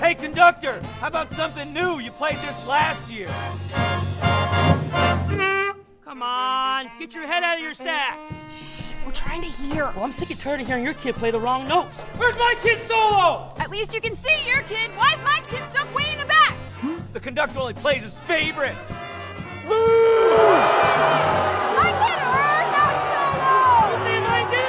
Hey, conductor, how about something new? You played this last year. Come on, get your head out of your sacks. Shh, we're trying to hear. Well, I'm sick and tired of hearing your kid play the wrong notes. Where's my kid solo? At least you can see your kid. Why is my kid stuck way in the back? The conductor only plays his favorite. I get her, not solo. You see if I did?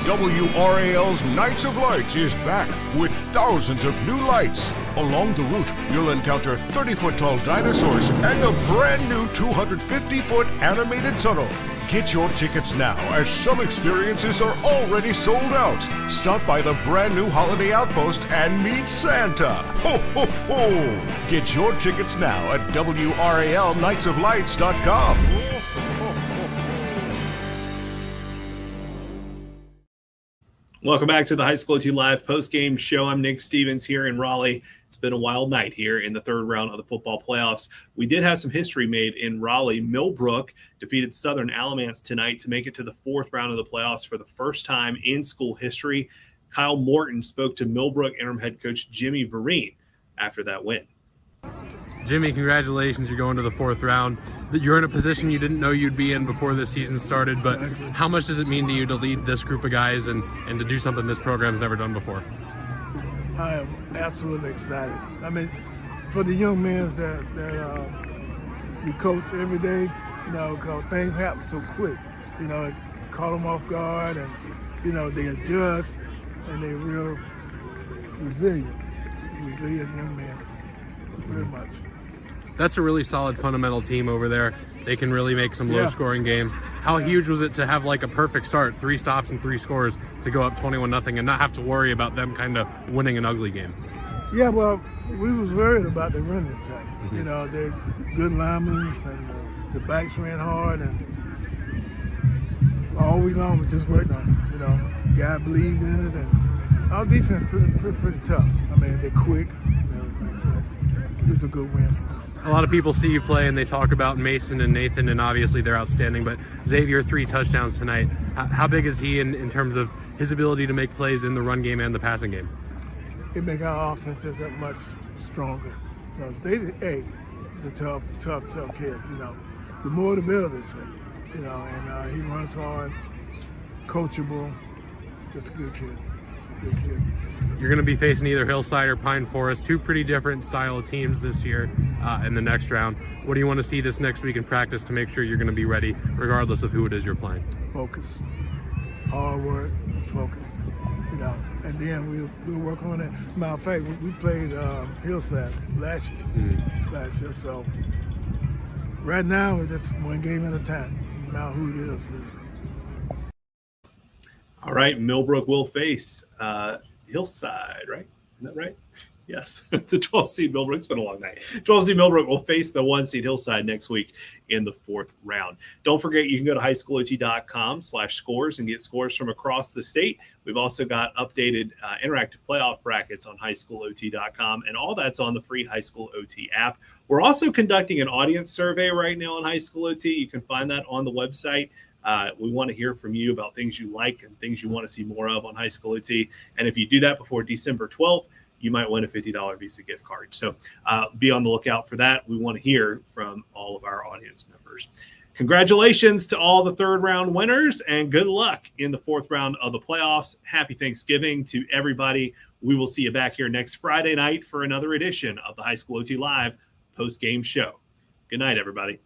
WRAL's Nights of Lights is back with thousands of new lights. Along the route, you'll encounter 30-foot-tall dinosaurs and a brand new 250-foot animated tunnel. Get your tickets now, as some experiences are already sold out. Stop by the brand new Holiday Outpost and meet Santa. Ho, ho, ho! Get your tickets now at WRALNightsofLights.com. Welcome back to the High School OT Live post-game show. I'm Nick Stevens here in Raleigh. It's been a wild night here in the third round of the football playoffs. We did have some history made in Raleigh. Millbrook defeated Southern Alamance tonight to make it to the fourth round of the playoffs for the first time in school history. Kyle Morton spoke to Millbrook interim head coach Jimmy Vereen after that win. Jimmy, congratulations. You're going to the fourth round. You're in a position you didn't know you'd be in before this season started, but how much does it mean to you to lead this group of guys and to do something this program's never done before? I am absolutely excited. I mean, for the young men that we coach every day, because things happen so quick. It caught them off guard, and, they adjust, and they're real resilient young men, very much. That's a really solid fundamental team over there. They can really make some low-scoring games. How huge was it to have like a perfect start, 3 stops and 3 scores to go up 21-0 and not have to worry about them kind of winning an ugly game? Yeah, well, we was worried about the running attack. They're good linemen, and the backs ran hard, and all week long we just worked on it. Guy believed in it, and our defense pretty tough. I mean, they're quick and everything, so it was a good win for us. A lot of people see you play and they talk about Mason and Nathan, and obviously they're outstanding, but Xavier, 3 touchdowns tonight. How big is he in terms of his ability to make plays in the run game and the passing game? It make our offense just that much stronger. Xavier, he's a tough kid. The more the better, they say. And he runs hard, coachable, just a good kid. You're going to be facing either Hillside or Pine Forest, 2 pretty different style of teams this year in the next round. What do you want to see this next week in practice to make sure you're going to be ready, regardless of who it is you're playing? Focus, hard work, focus. And then we'll work on it. Matter of fact, we played Hillside last year. So right now it's just one game at a time. No matter who it is, really. All right, Millbrook will face Hillside, right? Isn't that right? Yes, the 12 seed Millbrook. It's been a long night. 12 seed Millbrook will face the 1 seed Hillside next week in the fourth round. Don't forget, you can go to highschoolot.com/scores and get scores from across the state. We've also got updated interactive playoff brackets on highschoolot.com, and all that's on the free High School OT app. We're also conducting an audience survey right now on High School OT. You can find that on the website. We want to hear from you about things you like and things you want to see more of on High School OT. And if you do that before December 12th, you might win a $50 Visa gift card. So be on the lookout for that. We want to hear from all of our audience members. Congratulations to all the third round winners, and good luck in the fourth round of the playoffs. Happy Thanksgiving to everybody. We will see you back here next Friday night for another edition of the High School OT Live post-game show. Good night, everybody.